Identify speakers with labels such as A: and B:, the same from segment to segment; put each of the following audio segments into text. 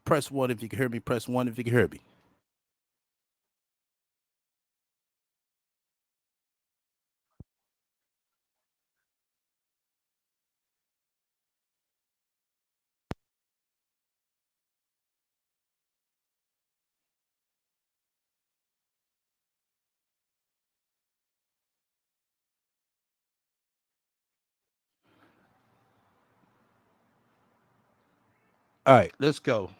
A: Press one if you can hear me. Press one if you can hear me. All right, let's go.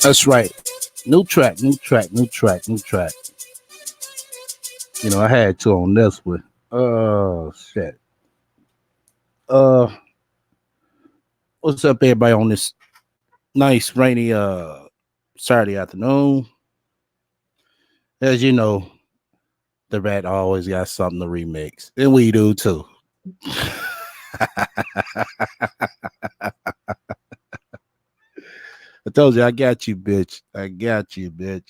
A: That's right. New track, new track, new track, new track. I had to on this one. Oh shit. Uh, what's up, everybody? On this nice rainy Saturday afternoon. As you know, the rat always got something to remix, and we do too. I told you I got you, bitch. I got you, bitch.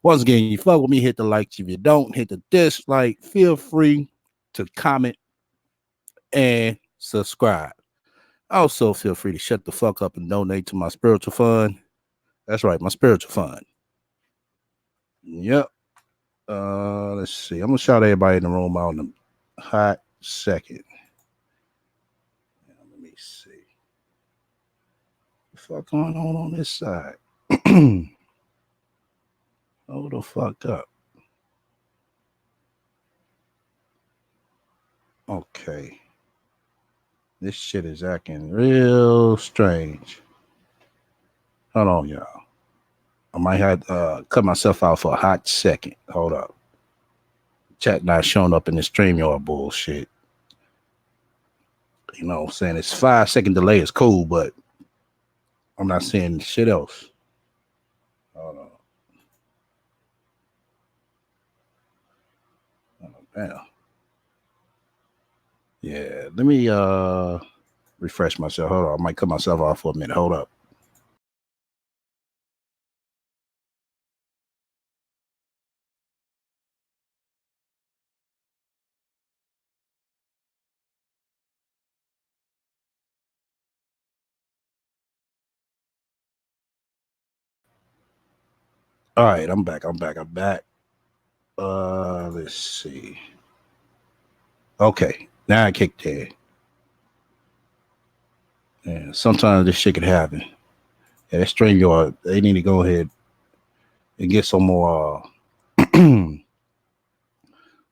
A: Once again, you fuck with me, hit the like. If you don't, hit the dislike. Feel free to comment and subscribe. Also, feel free to shut the fuck up and donate to my spiritual fund. That's right, my spiritual fund. Yep. Let's see. I'm gonna shout everybody in the room out in a hot second. Let me see. What the fuck going on this side? Hold the fuck up. Okay. This shit is acting real strange. Hold on, y'all. I might have to cut myself out for a hot second. Hold up. Chat not showing up in the StreamYard bullshit. You know what I'm saying? It's 5 second delay is cool, but I'm not seeing shit else. Hold on. Oh, damn. Yeah, let me refresh myself. Hold on. I might cut myself off for a minute. Hold up. All right, I'm back. I'm back. Let's see. Okay, now I kicked in. Yeah, sometimes this shit could happen. Yeah, that StreamYard, they need to go ahead and get some more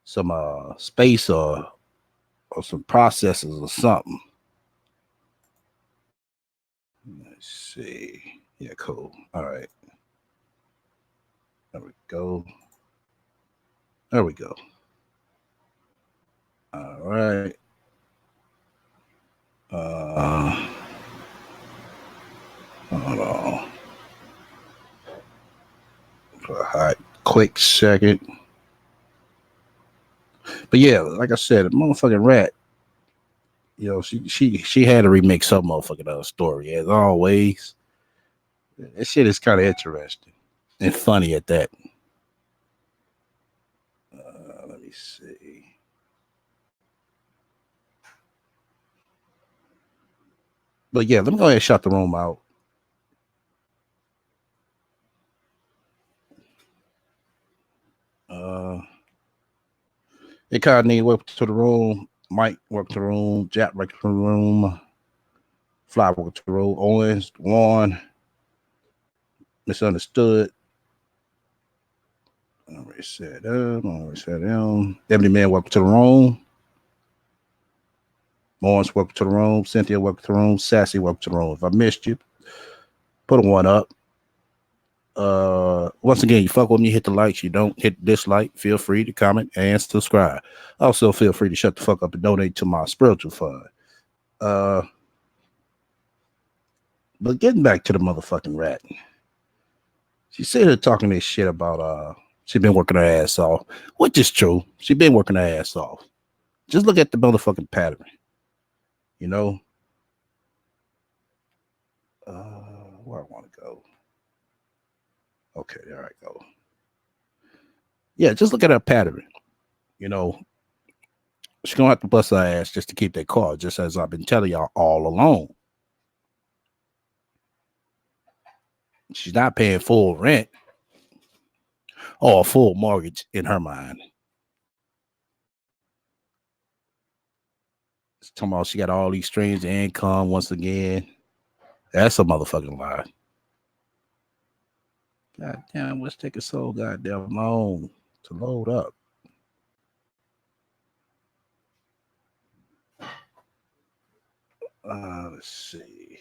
A: some space or some processors or something. Let's see. Yeah, cool. All right. There we go. There we go. All right. Hold on. For a hot, quick second. But yeah, like I said, a motherfucking rat. She had to remake some motherfucking story as always. That shit is kind of interesting and funny at that. Let me see. But yeah, let me go ahead and shut the room out. Uh, Incognito, welcome to the room. Mike, welcome to the room. Jack, welcome to the room. Fly, welcome to the room. Owens, Warren, Misunderstood. Already said them. Ebony Man, welcome to the room. Lawrence, welcome to the room. Cynthia, welcome to the room. Sassy, welcome to the room. If I missed you, put a one up. Once again, you fuck with me, hit the likes. You don't hit dislike. Feel free to comment and subscribe. Also, feel free to shut the fuck up and donate to my spiritual fund. But getting back to the motherfucking rat, she said her talking this shit about she been working her ass off, which is true. She been working her ass off. Just look at the motherfucking pattern, you know. Where I want to go. Okay, there I go. Yeah, just look at her pattern. You know, she's gonna have to bust her ass just to keep that car, just as I've been telling y'all all along. She's not paying full rent or a full mortgage in her mind. It's talking about she got all these streams of income once again. That's a motherfucking lie. God damn, what's taking so goddamn long to load up? Let's see.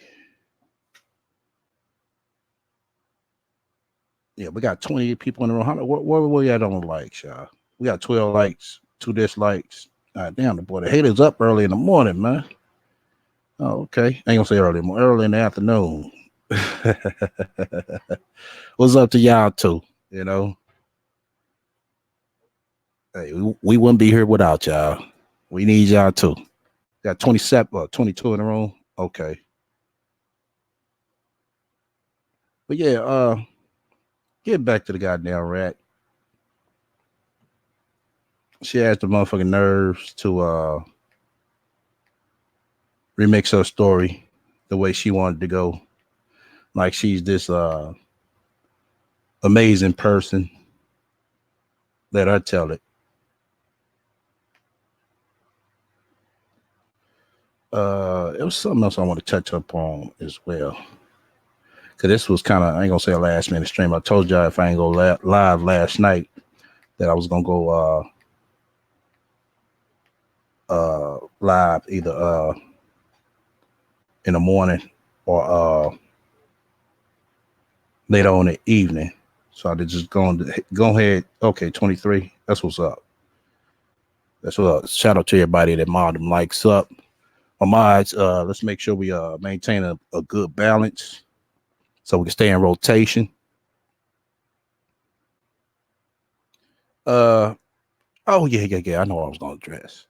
A: Yeah, we got 20 people in the room. Where we at on the likes, y'all? We got 12 likes, 2 dislikes. God damn, the boy, the haters up early in the morning, man. Oh, okay. I ain't gonna say early in the afternoon. What's up to y'all too? You know, hey, we wouldn't be here without y'all. We need y'all too. Got 27 or 22 in the room. Okay. But yeah, get back to the goddamn rat. She has the motherfucking nerves to remix her story the way she wanted to go. Like she's this amazing person. Let her tell it. It was something else I want to touch up on as well. Cause this was kind of, I ain't gonna say a last minute stream. I told y'all if I ain't go live last night that I was gonna go live either in the morning or later on in the evening. So I did just go ahead. Okay, 23. That's what's up. That's what up. Shout out to everybody that mod them likes up. My mods, let's make sure we maintain a good balance so we can stay in rotation. Oh yeah. I know what I was gonna address.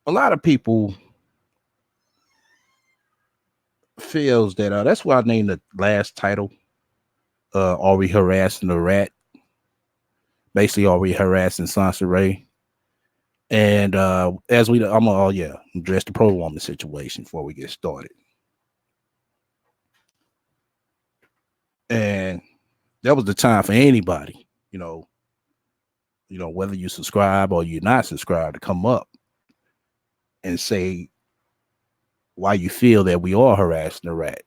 A: A lot of people feels that that's why I named the last title. Are we harassing the rat? Basically, are we harassing Sansa Ray? And as we, I'm gonna, address the pro woman situation before we get started. And that was the time for anybody, whether you subscribe or you're not subscribed, to come up and say why you feel that we are harassing the rat.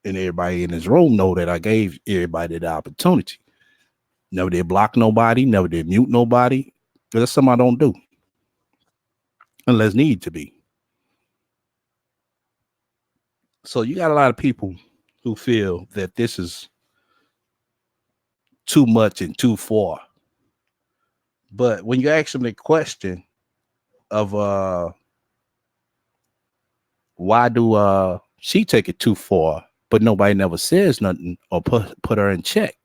A: And everybody in this room know that I gave everybody the opportunity. Never did block nobody, never did mute nobody. That's something I don't do unless need to be. So you got a lot of people who feel that this is too much and too far. But when you ask them the question of why do she take it too far, but nobody never says nothing or put her in check.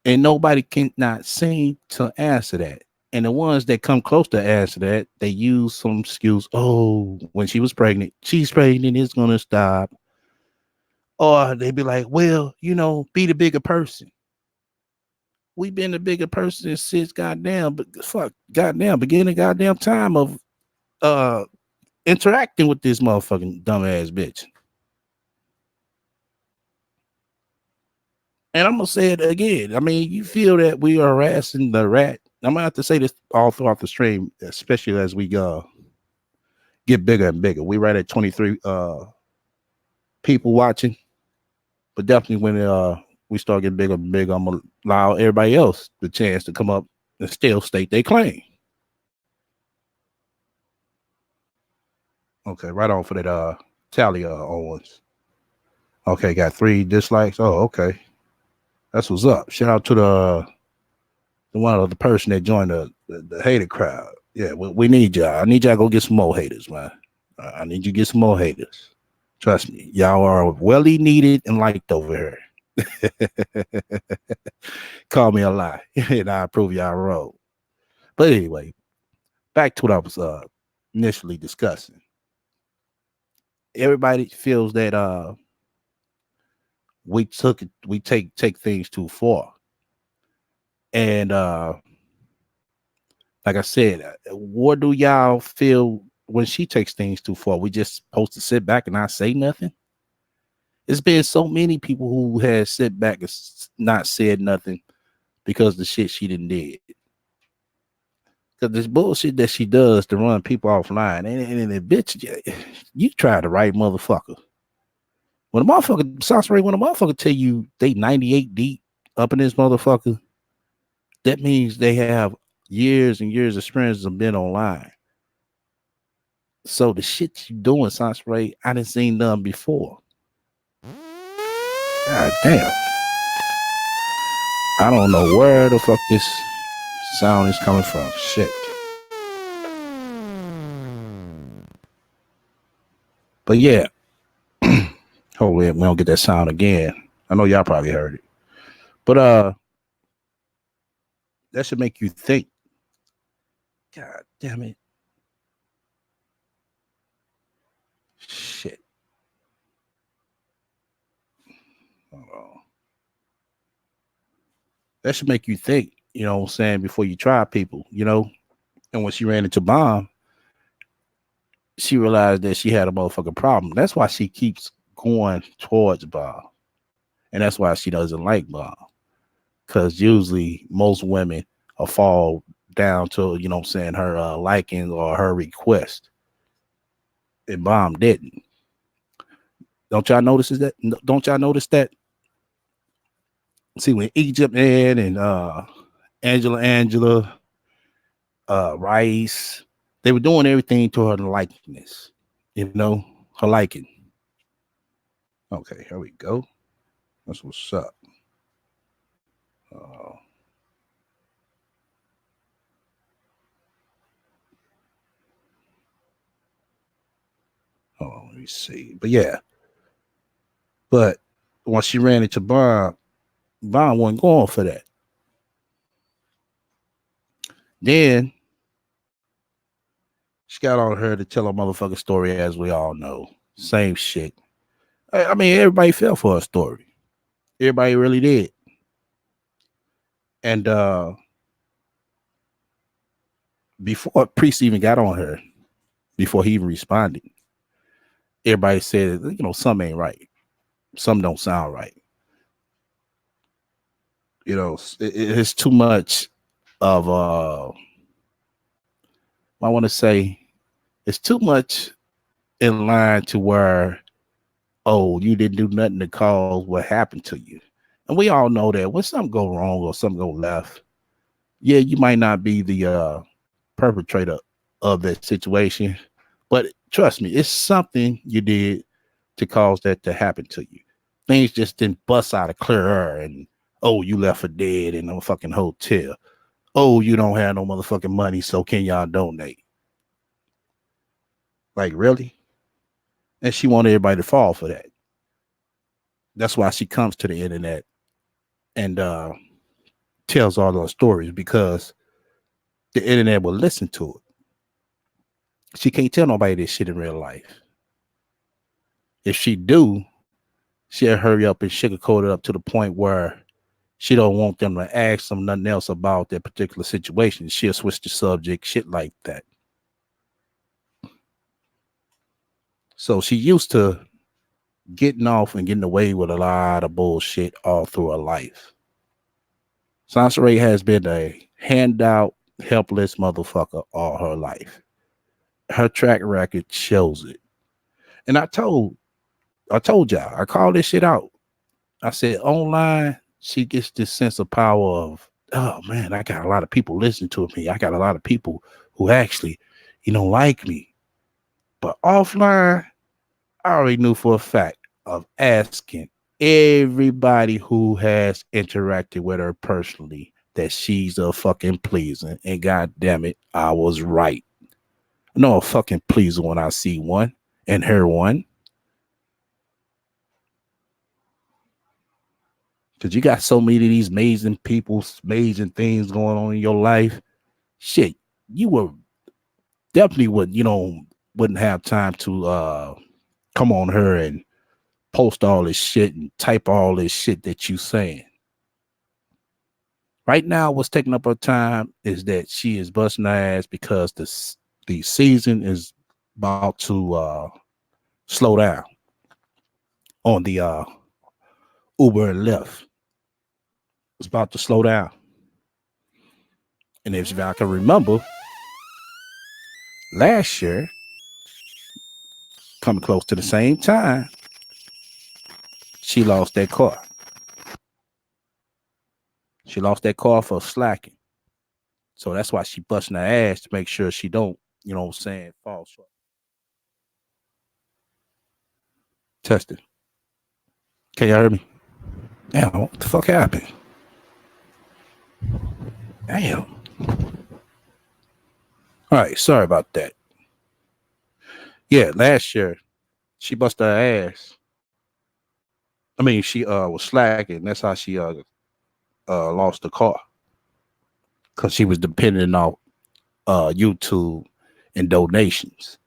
A: And nobody can not seem to answer that. And the ones that come close to answer that, they use some excuse. Oh, when she was pregnant, she's pregnant, it's gonna stop. Or they be like, well, be the bigger person. We've been the bigger person since goddamn beginning goddamn time of uh interacting with this motherfucking dumbass bitch. And I'm gonna say it again. I mean, you feel that we are harassing the rat. I'm gonna have to say this all throughout the stream, especially as we get bigger and bigger. We right at 23 people watching, but definitely when we start getting bigger and bigger, I'm gonna allow everybody else the chance to come up and still state their claim. Okay, right on for that tally Owens. Okay, got 3 dislikes. Oh, okay. That's what's up. Shout out to the one of the person that joined the hater crowd. Yeah, we need y'all. I need y'all to go get some more haters, man. I need you to get some more haters. Trust me, y'all are welly needed and liked over here. Call me a lie, and I prove y'all wrong. But anyway, back to what I was initially discussing. Everybody feels that we take things too far, and like I said, what do y'all feel when she takes things too far? We just supposed to sit back and not say nothing? It's been so many people who has sit back and not said nothing because the shit she didn't did. Because this bullshit that she does to run people offline, and the bitch, you try the right motherfucker. When a motherfucker, Sauce Ray, when a motherfucker tell you they 98 deep up in this motherfucker, that means they have years and years of experience of being online. So the shit you doing, Sauce Ray, I done seen done before. God damn. I don't know where the fuck this sound is coming from. Shit. But yeah, hopefully we don't get that sound again. I know y'all probably heard it. But that should make you think. God damn it. Shit. Hold on. That should make you think, you know what I'm saying, before you try people, And when she ran into Bomb, she realized that she had a motherfucking problem. That's why she keeps going towards Bomb. And that's why she doesn't like Bomb. Because usually most women will fall down to, you know what I'm saying, her liking or her request. And Bomb didn't. Don't y'all notice that? Don't y'all notice that? See, when Egypt and Angela, Rice, they were doing everything to her likeness, her liking. Okay, here we go. That's what's up. Let me see. But yeah. But once she ran into Bond wasn't going for that. Then she got on her to tell a motherfucking story, as we all know. Same shit. I mean, everybody fell for a story. Everybody really did. And before Priest even got on her, before he even responded, everybody said, something ain't right. Something don't sound right. It's too much of I want to say it's too much in line to where, oh, you didn't do nothing to cause what happened to you. And we all know that when something go wrong or something go left, yeah, you might not be the perpetrator of that situation, but trust me, it's something you did to cause that to happen to you. Things just didn't bust out of clear air and, oh, you left for dead in a fucking hotel. Oh, you don't have no motherfucking money, so can y'all donate? Like, really? And she wanted everybody to fall for that. That's why she comes to the internet and tells all those stories, because the internet will listen to it. She can't tell nobody this shit in real life. If she do, she'll hurry up and sugarcoat it up to the point where she don't want them to ask them nothing else about that particular situation. She'll switch the subject, shit like that. So she used to getting off and getting away with a lot of bullshit all through her life. Sansa Ray has been a handout, helpless motherfucker all her life. Her track record shows it. And I told y'all, I called this shit out. I said online, she gets this sense of power of, oh man, I got a lot of people listening to me. I got a lot of people who actually, like me. But offline, I already knew for a fact of asking everybody who has interacted with her personally that she's a fucking pleasing. And god damn it, I was right. No, a fucking pleaser when I see one and her one. Because you got so many of these amazing people, amazing things going on in your life. Shit, you were definitely wouldn't have time to come on her and post all this shit and type all this shit that you saying. Right now, what's taking up her time is that she is busting her ass because the season is about to slow down on the Uber and Lyft. It's about to slow down. And if I can remember, last year, coming close to the same time, she lost that car. She lost that car for slacking. So that's why she busting her ass to make sure she don't, fall short. Testing. Can you hear me? Damn, what the fuck happened? Damn. All right, sorry about that. Yeah, last year she busted her ass. I mean, she was slacking. That's how she lost the car, because she was depending on YouTube and donations,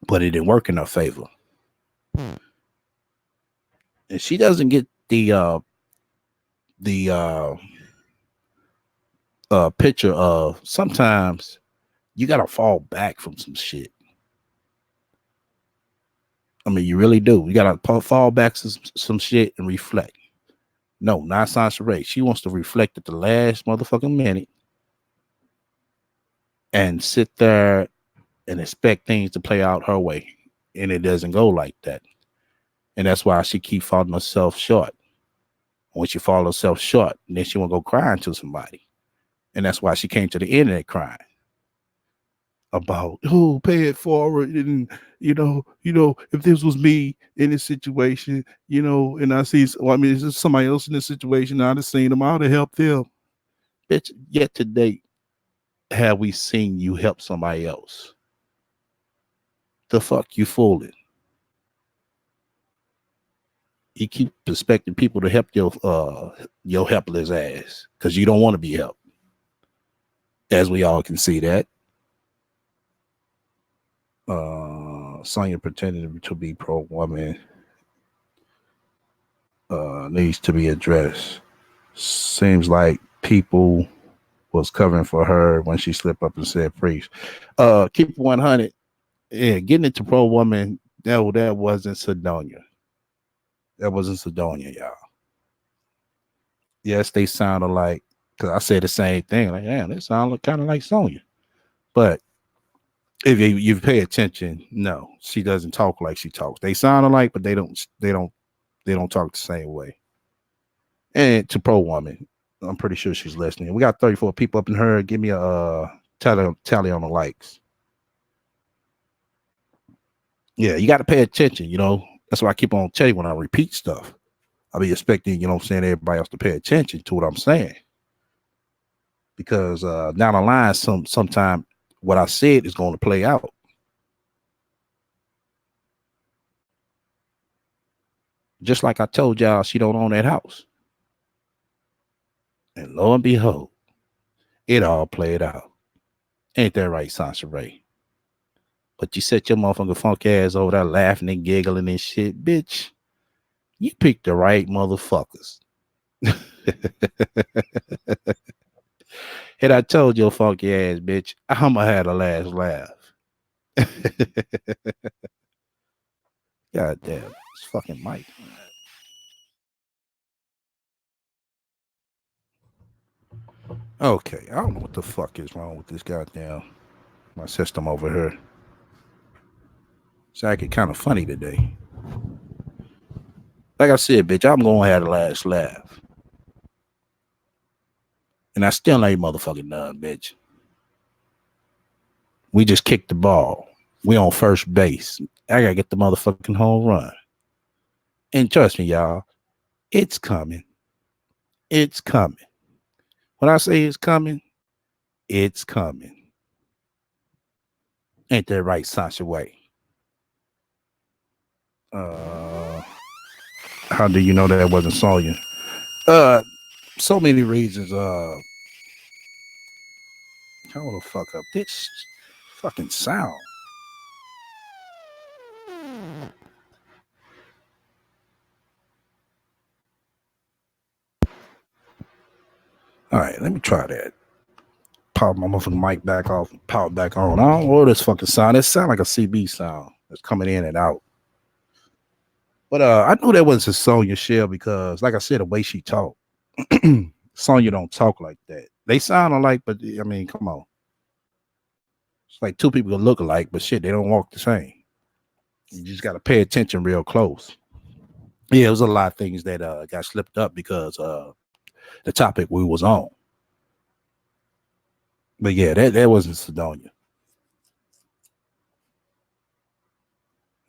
A: but it didn't work in her favor. And she doesn't get the picture of sometimes you gotta fall back from some shit. I mean, you really do. You gotta fall back some shit and reflect. No, not Sansa Ray. She wants to reflect at the last motherfucking minute and sit there and expect things to play out her way, and it doesn't go like that. And that's why she keep falling herself short. When she falls herself short, then she won't go crying to somebody, and that's why she came to the internet crying about, oh, pay it forward, and if this was me in this situation, and I see, well, I mean, is this somebody else in this situation? I'd have seen them, I'd have helped them. Bitch, yet to date have we seen you help somebody else? The fuck you fooling? You keep expecting people to help your helpless ass because you don't want to be helped. As we all can see that. Sonya pretending to be pro woman needs to be addressed. Seems like people was covering for her when she slipped up and said priest. Keep it 100. Yeah, getting into pro woman, that wasn't Sedonia. That wasn't Sedonia, y'all. Yes, they sound alike. Because I said the same thing. Like, damn, they sound kind of like Sonya. But if you pay attention, no, she doesn't talk like she talks. They sound alike, but they don't talk the same way. And to pro woman, I'm pretty sure she's listening. We got 34 people up in her. Give me a tally on the likes. Yeah, you got to pay attention. That's why I keep on telling you when I repeat stuff. I be expecting, I'm saying, everybody else to pay attention to what I'm saying. Because down the line, sometime what I said is going to play out. Just like I told y'all, she don't own that house. And lo and behold, it all played out. Ain't that right, Sansa Ray? But you set your motherfucking funk ass over there laughing and giggling and shit. Bitch, you picked the right motherfuckers. And I told your funky ass, bitch, I'ma have the last laugh. God damn, it's fucking Mike. Okay, I don't know what the fuck is wrong with this goddamn my system over here. It's acting kind of funny today. Like I said, bitch, I'm gonna have the last laugh. And I still ain't motherfucking done, bitch. We just kicked the ball. We on first base. I gotta get the motherfucking home run. And trust me, y'all, it's coming. It's coming. When I say it's coming, it's coming. Ain't that right, Sasha Way? How do you know that wasn't Sonya? So many reasons. Hold the fuck up. This fucking sound. All right, let me try that. Power my motherfucking mic back off, power back on. I don't know this fucking sound. It sound like a CB sound that's coming in and out. But I knew that wasn't Sonya Shell because, like I said, the way she talked. Sonya don't talk like that. They sound alike, but I mean, come on. It's like two people that look alike, but shit, they don't walk the same. You just got to pay attention real close. Yeah, it was a lot of things that got slipped up because the topic we was on. But yeah, that wasn't Sedonia.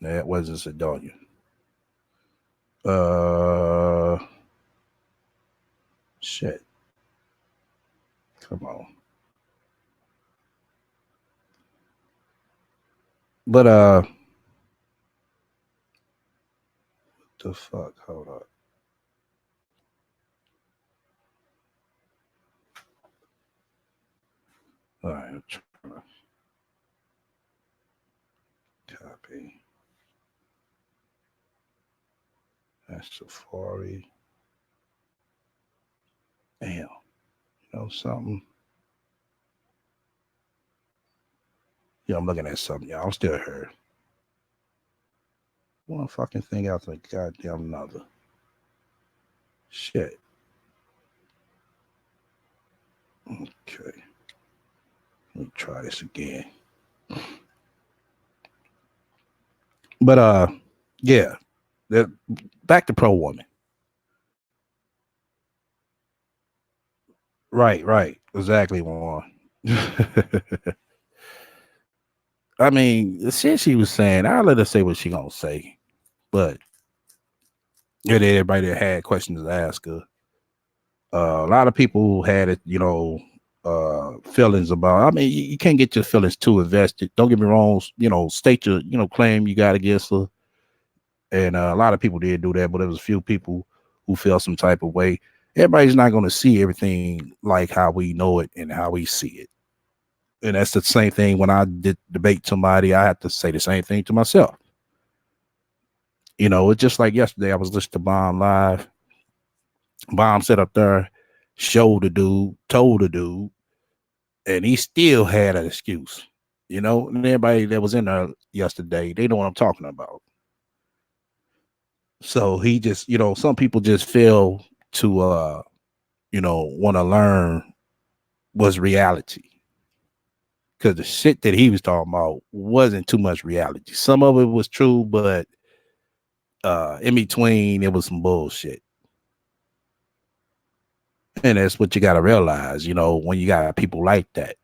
A: That wasn't Sedonia. Shit. Come on. But the fuck? Hold up. All right, I'm trying to copy. That's Safari. Damn. You know something? Yeah, I'm looking at something, y'all. I'm still here. One fucking thing after the goddamn another. Shit. Okay. Let me try this again. But yeah. Back to pro woman. Right. Exactly, Warren. I mean, the shit she was saying, I'll let her say what she gonna say. But yeah, everybody that had questions to ask her. A lot of people had it, feelings about. I mean, you can't get your feelings too invested. Don't get me wrong. State your, claim you got against her. And a lot of people did do that, but there was a few people who felt some type of way. Everybody's not going to see everything like how we know it and how we see it. And that's the same thing when I did debate somebody. I had to say the same thing to myself. It's just like yesterday. I was listening to Bomb Live. Bomb sat up there, showed the dude, told the dude, and he still had an excuse. And everybody that was in there yesterday, they know what I'm talking about. So he just, some people just fail to, want to learn what's reality. because the shit that he was talking about wasn't too much reality. Some of it was true, but in between it was some bullshit. And that's what you got to realize, when you got people like that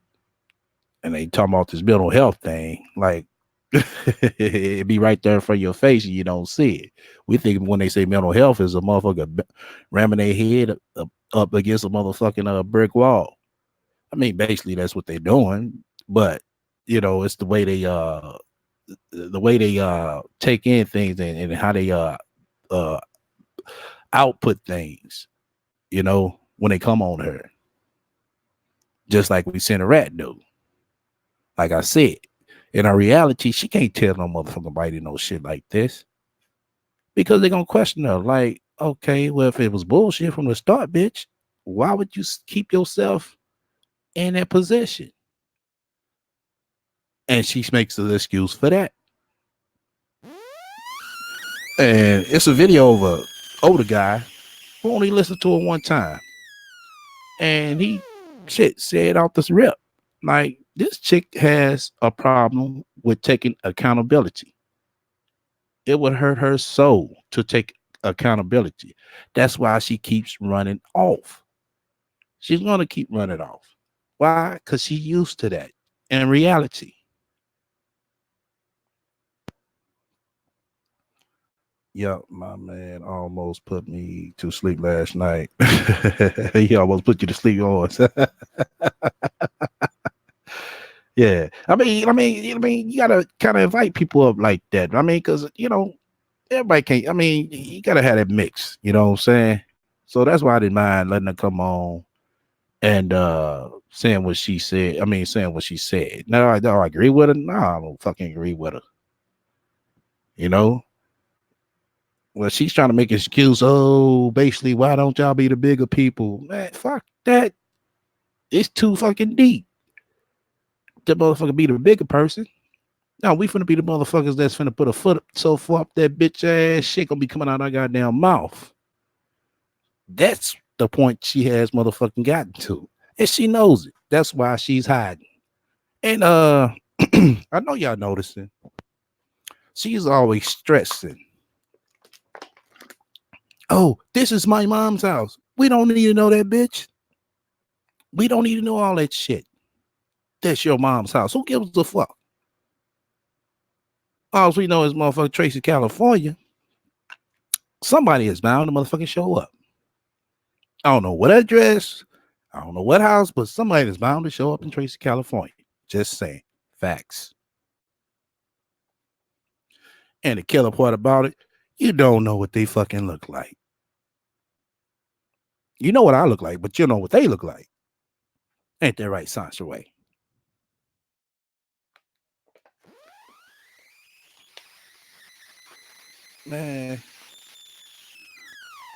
A: and they talking about this mental health thing, like it be right there in front of your face and you don't see it. We think when they say mental health is a motherfucker ramming their head up against a motherfucking brick wall. I mean, basically that's what they're doing, but it's the way they take in things and how they uh output things, when they come on her. Just like we seen a rat do. Like I said, in our reality, she can't tell no motherfucking body no shit like this because they're gonna question her. Like, okay, well, if it was bullshit from the start, bitch, why would you keep yourself in that position? And she makes an excuse for that. And it's a video of a older guy who only listened to it one time, and he said out this rip, like this chick has a problem with taking accountability. It would hurt her soul to take accountability. That's why she keeps running off. She's going to keep running off. Why? Because she's used to that. In reality, yep, my man almost put me to sleep last night. He almost put you to sleep on. Yeah, I mean, you gotta kind of invite people up like that. I mean, because everybody can't. I mean, you gotta have that mix. You know what I'm saying? So that's why I didn't mind letting her come on and saying what she said. I mean, saying what she said. Now, do I agree with her? No, I don't fucking agree with her. You know, well, she's trying to make an excuse. Oh, basically, why don't y'all be the bigger people? Man, fuck that. It's too fucking deep. The motherfucker be the bigger person. No, we finna be the motherfuckers that's finna put a foot so far up that bitch ass shit gonna be coming out our goddamn mouth. That's the point she has motherfucking gotten to. And she knows it. That's why she's hiding. And I know y'all noticing. She's always stressing. Oh, this is my mom's house. We don't need to know that, bitch. We don't need to know all that shit. That's your mom's house. Who gives a fuck? All we know is motherfucker Tracy, California. Somebody is bound to motherfucking show up. I don't know what address, I don't know what house, but somebody is bound to show up in Tracy, California. Just saying. Facts. And the killer part about it, you don't know what they fucking look like. You know what I look like, but you know what they look like. Ain't that right, Sansa Way? Man,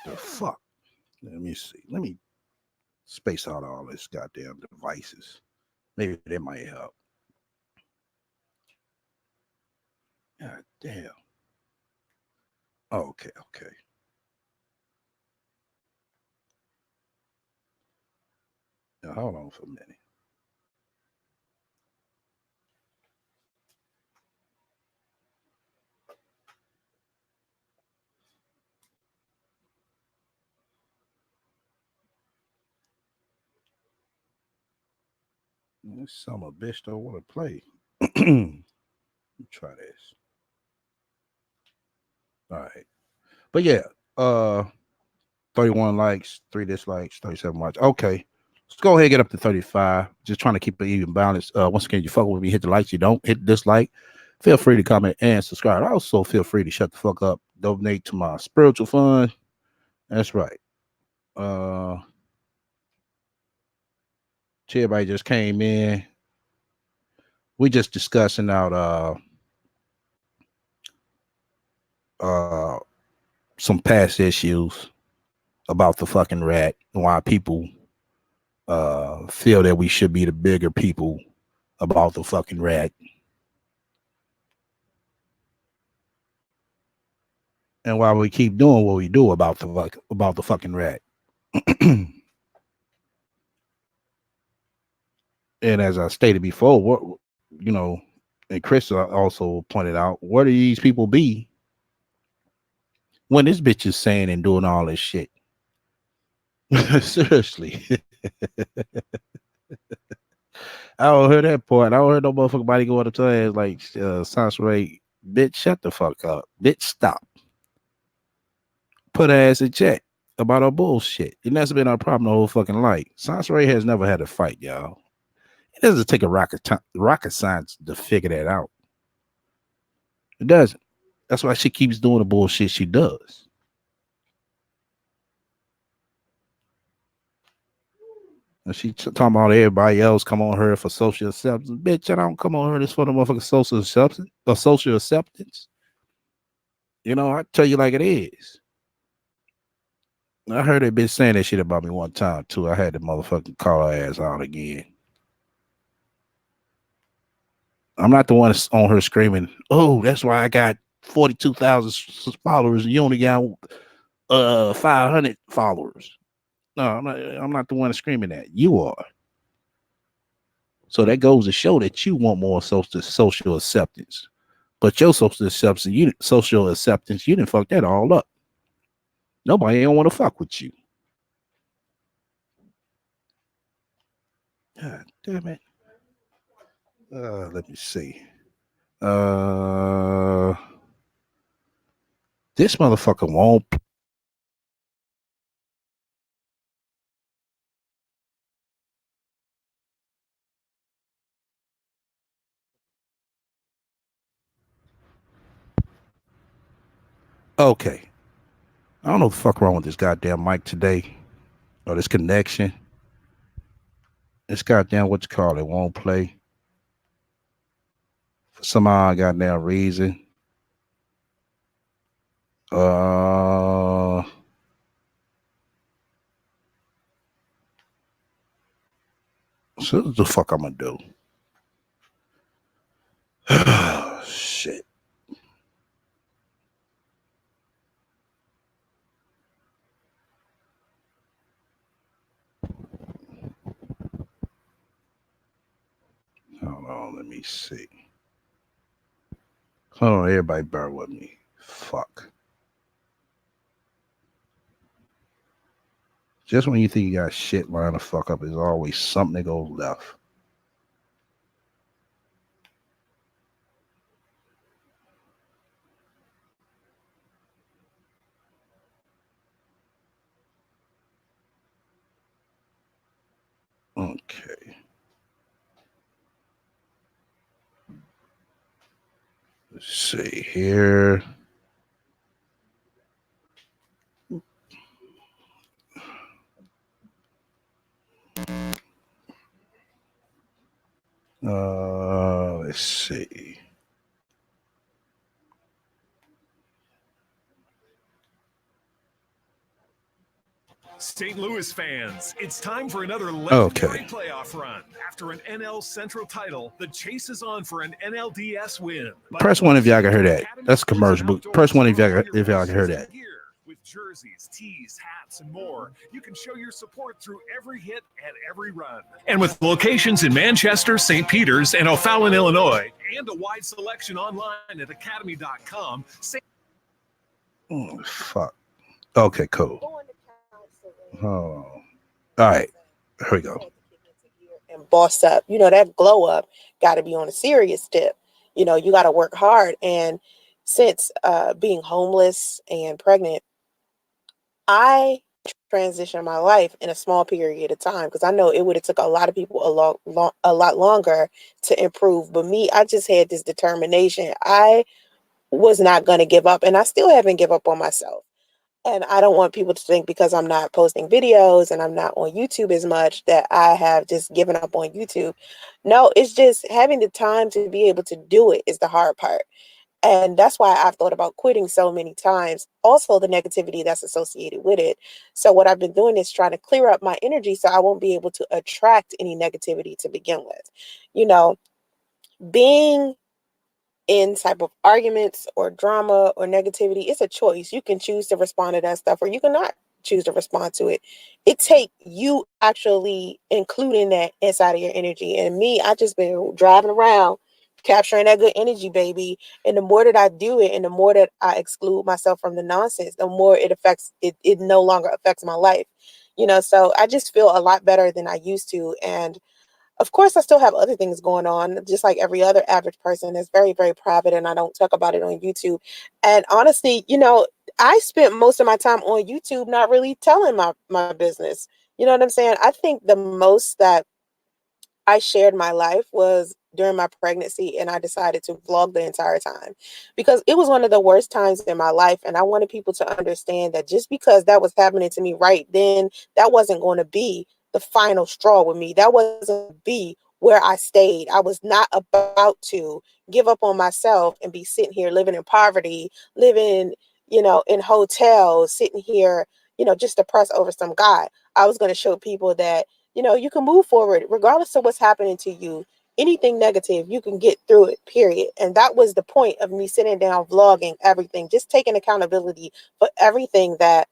A: the fuck? Let me see. Let me space out all this goddamn devices. Maybe that might help. God damn. Okay, okay. Now, hold on for a minute. This son of a bitch don't want to play. Let me try this. All right. But yeah, 31 likes, 3 dislikes, 37 likes. Okay. Let's go ahead and get up to 35. Just trying to keep it even balanced. Once again, you fuck with me, hit the likes. You don't hit dislike. Feel free to comment and subscribe. Also, feel free to shut the fuck up. Donate to my spiritual fund. That's right. Uh Everybody just came in. We just discussing out uh some past issues about the fucking rat and why people feel that we should be the bigger people about the fucking rat. And why we keep doing what we do about the fucking rat. And as I stated before, what you know, and Chris also pointed out, where do these people be when this bitch is saying and doing all this shit? Seriously. I don't hear that part. I don't hear no motherfucking body going up to her ass like Sansaray, bitch, shut the fuck up. Bitch, stop. Put her ass in check about her bullshit. And that's been our problem the whole fucking life. Sansaray has never had a fight, y'all. It doesn't take a rocket science to figure that out. It doesn't. That's why she keeps doing the bullshit she does. And she talking about everybody else come on her for social acceptance. Bitch, I don't come on her this for the motherfucking social acceptance or social acceptance. You know, I tell you like it is. I heard that bitch saying that shit about me one time too. I had to motherfucking call her ass out again. I'm not the one that's on her screaming, "Oh, that's why I got 42,000 followers and you only got 500 followers." No, I'm not the one screaming that. You are. So that goes to show that you want more social acceptance. But your social acceptance, you didn't fuck that all up. Nobody don't want to fuck with you. God damn it. Let me see. This motherfucker won't. Okay. I don't know what the fuck wrong with this goddamn mic today or this connection. This goddamn what you call it won't play for some odd goddamn reason. So what the fuck I'm gonna do? Shit. Hold on, let me see. Hold on, everybody bear with me. Fuck. Just when you think you got shit lined the fuck up, there's always something that goes left. Okay. Let's see here. Let's see.
B: St. Louis fans, it's time for another legendary playoff run. After an NL Central title, the chase is on for an NLDS win.
A: Press one if y'all can hear that. That's commercial. Press one if y'all can hear that.
B: With jerseys, tees, hats, and more, you can show your support through every hit and every run. And with locations in Manchester, St. Peters, and O'Fallon, Illinois, and a wide selection online at academy.com.
A: Oh, fuck. Okay, cool. Oh. All right. Here we go.
C: And boss up. You know, that glow up got to be on a serious tip. You know, you got to work hard. And since being homeless and pregnant, I transitioned my life in a small period of time because I know it would have took a lot of people a lot longer to improve. But me, I just had this determination. I was not going to give up, and I still haven't given up on myself. And I don't want people to think because I'm not posting videos and I'm not on YouTube as much that I have just given up on YouTube. No, it's just having the time to be able to do it is the hard part. And that's why I've thought about quitting so many times. Also, the negativity that's associated with it. So what I've been doing is trying to clear up my energy so I won't be able to attract any negativity to begin with. You know, being in type of arguments or drama or negativity, it's a choice. You can choose to respond to that stuff or you cannot choose to respond to it. It take you actually including that inside of your energy. And me, I just been driving around capturing that good energy, baby. And the more that I do it and the more that I exclude myself from the nonsense, the more it affects it, it no longer affects my life. So I just feel a lot better than I used to. And of course, I still have other things going on, just like every other average person. It's very, very private, and I don't talk about it on YouTube. And honestly, I spent most of my time on YouTube not really telling my business. You know what I'm saying? I think the most that I shared my life was during my pregnancy, and I decided to vlog the entire time because it was one of the worst times in my life. And I wanted people to understand that just because that was happening to me right then, that wasn't going to be the final straw with me. That wasn't be where I stayed. I was not about to give up on myself and be sitting here living in poverty, living, in hotels, sitting here, just depressed over some guy. I was going to show people that you can move forward regardless of what's happening to you. Anything negative, you can get through it, period. And that was the point of me sitting down, vlogging everything, just taking accountability for everything that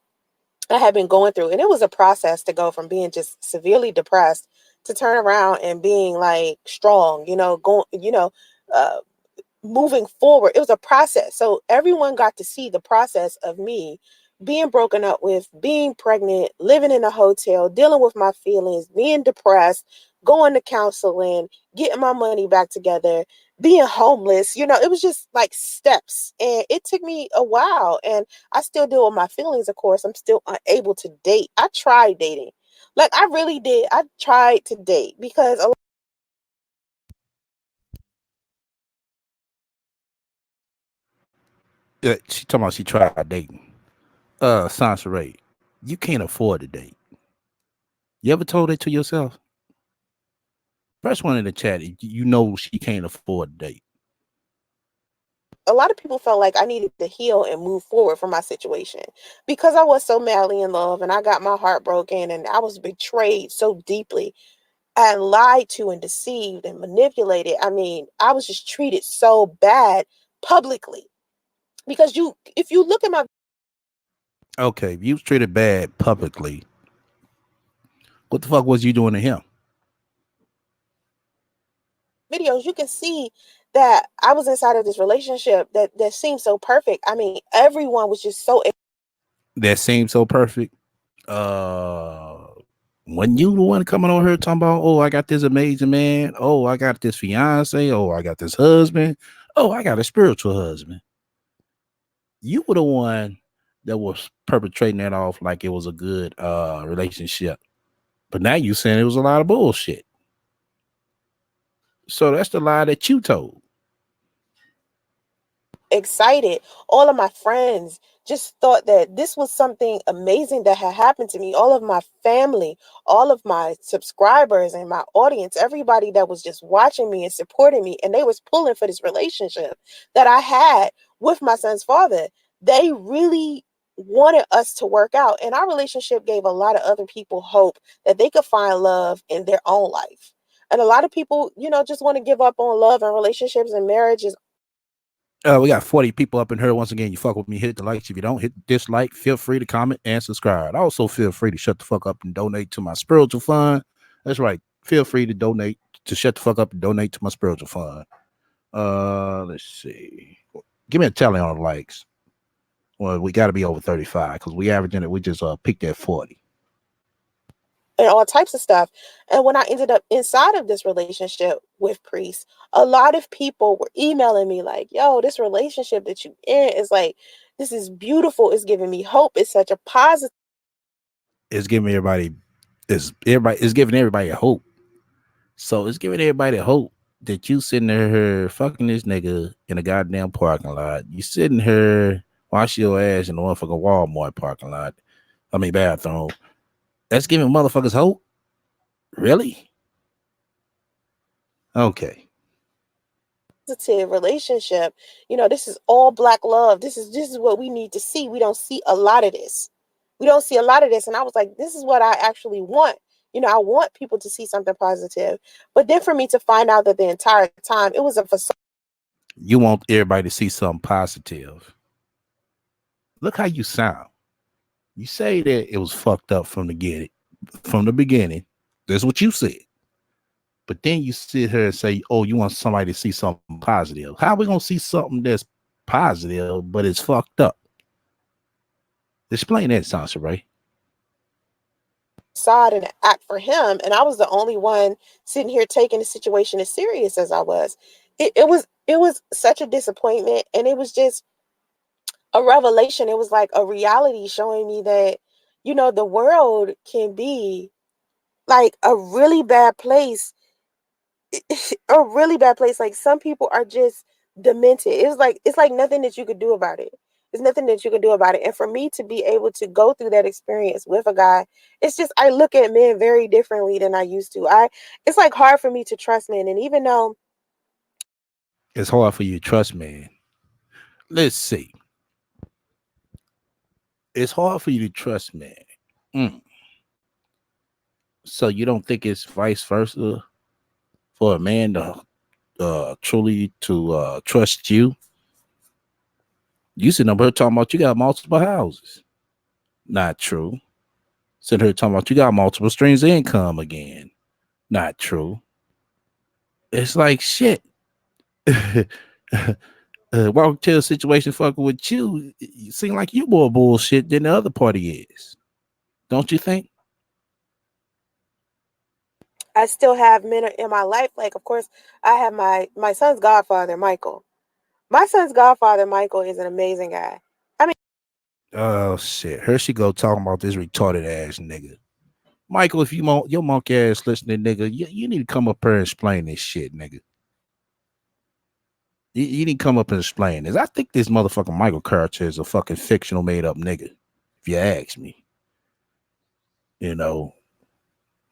C: I had been going through. And it was a process to go from being just severely depressed to turn around and being like strong, uh, moving forward. It was a process. So everyone got to see the process of me being broken up with, being pregnant, living in a hotel, dealing with my feelings, being depressed, going to counseling, getting my money back together, being homeless. It was just like steps. And it took me a while. And I still deal with my feelings, of course. I'm still unable to date. I tried dating. Like I really did. I tried to date because
A: She talking about she tried dating. Sansaray, you can't afford to date. You ever told that to yourself? First one in the chat, you know she can't afford to date.
C: a lot of people felt like I needed to heal and move forward from my situation because I was so madly in love and I got my heart broken and I was betrayed so deeply and lied to and deceived and manipulated. I mean, I was just treated so bad publicly because if you look at my
A: Okay, if you was treated bad publicly, what the fuck was you doing to him?
C: videos, you can see that I was inside of this relationship that seemed so perfect. I mean, everyone was just so
A: That seemed so perfect. Uh, when you the one coming on here talking about, oh, I got this amazing man. Oh, I got this fiance. Oh, I got this husband. Oh, I got a spiritual husband. You were the one that was perpetrating that off like it was a good relationship. But now you saying it was a lot of bullshit. So that's the lie that you told.
C: excited. All of my friends just thought that this was something amazing that had happened to me. All of my family, all of my subscribers and my audience, everybody that was just watching me and supporting me, and they was pulling for this relationship that I had with my son's father. They really wanted us to work out. And our relationship gave a lot of other people hope that they could find love in their own life. And a lot of people, just want to give up on love and relationships and marriages.
A: We got 40 people up in here. Once again, you fuck with me, hit the likes. If you don't, hit dislike. Feel free to comment and subscribe. Also, feel free to shut the fuck up and donate to my spiritual fund. That's right. Feel free to donate to shut the fuck up and donate to my spiritual fund. Let's see. Give me a tally on the likes. Well, we got to be over 35 because we averaging it. We just peaked at 40.
C: And all types of stuff. And when I ended up inside of this relationship with Priest, a lot of people were emailing me like, yo, this relationship that you in is like, this is beautiful. It's giving me hope. It's such a positive.
A: It's giving everybody. It's giving everybody a hope. So it's giving everybody hope that you sitting there fucking this nigga in a goddamn parking lot. You sitting here wash your ass in the motherfucking Walmart parking lot. I mean bathroom. That's giving motherfuckers hope? Really? Okay.
C: Positive relationship. This is all black love. This is what we need to see. We don't see a lot of this. We don't see a lot of this. And I was like, this is what I actually want. I want people to see something positive. But then for me to find out that the entire time it was a facade.
A: You want everybody to see something positive. Look how you sound. You say that it was fucked up from the beginning. That's what you said. But then you sit here and say, "Oh, you want somebody to see something positive." How are we gonna see something that's positive, but it's fucked up? Explain that, Sansa Ray.
C: Saw it and act for him, and I was the only one sitting here taking the situation as serious as I was. It was such a disappointment, and it was just a revelation. It was like a reality showing me that, the world can be like a really bad place. A really bad place. Like some people are just demented. It's like nothing that you could do about it. There's nothing that you can do about it. And for me to be able to go through that experience with a guy, it's just I look at men very differently than I used to. It's like hard for me to trust men. And even though
A: It's hard for you to trust, man. Let's see. It's hard for you to trust, man. Mm. So you don't think it's vice versa for a man to truly to trust you? You sitting up here talking about you got multiple houses. Not true. Sitting here talking about you got multiple streams of income again. Not true. It's like shit. Walk to a situation fucking with you, you seem like you more bullshit than the other party is. Don't you think?
C: I still have men in my life, like of course I have my son's godfather, Michael. My son's godfather, Michael, is an amazing guy. I mean,
A: Oh shit. Here she go talking about this retarded ass nigga. Michael, if your monkey ass listening, nigga, you need to come up here and explain this shit, nigga. You need to come up and explain this. I think this motherfucking Michael character is a fucking fictional made up nigga. If you ask me, you know.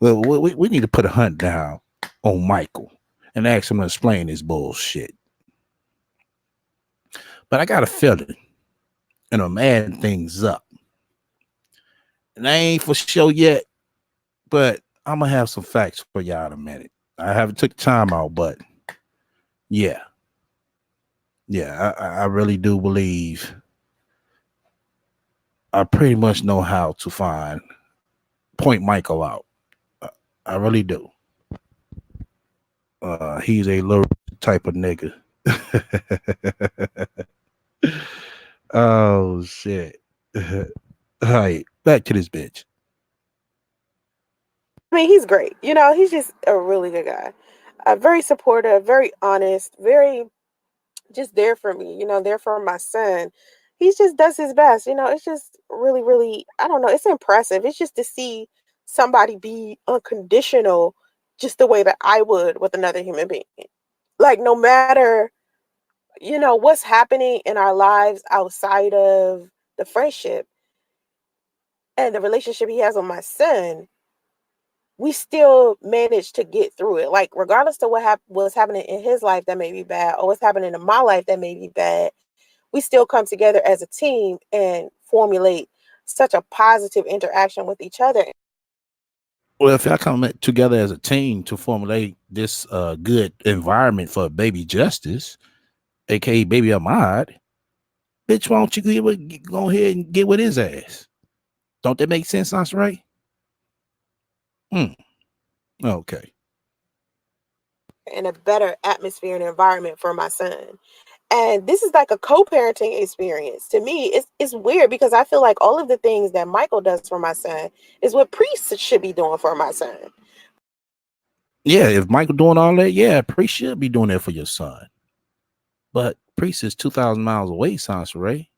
A: Well, we need to put a hunt down on Michael and ask him to explain this bullshit. But I got a feeling, and I'm adding things up. And I ain't for sure yet, but I'm gonna have some facts for y'all in a minute. I haven't took time out, but yeah, I really do believe I pretty much know how to point Michael out. I really do. He's a little type of nigga. Oh shit. All right, back to this bitch.
C: he's great. He's just a really good guy. Very supportive, very honest, very just there for me, there for my son. He just does his best. It's just really, really, I don't know, it's impressive. It's just to see somebody be unconditional just the way that I would with another human being. Like no matter, what's happening in our lives outside of the friendship and the relationship he has with my son, we still manage to get through it. Like regardless to what's happening in his life that may be bad or what's happening in my life that may be bad, we still come together as a team and formulate such a positive interaction with each other.
A: Well, if y'all come together as a team to formulate this good environment for baby justice, aka baby Ahmad, bitch, why don't you go ahead and get with his ass? Don't that make sense, That's right? Okay.
C: In a better atmosphere and environment for my son. And this is like a co-parenting experience. To me, it's weird because I feel like all of the things that Michael does for my son is what priests should be doing for my son.
A: Yeah, if Michael doing all that, yeah, priest should be doing that for your son. But priest is 2,000 miles away, Sansa Ray.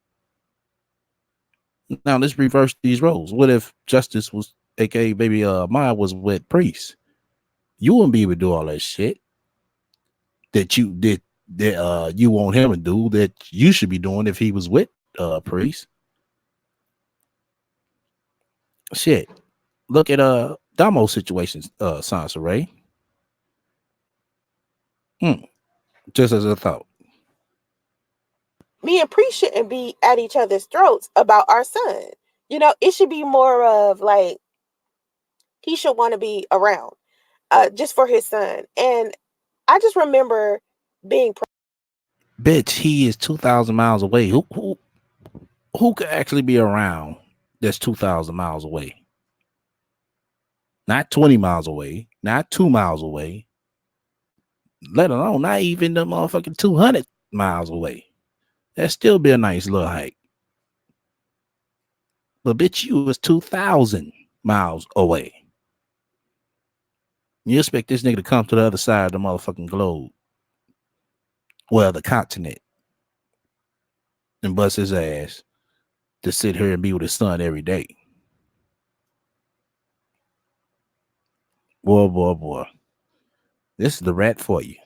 A: Now let's reverse these roles. What if Justice was, aka baby Maya, was with priest? You wouldn't be able to do all that shit that you want him to do that you should be doing if he was with priest. Shit. Look at Damo's situations, Sansa Ray. Just as a thought.
C: Me and priest shouldn't be at each other's throats about our son. It should be more of like he should want to be around just for his son. And I just remember being
A: Bitch, he is 2,000 miles away. Who could actually be around that's 2,000 miles away. Not 20 miles away, not 2 miles away, let alone not even the motherfucking 200 miles away. That'd still be a nice little hike. But bitch, you was 2,000 miles away. You expect this nigga to come to the other side of the motherfucking globe, well, the continent, and bust his ass to sit here and be with his son every day. Boy. This is the rat for you.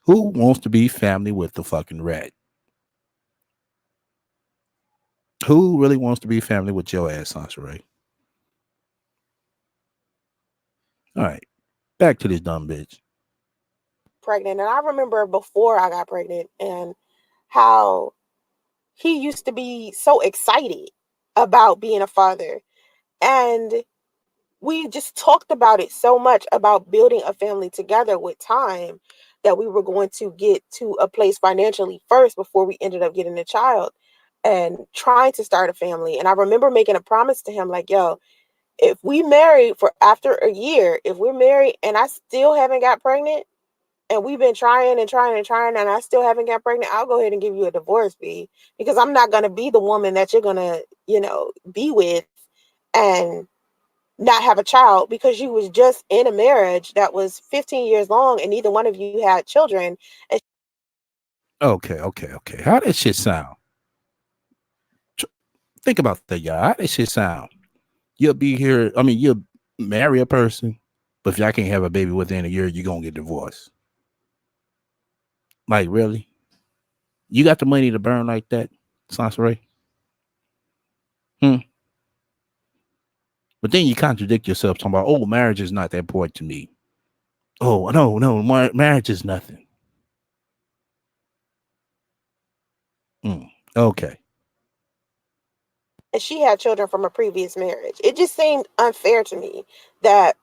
A: Who wants to be family with the fucking rat? Who really wants to be family with your ass, Sansaray? All right, back to this dumb bitch.
C: Pregnant. And I remember before I got pregnant and how he used to be so excited about being a father. And we just talked about it so much, about building a family together with time, that we were going to get to a place financially first before we ended up getting a child and trying to start a family. And I remember making a promise to him, like, yo, if we marry for after a year, if we're married and I still haven't got pregnant, and we've been trying and I still haven't got pregnant, I'll go ahead and give you a divorce, B, because I'm not going to be the woman that you're going to, be with and not have a child because you was just in a marriage that was 15 years long and neither one of you had children. And
A: Okay. How that shit sound? Think about that, y'all. How that shit sound? You'll be here. I mean, you'll marry a person, but if y'all can't have a baby within a year, you're gonna get divorced. Like, really? You got the money to burn like that, Sansaray? But then you contradict yourself talking about, oh, marriage is not that important to me. Oh, no, marriage is nothing. Okay.
C: and she had children from a previous marriage. It just seemed unfair to me that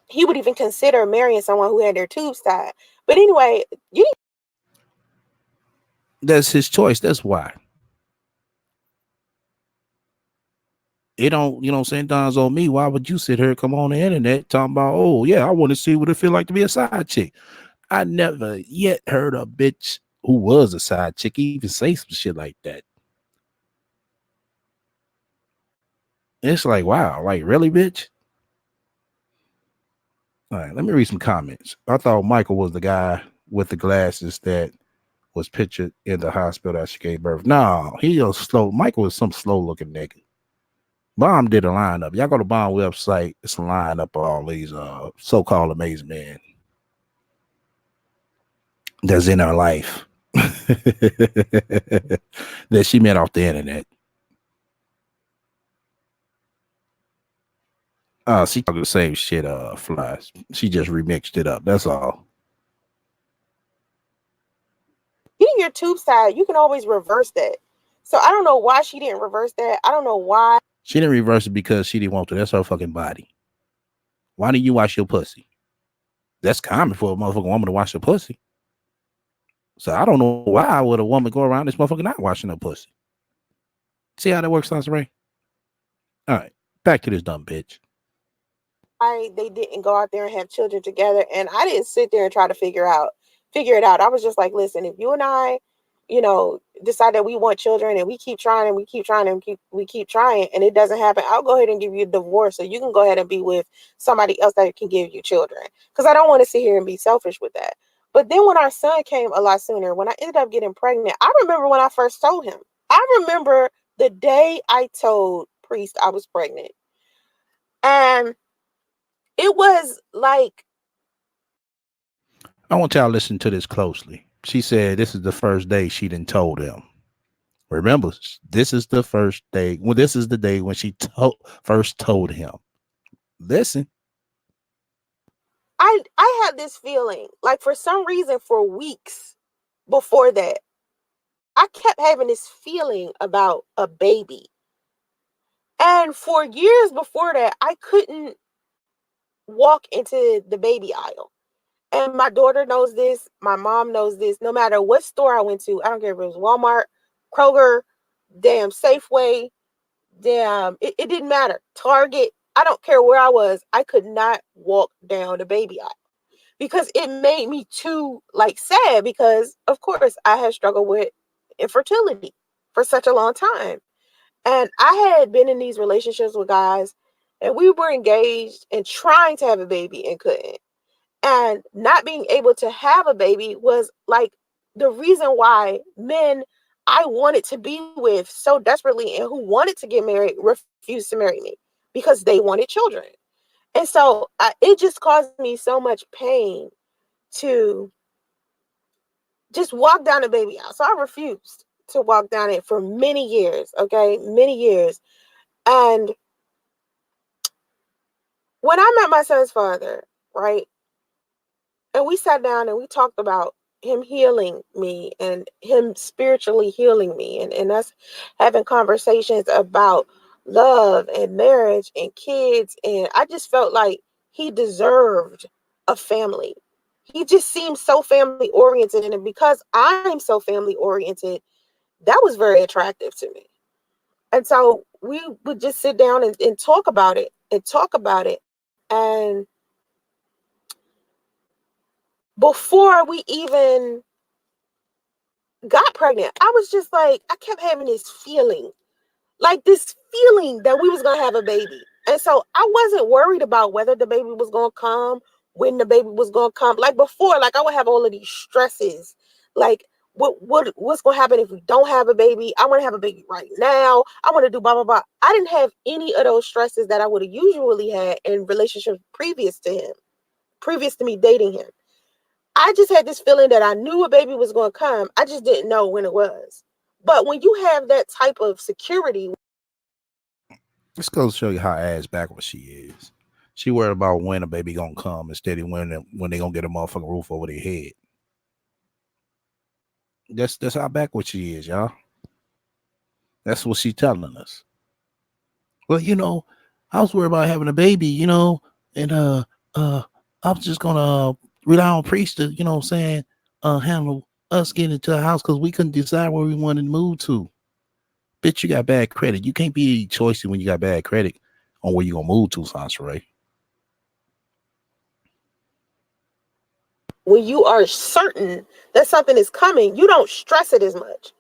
C: he would even consider marrying someone who had their tubes tied. But anyway,
A: That's his choice. That's why. It don't, saying Don's on me. Why would you sit here, come on the internet talking about, oh, yeah, I want to see what it feel like to be a side chick? I never yet heard a bitch who was a side chick even say some shit like that. It's like, wow, like, really, bitch? All right, let me read some comments. I thought Michael was the guy with the glasses that was pictured in the hospital that she gave birth. No, he was slow. Michael was some slow-looking nigga. Bomb did a lineup. Y'all go to Bomb website. It's a lineup of all these so-called amazing men that's in her life that she met off the internet. She talking the same shit, Flies. She just remixed it up. That's all.
C: getting your tubes tied, you can always reverse that. So I don't know why she didn't reverse that. I don't know why.
A: She didn't reverse it because she didn't want to. That's her fucking body. Why didn't you wash your pussy? That's common for a motherfucking woman to wash her pussy. So I don't know why would a woman go around this motherfucker not washing her pussy. See how that works, Ray? All right, back to this dumb bitch.
C: They didn't go out there and have children together, and I didn't sit there and try to figure it out. I was just like, listen, if you and I, decide that we want children and we keep trying and we keep trying and we keep trying and it doesn't happen, I'll go ahead and give you a divorce so you can go ahead and be with somebody else that can give you children, because I don't want to sit here and be selfish with that. But then when our son came a lot sooner, when I ended up getting pregnant, I remember when I first told him. I remember the day I told Priest I was pregnant. And it was like,
A: I want y'all to listen to this closely. She said this is the first day she done told him. Remember, this is the first day. Well, this is the day when she first told him. Listen.
C: I had this feeling, like for some reason, for weeks before that, I kept having this feeling about a baby. And for years before that, I couldn't walk into the baby aisle. And my daughter knows this. My mom knows this. No matter what store I went to, I don't care if it was Walmart, Kroger, damn Safeway, damn, it didn't matter. Target, I don't care where I was. I could not walk down the baby aisle because it made me too like sad because of course I had struggled with infertility for such a long time. And I had been in these relationships with guys and we were engaged and trying to have a baby and couldn't. And not being able to have a baby was like the reason why men I wanted to be with so desperately and who wanted to get married refused to marry me because they wanted children. And so it just caused me so much pain to just walk down the baby aisle. So I refused to walk down it for many years, okay? Many years. And when I met my son's father, right? And we sat down and we talked about him healing me and him spiritually healing me and us having conversations about love and marriage and kids. And I just felt like he deserved a family. He just seemed so family oriented. And because I'm so family oriented, that was very attractive to me. And so we would just sit down and talk about it and talk about it. And before we even got pregnant, I was just like, I kept having this feeling that we was going to have a baby. And so I wasn't worried about whether the baby was going to come, when the baby was going to come. Like before, like I would have all of these stresses. Like what's going to happen if we don't have a baby? I want to have a baby right now. I want to do blah, blah, blah. I didn't have any of those stresses that I would have usually had in relationships previous to me dating him. I just had this feeling that I knew a baby was going to come. I just didn't know when it was. But when you have that type of security.
A: This goes to show you how ass backwards she is. She worried about when a baby gonna come instead of when they gonna get a motherfucking roof over their head. That's how backwards she is, y'all. That's what she's telling us. Well, I was worried about having a baby, and I was just gonna rely on priest to, saying, handle us getting into the house because we couldn't decide where we wanted to move to. Bitch, you got bad credit. You can't be choicy when you got bad credit on where you gonna move to, Sansaray.
C: When you are certain that something is coming, you don't stress it as much.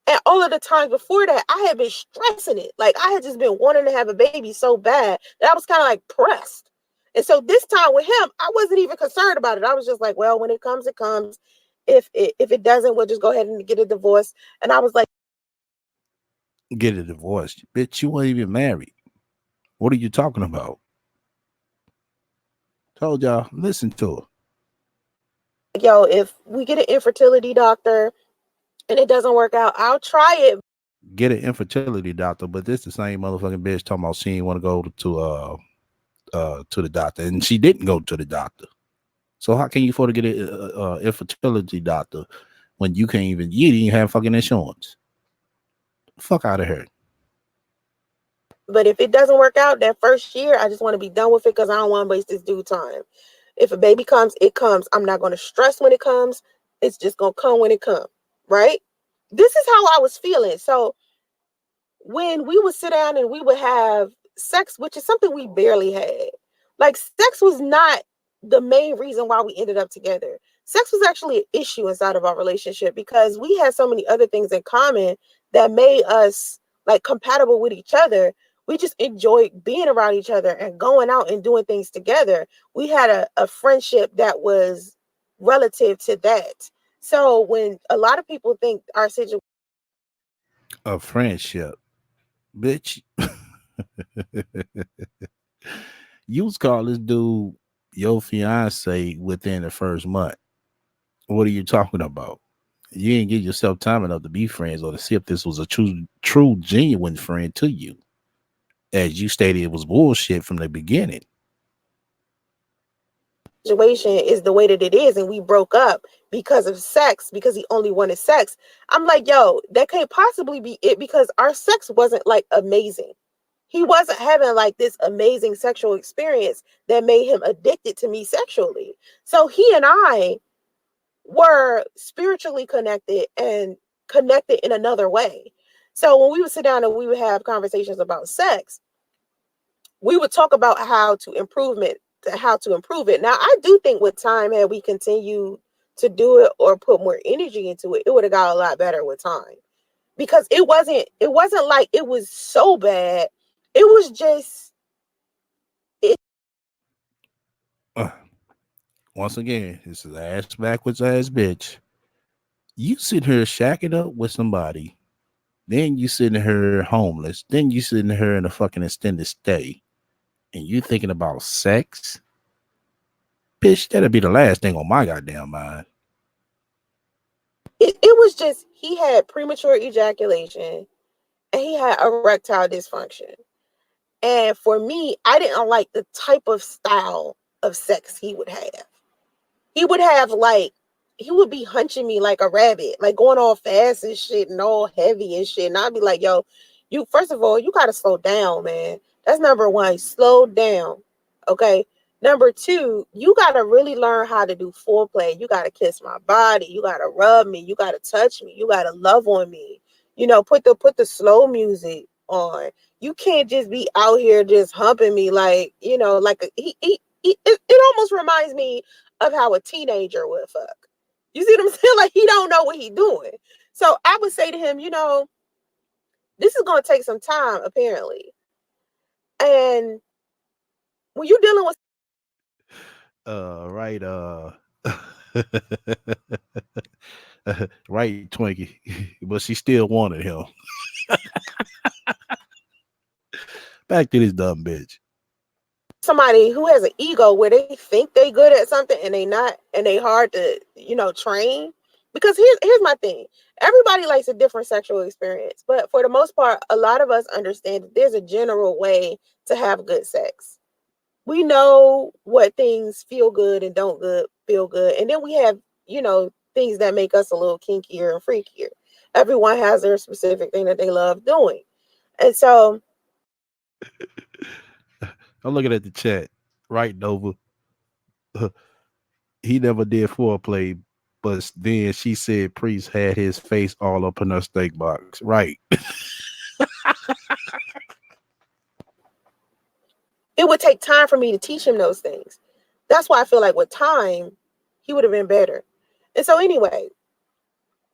C: And all of the times before that, I had been stressing it. Like I had just been wanting to have a baby so bad that I was kind of like pressed. And so this time with him, I wasn't even concerned about it. I was just like, well, when it comes, it comes. If it doesn't, we'll just go ahead and get a divorce. And I was like,
A: get a divorce. Bitch, you weren't even married. What are you talking about? Told y'all, listen to her.
C: Yo, if we get an infertility doctor and it doesn't work out, I'll try it.
A: Get an infertility doctor, but this the same motherfucking bitch talking about she didn't want to go to the doctor, and she didn't go to the doctor. So how can you afford to get an infertility doctor when you didn't even have fucking insurance? Fuck out of here.
C: But if it doesn't work out that first year, I just want to be done with it because I don't want to waste this due time. If a baby comes, it comes. I'm not going to stress when it comes. It's just going to come when it comes, right? This is how I was feeling. So when we would sit down and we would have sex, which is something we barely had, like sex was not the main reason why we ended up together. Sex was actually an issue inside of our relationship because we had so many other things in common that made us like compatible with each other. We just enjoyed being around each other and going out and doing things together. We had a friendship that was relative to that. So when a lot of people think our situation,
A: a friendship, bitch. You was call this dude your fiance within the first month. What are you talking about? You didn't give yourself time enough to be friends or to see if this was a true, genuine friend to you. As you stated, it was bullshit from the beginning.
C: Is the way that it is, and we broke up because of sex, because he only wanted sex. I'm like, yo, that can't possibly be it because our sex wasn't like amazing. He wasn't having like this amazing sexual experience that made him addicted to me sexually. So he and I were spiritually connected and connected in another way. So when we would sit down and we would have conversations about sex, we would talk about how to improve it. Now, I do think with time, had we continued to do it or put more energy into it, it would have got a lot better with time. Because it wasn't like it was so bad. It was just
A: Once again, this is ass backwards ass bitch. You sitting here shacking up with somebody, then you sitting here homeless, then you sitting here in a fucking extended stay, and you thinking about sex? Bitch, that'll be the last thing on my goddamn mind.
C: it was just he had premature ejaculation and he had erectile dysfunction. And for me, I didn't like the type of style of sex he would have. He would have like he would be hunching me like a rabbit, like going all fast and shit and all heavy and shit. And I'd be like, yo, you first of all, you gotta slow down, man. That's number one. Slow down. Okay. Number two, you gotta really learn how to do foreplay. You gotta kiss my body, you gotta rub me, you gotta touch me, you gotta love on me. You know, put the slow music on. You can't just be out here just humping me like, you know, like it almost reminds me of how a teenager would fuck. You see what I'm saying? Like he don't know what he's doing. So I would say to him, you know, this is going to take some time apparently. And when you're dealing with
A: Right, right, Twinkie, but she still wanted him. Back to this dumb bitch.
C: somebody who has an ego where they think they good at something and they not, and they hard to, you know, train. Because here's my thing. Everybody likes a different sexual experience, but for the most part, a lot of us understand that there's a general way to have good sex. We know what things feel good and don't good feel good. And then we have, you know, things that make us a little kinkier and freakier. Everyone has their specific thing that they love doing. And so
A: I'm looking at the chat. Right, Nova. He never did foreplay, but then she said Priest had his face all up in her steak box. Right.
C: it would take time for me to teach him those things. That's why I feel like with time, he would have been better. And so anyway,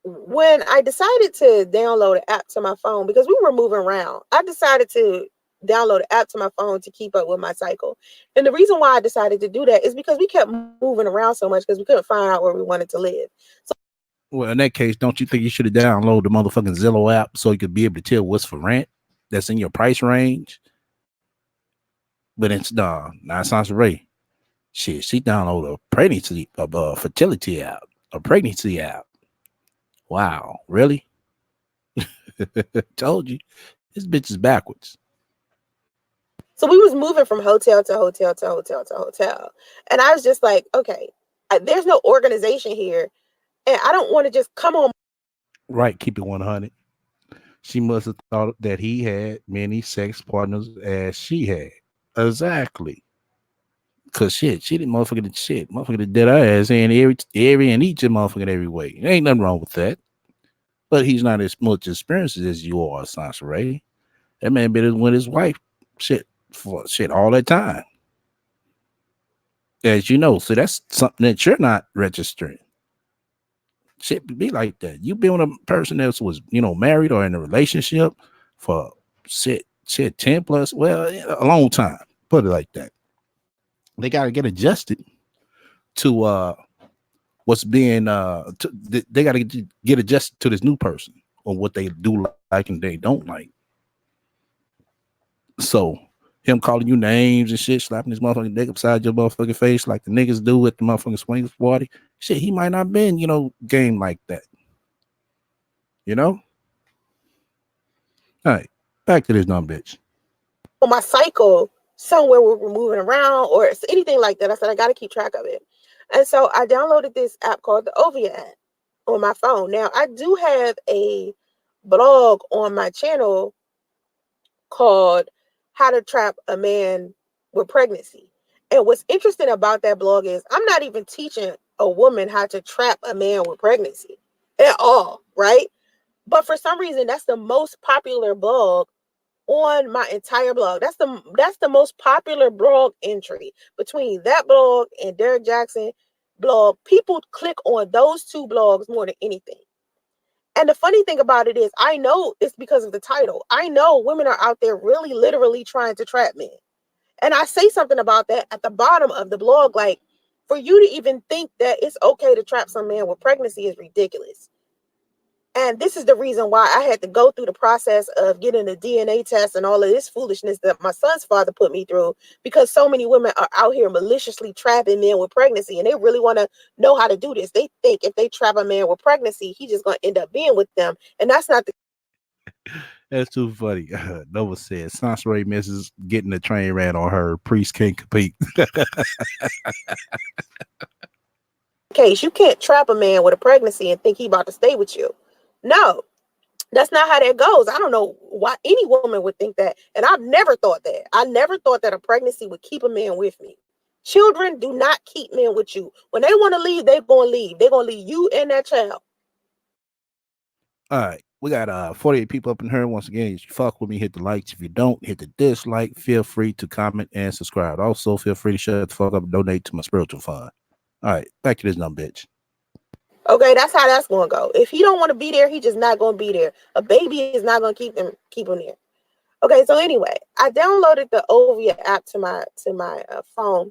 C: when I decided to download an app to my phone, because we were moving around, I decided to download an app to my phone to keep up with my cycle. And the reason why I decided to do that is because we kept moving around so much because we couldn't find out where we wanted to live. So,
A: well, in that case, don't you think you should have downloaded the motherfucking Zillow app so you could be able to tell what's for rent that's in your price range? But it's not sounds Ray. Shit, she downloaded a pregnancy, a fertility app, a pregnancy app. Wow, really? Told you, this bitch is backwards.
C: so we was moving from hotel to hotel to hotel to hotel. And I was just like, okay, there's no organization here. And I don't want to just come on.
A: Right, keep it 100. She must have thought that he had many sex partners as she had. Exactly. Cause shit, she didn't motherfucker the shit. Motherfucker did her ass in every and each motherfucker every way. There ain't nothing wrong with that. But he's not as much experienced as you are, Sansa Ray. That man been with his wife shit for shit all that time. As you know, so that's something that you're not registering. Shit be like that. You been with a person that was, married or in a relationship for shit 10 plus, well, a long time. Put it like that. They gotta get adjusted to what's being they gotta get adjusted to this new person or what they do like and they don't like. So him calling you names and shit, slapping his motherfucking dick upside your motherfucking face like the niggas do at the motherfucking swing party. Shit, he might not been, game like that. All right, back to this dumb bitch.
C: On my cycle somewhere where we're moving around or anything like that. I said, I got to keep track of it. And so I downloaded this app called the Ovia app on my phone. Now, I do have a blog on my channel called How to Trap a Man with Pregnancy. And what's interesting about that blog is I'm not even teaching a woman how to trap a man with pregnancy at all, right? But for some reason, that's the most popular blog on my entire blog. That's the most popular blog entry. Between that blog and Derek Jackson blog, people click on those two blogs more than anything. And the funny thing about it is, I know it's because of the title. I know women are out there really literally trying to trap men. And I say something about that at the bottom of the blog, like, for you to even think that it's okay to trap some man with pregnancy is ridiculous. And this is the reason why I had to go through the process of getting a DNA test and all of this foolishness that my son's father put me through, because so many women are out here maliciously trapping men with pregnancy, and they really want to know how to do this. They think if they trap a man with pregnancy, he's just going to end up being with them. And that's not the
A: That's too funny. Nova said Sansaray misses getting the train ran on her. Priest can't compete.
C: case. You can't trap a man with a pregnancy and think he about to stay with you. No, that's not how that goes. I don't know why any woman would think that. And I've never thought that. I never thought that a pregnancy would keep a man with me. Children do not keep men with you. When they want to leave, they're going to leave. They're going to leave you and that child.
A: All right. We got 48 people up in here. Once again, if you fuck with me, hit the likes. If you don't, hit the dislike. Feel free to comment and subscribe. Also, feel free to shut the fuck up and donate to my spiritual fund. All right. Back to this dumb bitch.
C: Okay, that's how that's going to go. If he don't want to be there, he just not going to be there. A baby is not going to keep him there. Okay, so anyway, I downloaded the Ovia app to my phone.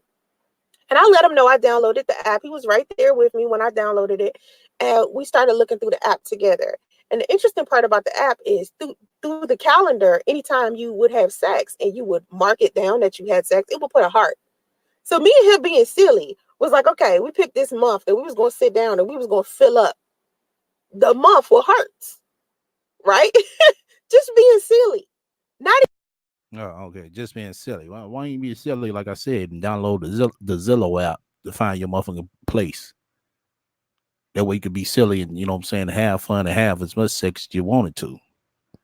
C: And I let him know I downloaded the app. He was right there with me when I downloaded it. And we started looking through the app together. And the interesting part about the app is through the calendar, anytime you would have sex and you would mark it down that you had sex, it would put a heart. So me and him being silly was like, okay, we picked this month and we was going to sit down and we was going to fill up the month with hearts, right? Just being silly. Not
A: Oh, okay. Just being silly. Why don't you be silly, like I said, and download the Zillow app to find your motherfucking place? That way you could be silly and, you know what I'm saying, have fun and have as much sex as you wanted to.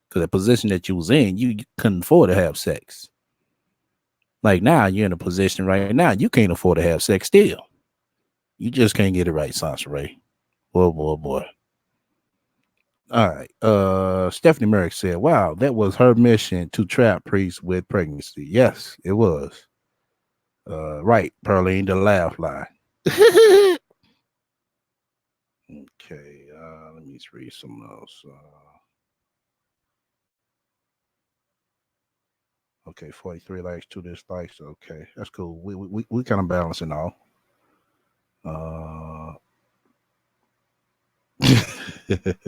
A: Because the position that you was in, you couldn't afford to have sex. Like now, you're in a position right now, you can't afford to have sex still. You just can't get it right, Sansaray. Boy, boy, boy. All right. Stephanie Merrick said, wow, that was her mission to trap priests with pregnancy. Yes, it was. Right, Pearline, the laugh line. Okay, let me read something else. Okay, 43 likes, 2 dislikes. Okay, that's cool. We kind of balancing all.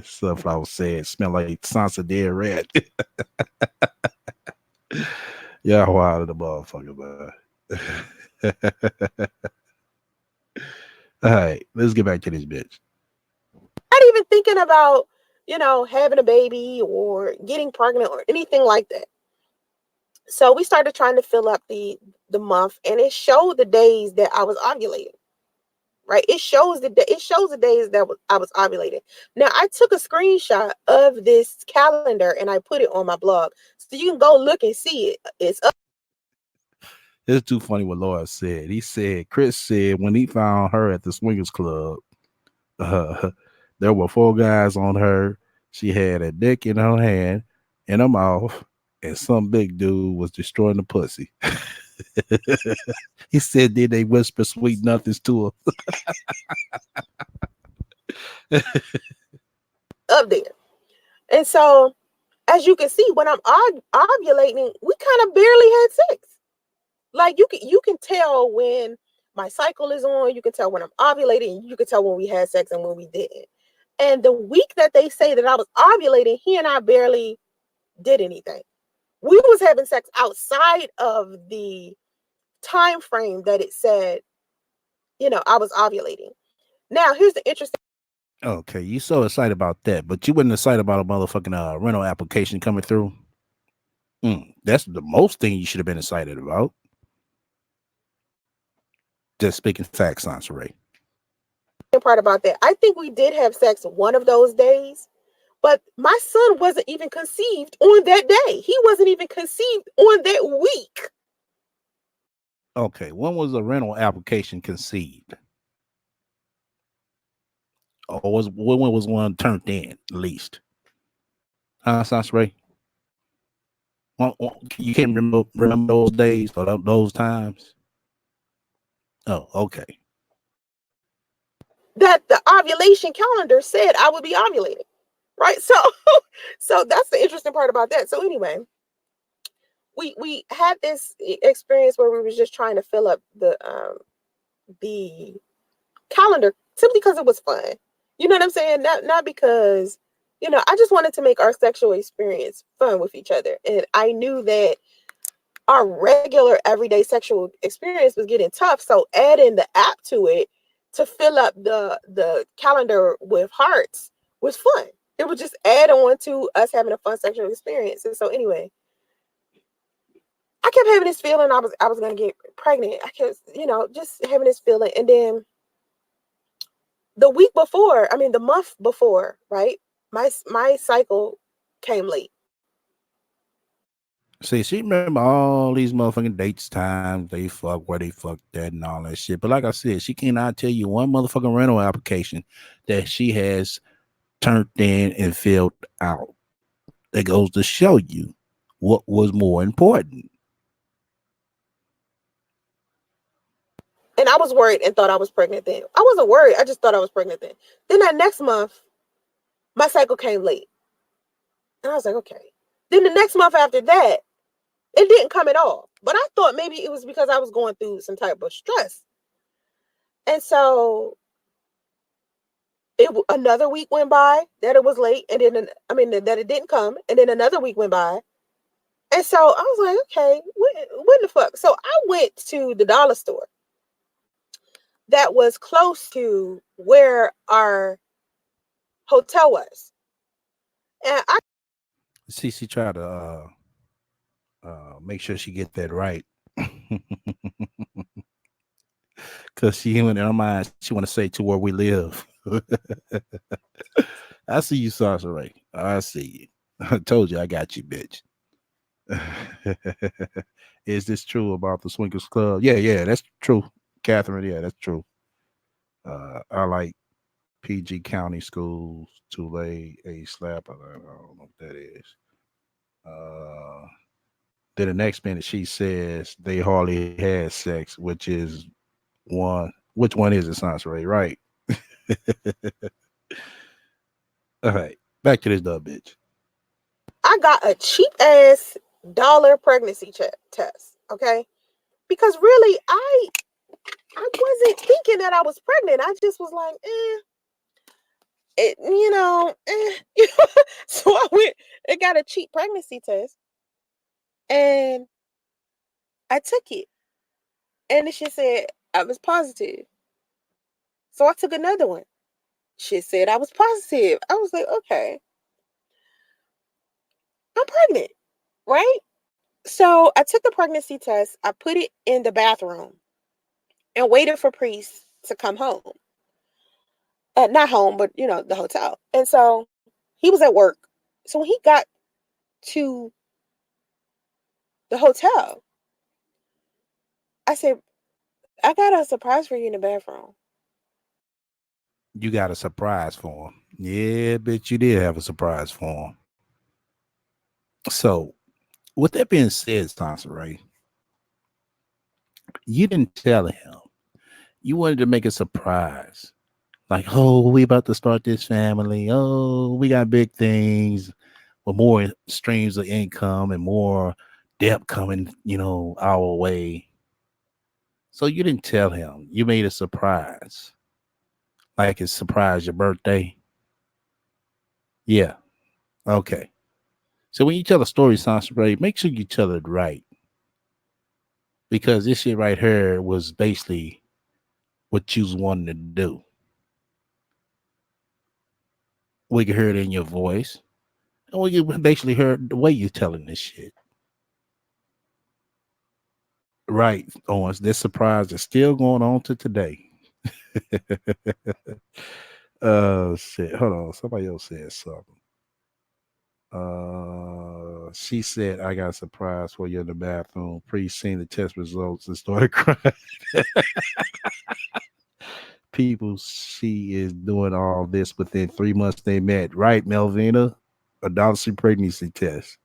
A: Sunflower said, smell like Sansa dead rat. Yeah, wild the motherfucker, man. All right, let's get back to this bitch.
C: not even thinking about, having a baby or getting pregnant or anything like that. So we started trying to fill up the month, and it showed the days that I was ovulating. Right? It shows the days that I was ovulating. Now I took a screenshot of this calendar and I put it on my blog, so you can go look and see it. It's up.
A: It's too funny what Laura said. He said, Chris said when he found her at the swingers club, there were 4 guys on her. She had a dick in her hand, in her mouth, and some big dude was destroying the pussy. He said, did they whisper sweet nothings to her?
C: Up there. And so, as you can see, when I'm ovulating, we kind of barely had sex. Like you can tell when my cycle is on. You can tell when I'm ovulating. You can tell when we had sex and when we didn't. And the week that they say that I was ovulating, he and I barely did anything. We was having sex outside of the time frame that it said, I was ovulating. Now, here's the interesting.
A: Okay, you so excited about that, but you wasn't excited about a motherfucking rental application coming through. That's the most thing you should have been excited about. Just speaking facts, Sansaray.
C: Part about that, I think we did have sex one of those days, but my son wasn't even conceived on that day. He wasn't even conceived on that week.
A: Okay, when was a rental application conceived? Or when was one turned in, at least? Sounds right. You can't remember those days or those times. Oh, okay.
C: That the ovulation calendar said I would be ovulating, right? So, so that's the interesting part about that. So anyway, we had this experience where we was just trying to fill up the calendar simply because it was fun. You know what I'm saying? Not because, you know, I just wanted to make our sexual experience fun with each other. And I knew that our regular everyday sexual experience was getting tough. So adding the app to it to fill up the calendar with hearts was fun. It would just add on to us having a fun sexual experience. And so anyway, I kept having this feeling I was gonna get pregnant. I kept, you know, just having this feeling. And then the month before, right? My cycle came late.
A: See, she remember all these motherfucking dates, times they fuck, where they fucked that, and all that shit. But like I said, she cannot tell you one motherfucking rental application that she has turned in and filled out. That goes to show you what was more important.
C: And I was worried and thought I was pregnant then. I wasn't worried. I just thought I was pregnant then. Then that next month, my cycle came late. And I was like, okay. Then the next month after that, it didn't come at all. But I thought maybe it was because I was going through some type of stress. And so another week went by that it was late, and then that it didn't come, and then another week went by. And so I was like, okay, what the fuck? So I went to the dollar store that was close to where our hotel was. And I
A: See, she tried to make sure she get that right. Cause she in her mind, she want to say to where we live. I see you, Sasha Ray. I see you. I told you I got you, bitch. Is this true about the Swingers Club? Yeah, that's true, Catherine. Yeah, that's true. I like PG County schools to lay a slap. I don't know what that is. Uh, then the next minute she says they hardly had sex, which is one. Which one is it, Sansa? Right. All right. Back to this dub bitch.
C: got a cheap ass dollar pregnancy test, okay? Because really, I wasn't thinking that I was pregnant. I just was like, it, you know, So I went and got a cheap pregnancy test, and I took it, and the shit said I was positive. So I took another one. Shit said I was positive. I was like, okay, I'm pregnant, right? So I took the pregnancy test. I put it in the bathroom and waited for Priest to come home. Not home, but you know, the hotel. And so he was at work. So when he got to the hotel, I said, I got a surprise for you in the bathroom.
A: You got a surprise for him. Yeah, bitch, you did have a surprise for him. So, with that being said, Sansa Ray, you didn't tell him. You wanted to make a surprise. Like, oh, we about to start this family. Oh, we got big things with more streams of income and more debt coming, our way. So you didn't tell him. You made a surprise. Like it's surprise your birthday. Yeah. Okay. So when you tell a story, Sansa Ray, make sure you tell it right. Because this shit right here was basically what you was wanting to do. We can hear it in your voice. And we can basically hear the way you're telling this shit. Right, Owens. This surprise is still going on to today. Shit. Hold on. Somebody else said something. She said, I got a surprise for you in the bathroom. Pre seen the test results and started crying. People, she is doing all this within 3 months they met. Right, Melvina? a $1 pregnancy test.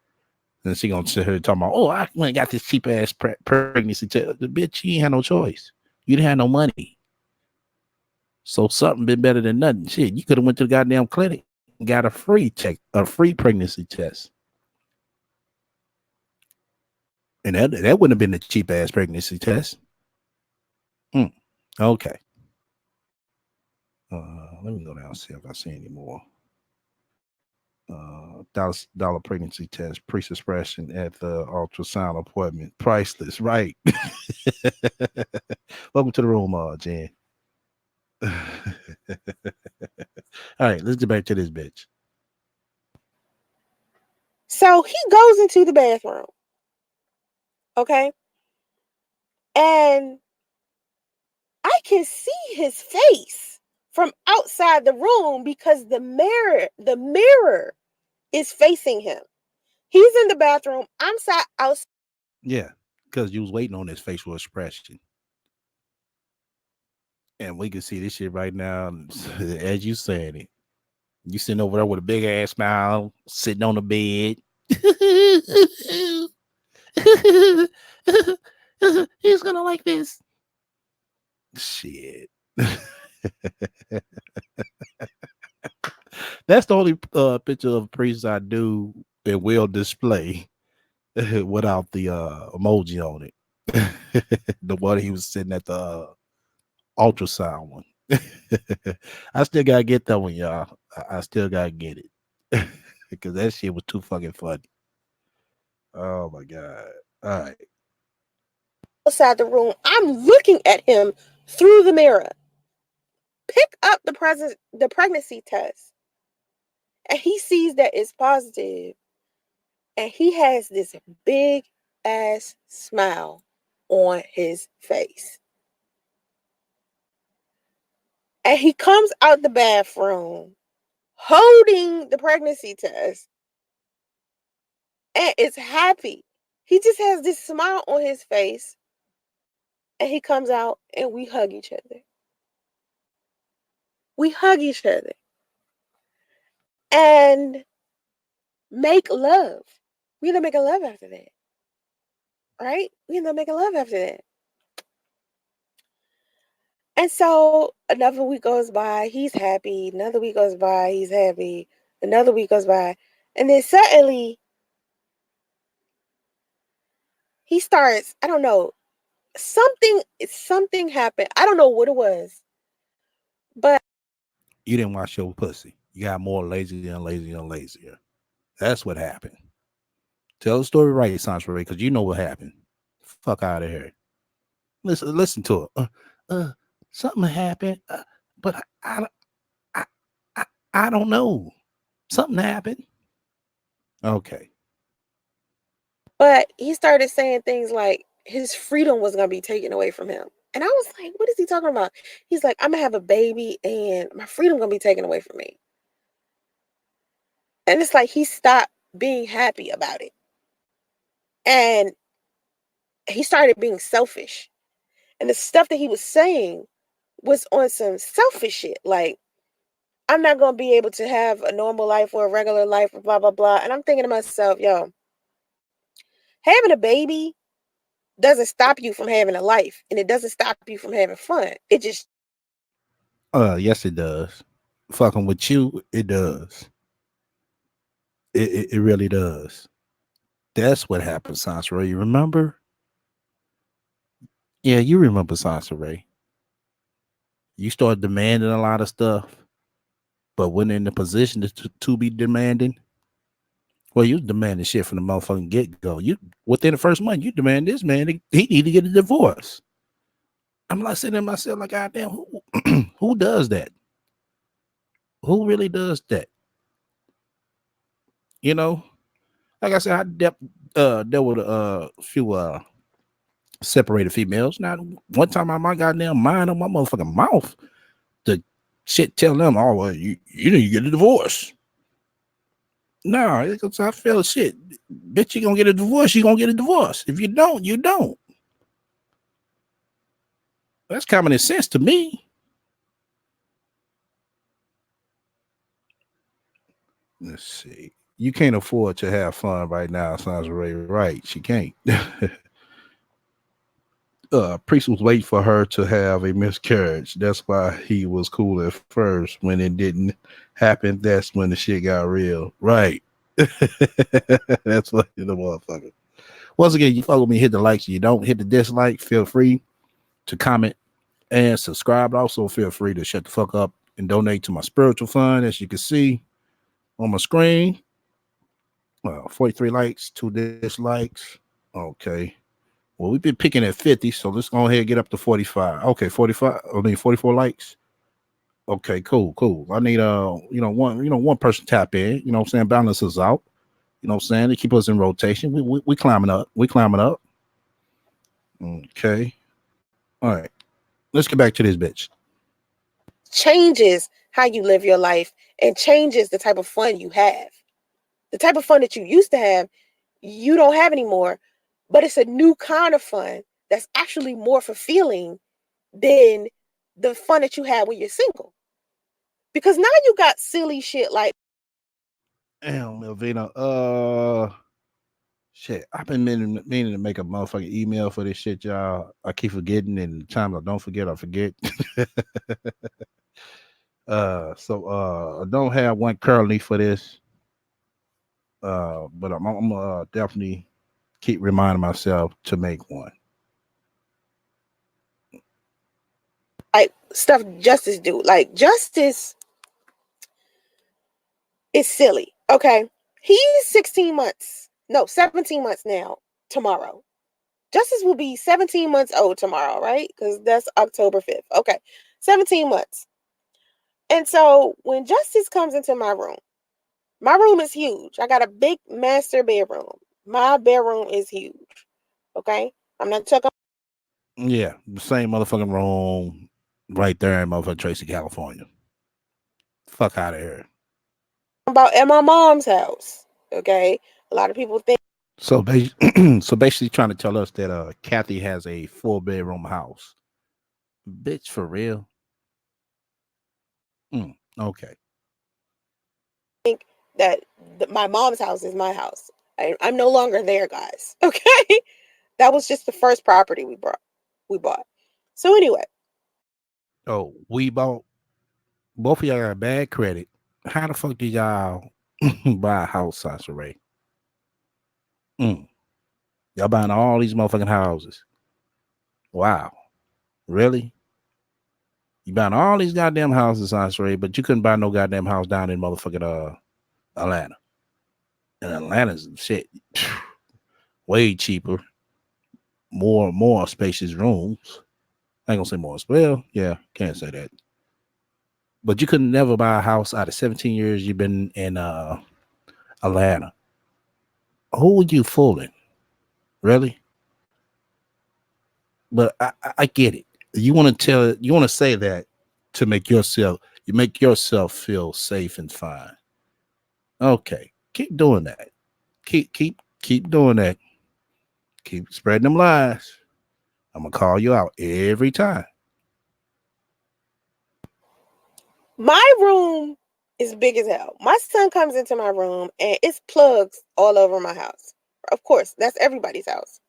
A: And she gonna sit here talking about, oh, I went and got this cheap ass pregnancy test. The bitch, you ain't had no choice. You didn't have no money. So something been better than nothing. Shit, you could have went to the goddamn clinic and got a free pregnancy test. And that wouldn't have been a cheap ass pregnancy test. Okay. Let me go down and see if I see any more. $1 pregnancy test, pre-suppression at the ultrasound appointment, priceless, right? Welcome to the room, Jen. All right, let's get back to this bitch.
C: So he goes into the bathroom, okay, and I can see his face from outside the room because the mirror is facing him. He's in the bathroom. I'm sat outside.
A: Yeah, because you was waiting on his facial expression. And we can see this shit right now as you saying it. You sitting over there with a big ass smile, sitting on the bed. He's gonna like this. Shit. That's the only picture of priest I do and will display without the emoji on it. The one he was sitting at the ultrasound one. I still gotta get that one, y'all. I still gotta get it because that shit was too fucking funny. Oh my god! All right,
C: outside the room. I'm looking at him through the mirror. Pick up the pregnancy test, and he sees that it's positive, and he has this big ass smile on his face. And he comes out the bathroom holding the pregnancy test and is happy. He just has this smile on his face, and he comes out and we hug each other. We hug each other and make love. We end up making love after that. Right? We end up making love after that. And so another week goes by, he's happy. Another week goes by, he's happy. Another week goes by. And then suddenly he starts, I don't know, something happened. I don't know what it was. But
A: you didn't wash your pussy. You got more lazier and lazier and lazier. That's what happened. Tell the story right, Sancho, because you know what happened. Fuck out of here. Listen to it. Something happened, but I, I don't know. Something happened. Okay.
C: But he started saying things like his freedom was going to be taken away from him. And I was like, what is he talking about? He's like, I'm going to have a baby and my freedom going to be taken away from me. And it's like he stopped being happy about it. And he started being selfish. And the stuff that he was saying was on some selfish shit. Like, I'm not going to be able to have a normal life or a regular life, blah, blah, blah. And I'm thinking to myself, yo, having a baby doesn't stop you from having a life. And it doesn't stop you from having fun. It just.
A: Yes, it does. Fucking with you, it does. It really does. That's what happened, Sansa Ray. You remember? Yeah, you remember Sansa Ray. You started demanding a lot of stuff, but when in the position to be demanding, well, you demanding shit from the motherfucking get-go. You within the first month, you demand this man, he need to get a divorce. I'm like sitting in myself like, God damn, who does that? Who really does that? You know, like I said, I dealt with a few separated females. Now, one time I my goddamn mind on my motherfucking mouth, the shit tell them, oh, well, you need to get a divorce. No, because I feel shit. Bitch, you gonna get a divorce, you gonna get a divorce. If you don't, you don't. That's common sense to me. Let's see. You can't afford to have fun right now, sounds right. She can't. Priest was waiting for her to have a miscarriage. That's why he was cool at first. When it didn't happen, that's when the shit got real. Right. That's what the motherfucker. Once again, you follow me, hit the likes. You don't hit the dislike. Feel free to comment and subscribe. Also, feel free to shut the fuck up and donate to my spiritual fund. As you can see on my screen, 43 likes, 2 dislikes. Okay. Well, we've been picking at 50, so let's go ahead and get up to 45. Okay, 45. I mean 44 likes. Okay, cool. I need one person tap in. You know what I'm saying? Balance us out. You know what I'm saying? To keep us in rotation. We climbing up. We climbing up. Okay. All right. Let's get back to this bitch.
C: Changes how you live your life and changes the type of fun you have. The type of fun that you used to have, you don't have anymore, but it's a new kind of fun that's actually more fulfilling than the fun that you had when you're single. Because now you got silly shit like,
A: Damn, Melvina. Shit. I've been meaning to make a motherfucking email for this shit, y'all. I keep forgetting, and the times I don't forget, I forget. I don't have one currently for this. But I'm definitely keep reminding myself to make one.
C: stuff Justice do. Like, Justice is silly. Okay. He's 17 months now, tomorrow. Justice will be 17 months old tomorrow, right? Because that's October 5th. Okay. 17 months. And so when Justice comes into my room is huge. I got a big master bedroom. My bedroom is huge. Okay. I'm not talking.
A: Yeah, the same motherfucking room right there in motherfucking Tracy, California. Fuck out of here.
C: About at my mom's house. Okay. A lot of people think.
A: So, so basically trying to tell us that Kathy has a 4-bedroom house. Bitch, for real? Okay.
C: That my mom's house is my house. I'm no longer there, guys. Okay. That was just the first property we bought. So anyway.
A: Oh, we bought. Both of y'all got bad credit. How the fuck did y'all buy a house, Sasha Ray? Y'all buying all these motherfucking houses. Wow. Really? You buying all these goddamn houses, Sasha, but you couldn't buy no goddamn house down in motherfucking Atlanta. And Atlanta's shit way cheaper. More spacious rooms. I ain't gonna say more. Well, yeah, can't say that. But you could never buy a house out of 17 years you've been in Atlanta. Who would you fooling? Really? But I get it. You want to say that to make yourself feel safe and fine. Okay. Keep doing that. Keep doing that. Keep spreading them lies. I'm gonna call you out every time.
C: My room is big as hell. My son comes into my room and it's plugs all over my house. Of course, that's everybody's house.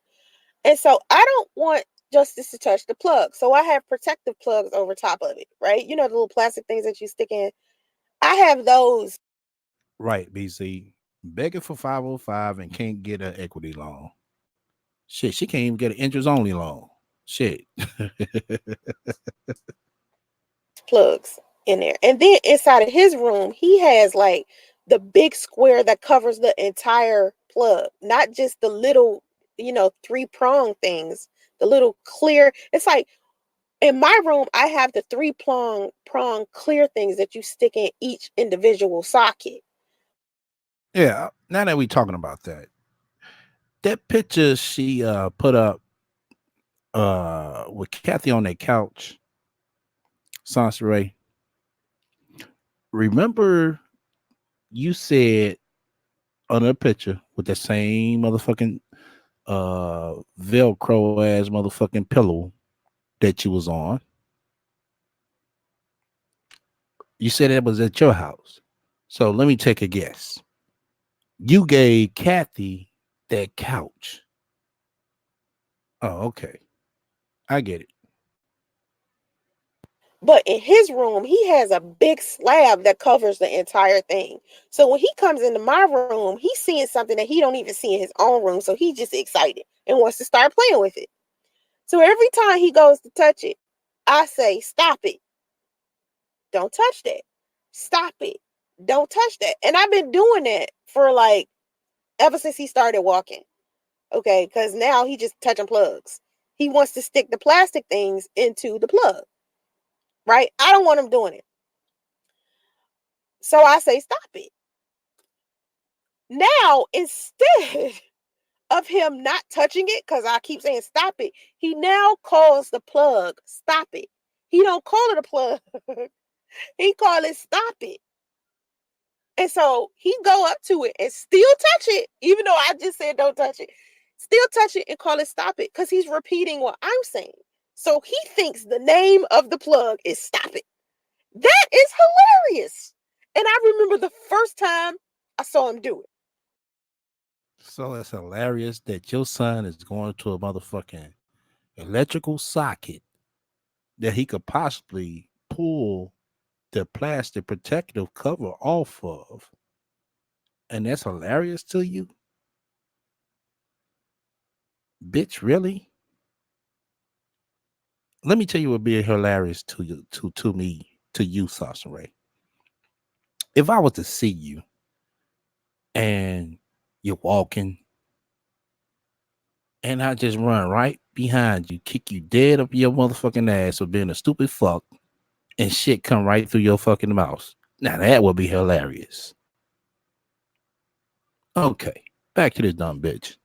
C: And so I don't want Justice to touch the plug. So I have protective plugs over top of it, right? You know, the little plastic things that you stick in. I have those.
A: Right, BC. Begging for 505 and can't get an equity loan. Shit, she can't even get an interest only loan. Shit.
C: Plugs in there. And then inside of his room, he has like the big square that covers the entire plug, not just the little, 3-prong things, the little clear. It's like in my room, I have the 3-prong clear things that you stick in each individual socket.
A: Yeah, now that we talking about that picture she put up with Kathy on that couch, Sansaray. Remember you said on a picture with the same motherfucking Velcro ass motherfucking pillow that you was on. You said it was at your house. So let me take a guess. You gave Kathy that couch. Oh, okay. I get it.
C: But in his room, he has a big slab that covers the entire thing. So when he comes into my room, he's seeing something that he don't even see in his own room. So he's just excited and wants to start playing with it. So every time he goes to touch it, I say, stop it. Don't touch that. Stop it. Don't touch that. And I've been doing that for like ever since he started walking. Okay, because now he just touching plugs. He wants to stick the plastic things into the plug. Right? I don't want him doing it. So I say, stop it. Now, instead of him not touching it, because I keep saying stop it, he now calls the plug stop it. He don't call it a plug. He call it stop it. And so he go up to it and still touch it, even though I just said don't touch it. Still touch it and call it stop it because he's repeating what I'm saying. So he thinks the name of the plug is stop it. That is hilarious. And I remember the first time I saw him do it.
A: So it's hilarious that your son is going to a motherfucking electrical socket that he could possibly pull the plastic protective cover off of. And that's hilarious to you? Bitch, really? Let me tell you what would be hilarious to you, to me, to you, Sasha Ray. If I was to see you and you're walking and I just run right behind you, kick you dead up your motherfucking ass for being a stupid fuck, and shit come right through your fucking mouth. Now that would be hilarious. Okay, back to this dumb bitch.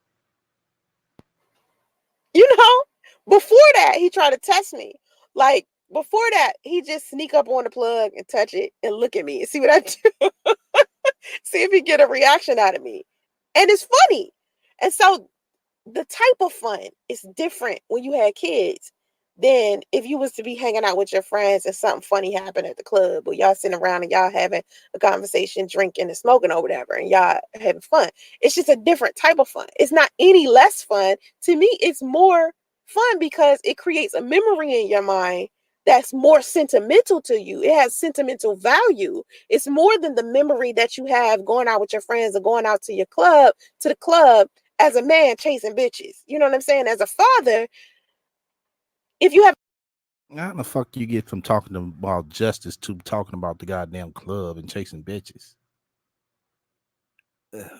C: You know, before that, he tried to test me. Like, before that, he just sneak up on the plug and touch it and look at me and see what I do. See if he get a reaction out of me. And it's funny. And so the type of fun is different when you had kids than if you was to be hanging out with your friends and something funny happened at the club or y'all sitting around and y'all having a conversation, drinking and smoking or whatever, and y'all having fun. It's just a different type of fun. It's not any less fun. To me, it's more fun because it creates a memory in your mind that's more sentimental to you. It has sentimental value. It's more than the memory that you have going out with your friends or going out to your club, to the club as a man chasing bitches. You know what I'm saying? As a father, if you have
A: How the fuck you get from talking about justice to talking about the goddamn club and chasing bitches?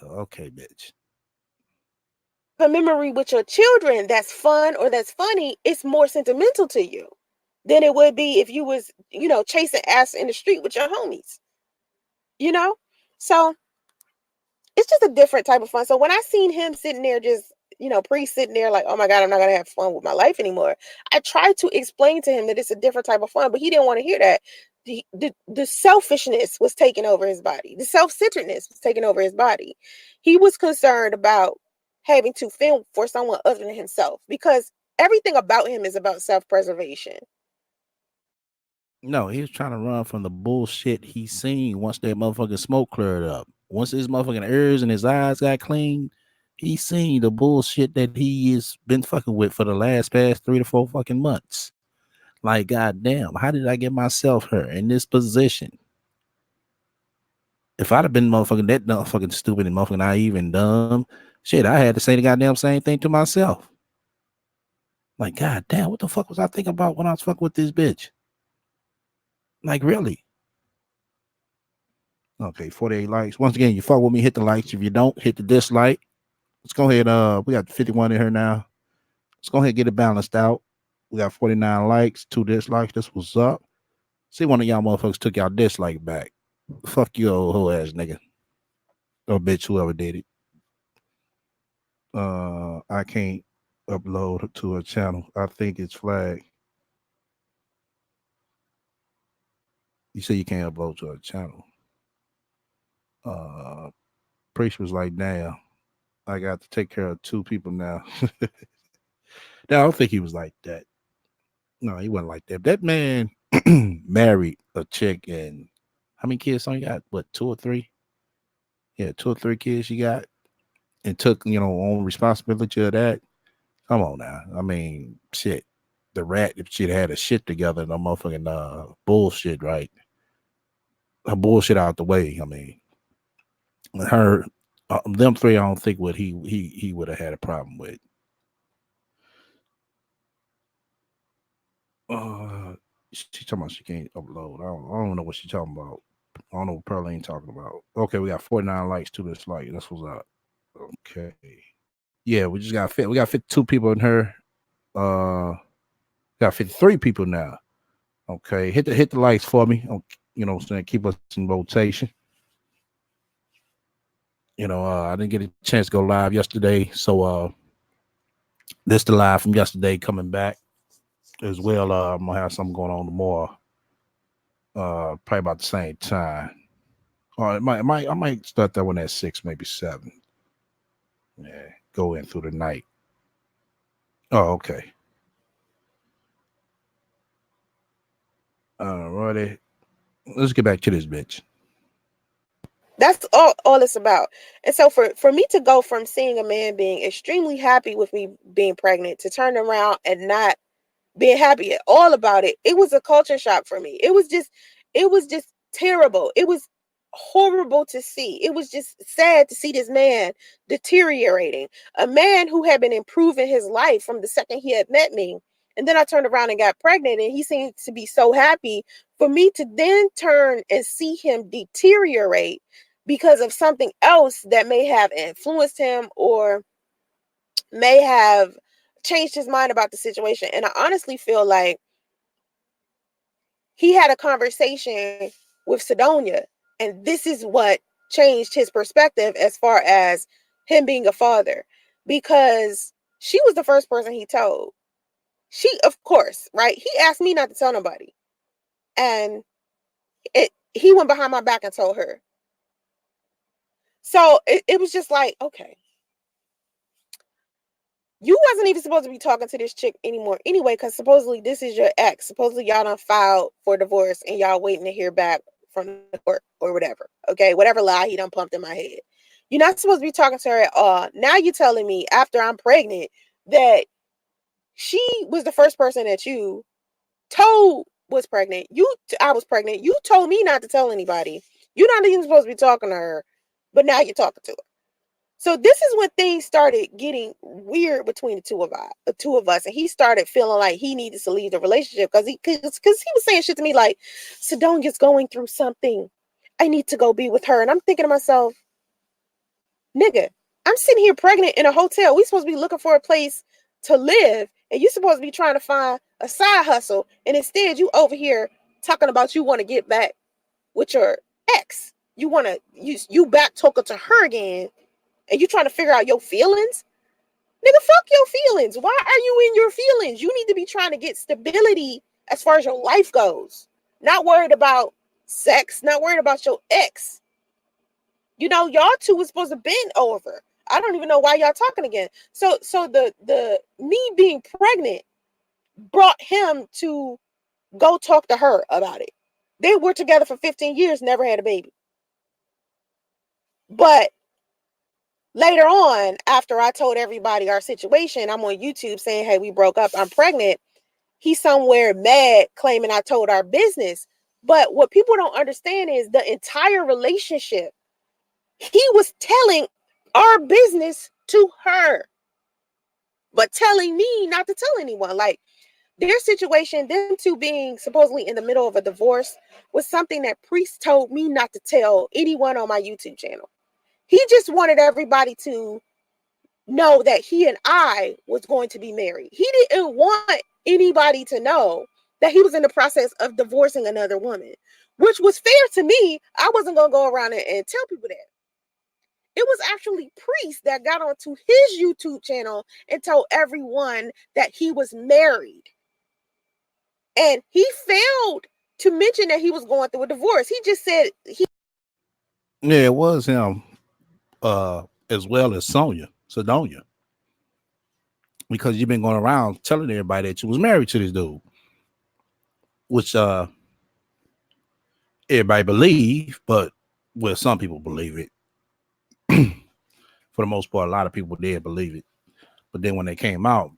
A: Okay, bitch.
C: a memory with your children that's fun or that's funny, it's more sentimental to you than it would be if you was, chasing ass in the street with your homies, you know? So it's just a different type of fun. So when I seen him sitting there just, sitting there like, oh my God, I'm not gonna have fun with my life anymore. I tried to explain to him that it's a different type of fun, but he didn't want to hear that. The selfishness was taking over his body. The self-centeredness was taking over his body. He was concerned about having to fend for someone other than himself because everything about him is about self-preservation.
A: No, he was trying to run from the bullshit he seen once that motherfucking smoke cleared up. Once his motherfucking ears and his eyes got clean, he seen the bullshit that he has been fucking with for the past 3 to 4 fucking months. Like, goddamn, how did I get myself here in this position? If I'd have been that motherfucking stupid and motherfucking naive and dumb, shit, I had to say the goddamn same thing to myself. Like, goddamn, what the fuck was I thinking about when I was fucking with this bitch? Like, really? Okay, 48 likes. Once again, you fuck with me, hit the likes. If you don't, hit the dislike. Let's go ahead. We got 51 in here now. Let's go ahead and get it balanced out. We got 49 likes, 2 dislikes. This was up. See, one of y'all motherfuckers took y'all dislike back. Fuck you, old hoe ass nigga. Or bitch, whoever did it. I can't upload to a channel. I think it's flagged. You say you can't upload to a channel. Priest was like, damn, I got to take care of 2 people now. I don't think he was like that. No, he wasn't like that. That man married a chick, and how many kids son you got? What, 2 or 3? Yeah, 2 or 3 kids she got, and took on responsibility of that. Come on now. I mean, shit. The rat, if she'd had a shit together, no motherfucking bullshit, right? Her bullshit out the way. I mean, her, them 3, I don't think what he would have had a problem with. She talking about she can't upload. I don't know what she talking about. I don't know what Pearl ain't talking about. Okay, we got 49 likes to this like. That's what's up. Okay. Yeah, we just got we got 52 people in her. Got 53 people now. Okay, hit the likes for me. What I'm saying, keep us in rotation. I didn't get a chance to go live yesterday, so this the live from yesterday coming back as well. I'm gonna have something going on tomorrow. Probably about the same time. Or I might start that one at 6, maybe 7. Yeah, go in through the night. Oh, okay. Alrighty. Let's get back to this bitch.
C: That's all it's about. And so for me to go from seeing a man being extremely happy with me being pregnant to turn around and not being happy at all about it, it was a culture shock for me. It was just terrible. It was horrible to see. It was just sad to see this man deteriorating. A man who had been improving his life from the second he had met me. And then I turned around and got pregnant, and he seemed to be so happy. For me to then turn and see him deteriorate because of something else that may have influenced him or may have changed his mind about the situation. And I honestly feel like he had a conversation with Sidonia, and this is what changed his perspective as far as him being a father, because she was the first person he told. She, of course, right? He asked me not to tell nobody, and he went behind my back and told her. So it was just like, okay, you wasn't even supposed to be talking to this chick anymore anyway, because supposedly this is your ex. Supposedly y'all done filed for divorce and y'all waiting to hear back from the court or whatever. Okay, whatever lie he done pumped in my head. You're not supposed to be talking to her at all. Now you're telling me after I'm pregnant that she was the first person that you told was pregnant. I was pregnant. You told me not to tell anybody. You're not even supposed to be talking to her, but now you're talking to her. So this is when things started getting weird between the two of us, and he started feeling like he needed to leave the relationship because he was saying shit to me like, Sidonia's going through something. I need to go be with her. And I'm thinking to myself, nigga, I'm sitting here pregnant in a hotel. We supposed to be looking for a place to live, and you supposed to be trying to find a side hustle, and instead you over here talking about you want to get back with your ex. You want to you back talking to her again. And you trying to figure out your feelings? Nigga, fuck your feelings. Why are you in your feelings? You need to be trying to get stability as far as your life goes. Not worried about sex, not worried about your ex. Y'all two was supposed to bend over. I don't even know why y'all talking again. So the me being pregnant brought him to go talk to her about it. They were together for 15 years, never had a baby. But later on, after I told everybody our situation, I'm on YouTube saying, hey, we broke up, I'm pregnant. He's somewhere mad claiming I told our business. But what people don't understand is the entire relationship, he was telling our business to her, but telling me not to tell anyone. Like their situation, them two being supposedly in the middle of a divorce, was something that Priest told me not to tell anyone on my YouTube channel. He just wanted everybody to know that he and I was going to be married. He didn't want anybody to know that he was in the process of divorcing another woman, which was fair to me. I wasn't going to go around and tell people that. It was actually Priest that got onto his YouTube channel and told everyone that he was married. And he failed to mention that he was going through a divorce. He just said
A: Yeah, it was him, as well as Sidonia. Because you've been going around telling everybody that you was married to this dude, which everybody believe, but well, some people believe it. For the most part, a lot of people did believe it. But then when they came out,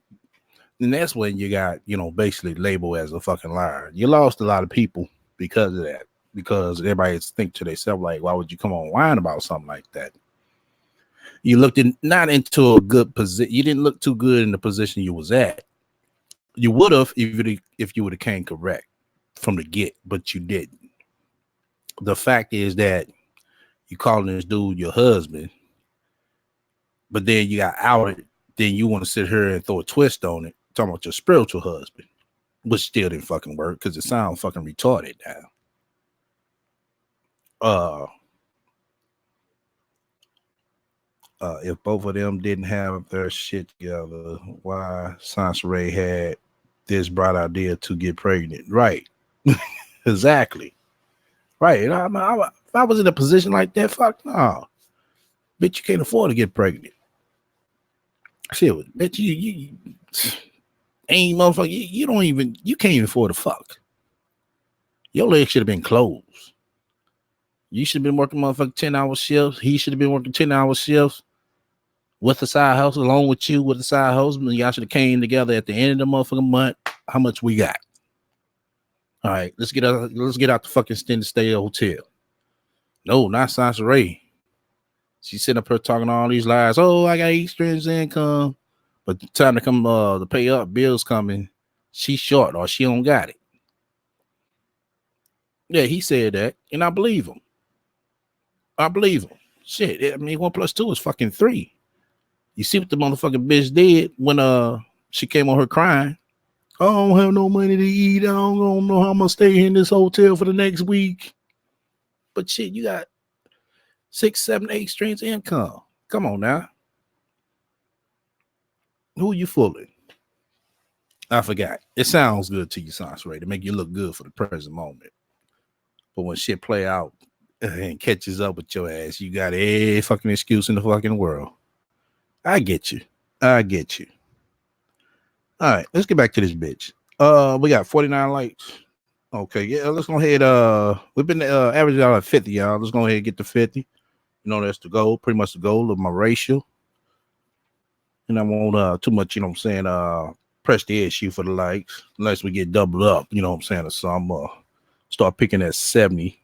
A: then that's when you got, basically labeled as a fucking liar. You lost a lot of people because of that. Because everybody think to themselves, like, why would you come on lying about something like that? You looked not into a good position. You didn't look too good in the position you was at. You would have if you would have came correct from the get, but you didn't. The fact is that you calling this dude your husband, but then you got outed. Then you want to sit here and throw a twist on it, talking about your spiritual husband, which still didn't fucking work because it sounds fucking retarded now. If both of them didn't have their shit together, why Sansaray had this bright idea to get pregnant? Right. Exactly. Right. And if I was in a position like that, fuck no. Bitch, you can't afford to get pregnant. Shit, bitch, you ain't motherfucker. You can't even afford to fuck. Your leg should have been closed. You should have been working motherfucking 10-hour shifts. He should have been working 10-hour shifts with the side hustle, along with you with the side hustle. Y'all should have came together at the end of the motherfucking month. How much we got? All right, let's get out the fucking extended stay hotel. No, not Sansa Ray. She's sitting up here talking all these lies. Oh, I got 8 streams of income. But the time to come to pay up, bills coming, she's short or she don't got it. Yeah, he said that, and I believe him. Shit, I mean, 1 + 2 is fucking 3. You see what the motherfucking bitch did when she came on her crying. I don't have no money to eat. I don't know how I'm gonna stay in this hotel for the next week. But shit, you got 6, 7, 8 streams of income. Come on now. Who are you fooling? I forgot. It sounds good to you, Sansa, to make you look good for the present moment. But when shit play out and catches up with your ass, you got every fucking excuse in the fucking world. I get you. All right, let's get back to this bitch. We got 49 likes. Okay, yeah, let's go ahead. We've been averaging out at 50, y'all. Let's go ahead and get to 50. That's the goal, pretty much the goal of my ratio. And I won't too much, press the issue for the likes, unless we get doubled up, So I'm start picking at 70.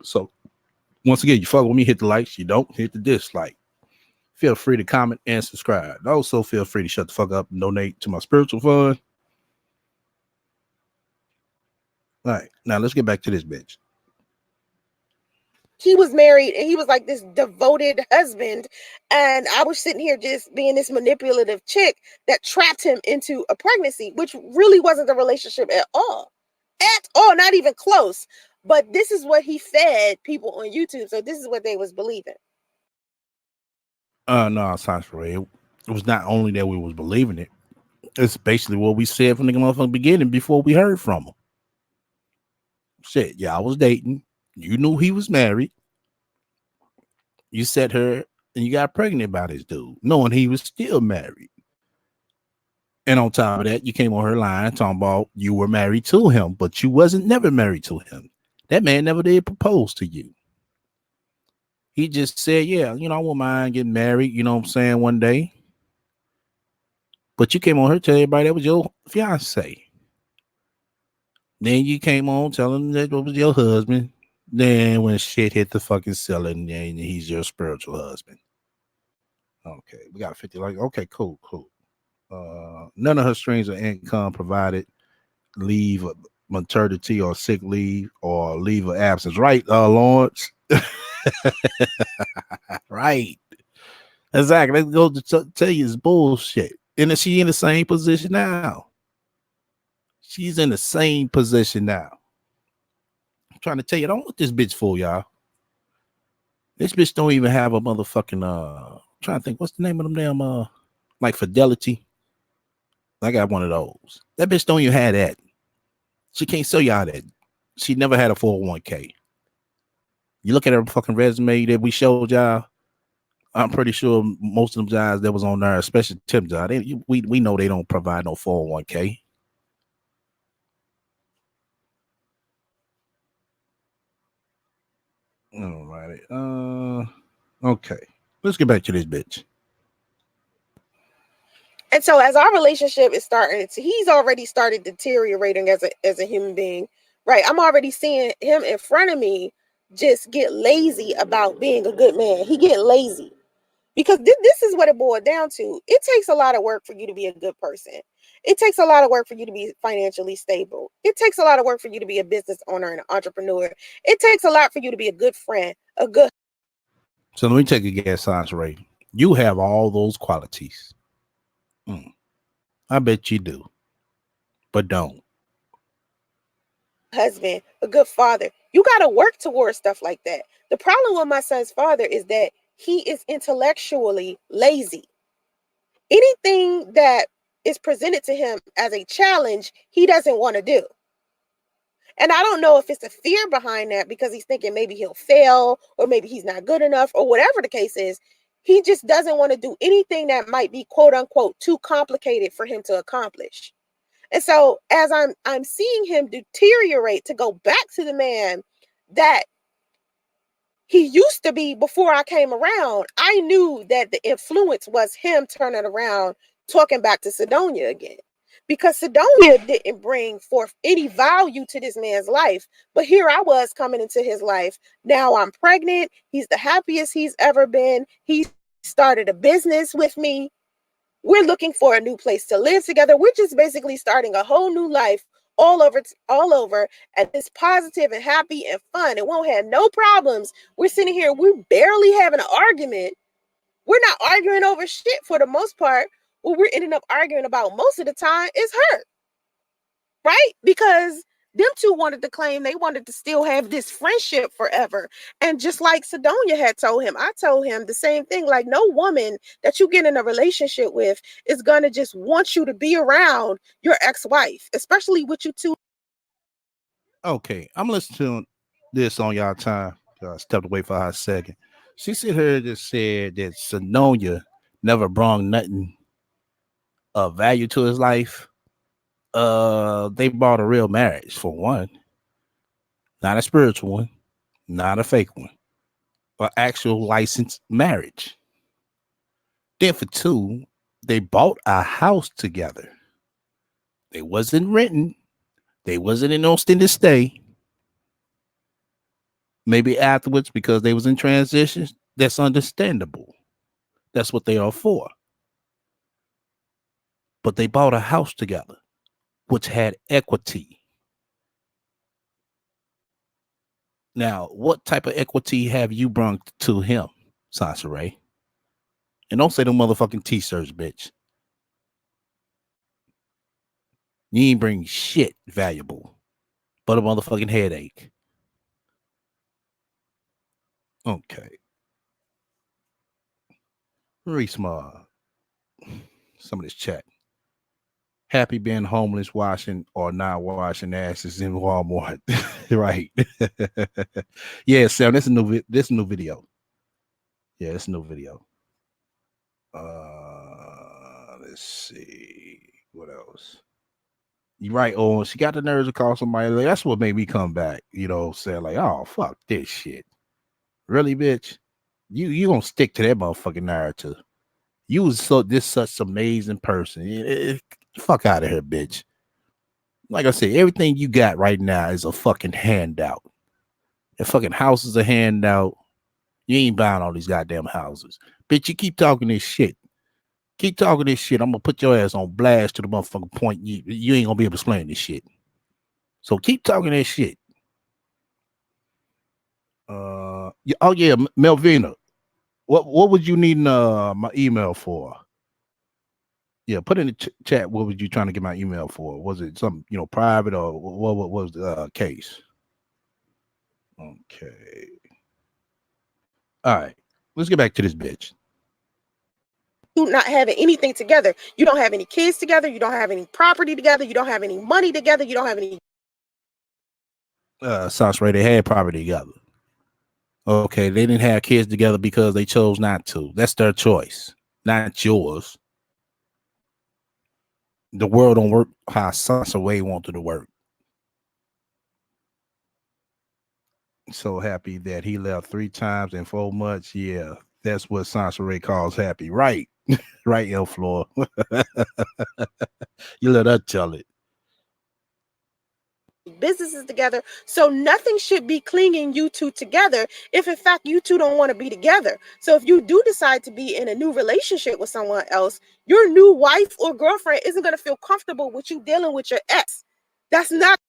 A: So once again, you fuck with me, hit the likes. You don't, hit the dislike. Feel free to comment and subscribe. Also, feel free to shut the fuck up and donate to my spiritual fund. All right, now let's get back to this bitch.
C: He was married and he was like this devoted husband. And I was sitting here just being this manipulative chick that trapped him into a pregnancy, which really wasn't the relationship at all. At all, not even close. But this is what he fed people on YouTube. So this is what they was believing.
A: No, Sansa, it was not only that we was believing it. It's basically what we said from the motherfucking beginning before we heard from him. Shit, y'all was dating. You knew he was married. You set her and you got pregnant by this dude, knowing he was still married. And on top of that, you came on her line talking about you were married to him, but you wasn't never married to him. That man never did propose to you. He just said, yeah, I won't mind getting married, one day. But you came on her telling everybody that was your fiance. Then you came on telling that it was your husband. Then when shit hit the fucking ceiling, then he's your spiritual husband. Okay, we got 50 like. Okay, cool. None of her streams of income provided leave of maternity or sick leave or leave of absence. Right, Lawrence? Right. Exactly. Let's go to tell you it's bullshit. And is she in the same position now? She's in the same position now. I'm trying to tell you, I don't want this bitch for y'all. This bitch don't even have a motherfucking I'm trying to think, what's the name of them damn like Fidelity? I got one of those. That bitch don't even have that. She can't sell y'all that. She never had a 401k. You look at her fucking resume that we showed y'all. I'm pretty sure most of them guys that was on there, especially Tim job, we know they don't provide no 401k. All right. Okay, let's get back to this bitch.
C: And so as our relationship is starting to, he's already started deteriorating as a human being, right? I'm already seeing him in front of me just get lazy about being a good man. He get lazy because this is what it boiled down to. It takes a lot of work for you to be a good person. It takes a lot of work for you to be financially stable. It takes a lot of work for you to be a business owner and an entrepreneur. It takes a lot for you to be a good friend, a good.
A: So let me take a guess, Science Ray. You have all those qualities. I bet you do, but don't.
C: Husband, a good father. You got to work towards stuff like that. The problem with my son's father is that he is intellectually lazy. Anything that is presented to him as a challenge, he doesn't want to do. And I don't know if it's a fear behind that because he's thinking maybe he'll fail or maybe he's not good enough or whatever the case is. He just doesn't want to do anything that might be quote unquote too complicated for him to accomplish. And so as I'm seeing him deteriorate to go back to the man that he used to be before I came around, I knew that the influence was him turning around, talking back to Sidonia again. Because Sidonia didn't bring forth any value to this man's life. But here I was coming into his life. Now I'm pregnant. He's the happiest he's ever been. He started a business with me. We're looking for a new place to live together. We're just basically starting a whole new life all over, and it's positive and happy and fun. It won't have no problems. We're sitting here, we're barely having an argument. We're not arguing over shit for the most part. What we're ending up arguing about most of the time is her, right? Because them two wanted to claim they wanted to still have this friendship forever. And just like Sidonia had told him, I told him the same thing. Like, no woman that you get in a relationship with is going to just want you to be around your ex-wife, especially with you two.
A: Okay, I'm listening to this on y'all time. I stepped away for a second. She said her just said that Sononia never brought nothing of value to his life. They bought a real marriage for one, not a spiritual one, not a fake one, but actual licensed marriage. Then for two, they bought a house together. They wasn't renting. They wasn't in Austin to stay. Maybe afterwards because they was in transition. That's understandable. That's what they are for. But they bought a house together, which had equity. Now, what type of equity have you brought to him, Sasha Ray? And don't say the motherfucking t-shirts, bitch. You ain't bring shit valuable, but a motherfucking headache. Okay. Read some of this chat. Happy being homeless, washing or not washing asses in Walmart. Right. Yeah, Sam, this is a new video. Yeah, it's a new video. Let's see. What else? You right, Owen. She got the nerves to call somebody. Like, that's what made me come back. You know, saying like, "Oh, fuck this shit." Really, bitch? You gonna stick to that motherfucking narrative? You was such amazing person. Fuck out of here, bitch. Like I said, everything you got right now is a fucking handout. The fucking house is a handout. You ain't buying all these goddamn houses, bitch. You keep talking this shit. Keep talking this shit. I'm gonna put your ass on blast to the motherfucking point. You ain't gonna be able to explain this shit. So keep talking that shit. Yeah, oh yeah, Melvina. What would you need my email for? Yeah, put in the chat. What was you trying to get my email for? Was it some private or what was the case? Okay. All right. Let's get back to this bitch.
C: You not having anything together. You don't have any kids together. You don't have any property together. You don't have any money together. You don't have any.
A: Sauce Ray, they had property together. Okay, they didn't have kids together because they chose not to. That's their choice, not yours. The world don't work how Sasha Way wanted to work. So happy that he left 3 times in 4 months. Yeah, That's what Sansa Ray calls happy. Right. Right, El Floor. You let her tell it.
C: businesses together. So nothing should be clinging you two together if in fact you two don't want to be together. So if you do decide to be in a new relationship with someone else, your new wife or girlfriend isn't going to feel comfortable with you dealing with your ex. That's not.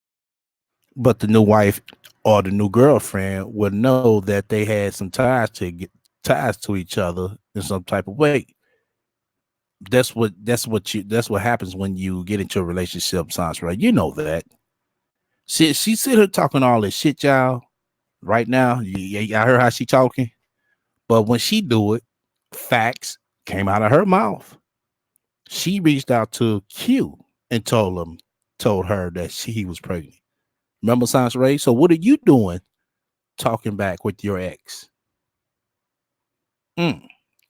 A: But the new wife or the new girlfriend would know that they had some ties to each other in some type of way. That's what happens when you get into a relationship, Sans, right? You know that. She sit here talking all this shit, y'all. Right now, I heard how she talking, but when she do it, facts came out of her mouth. She reached out to Q and told her that he was pregnant. Remember, Sans Ray? So what are you doing talking back with your ex?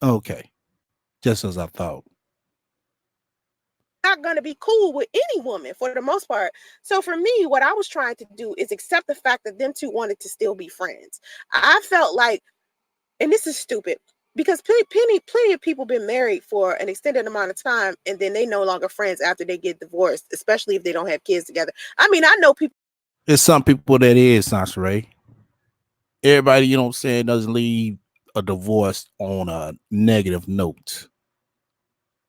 A: Okay, just as I thought.
C: Not going to be cool with any woman for the most part. So for me, what I was trying to do is accept the fact that them two wanted to still be friends. I felt like, and this is stupid, because plenty of people been married for an extended amount of time and then they no longer friends after they get divorced, especially if they don't have kids together. I mean, I know people.
A: There's some people that is, Sans Ray. Everybody, you know what I'm saying, doesn't leave a divorce on a negative note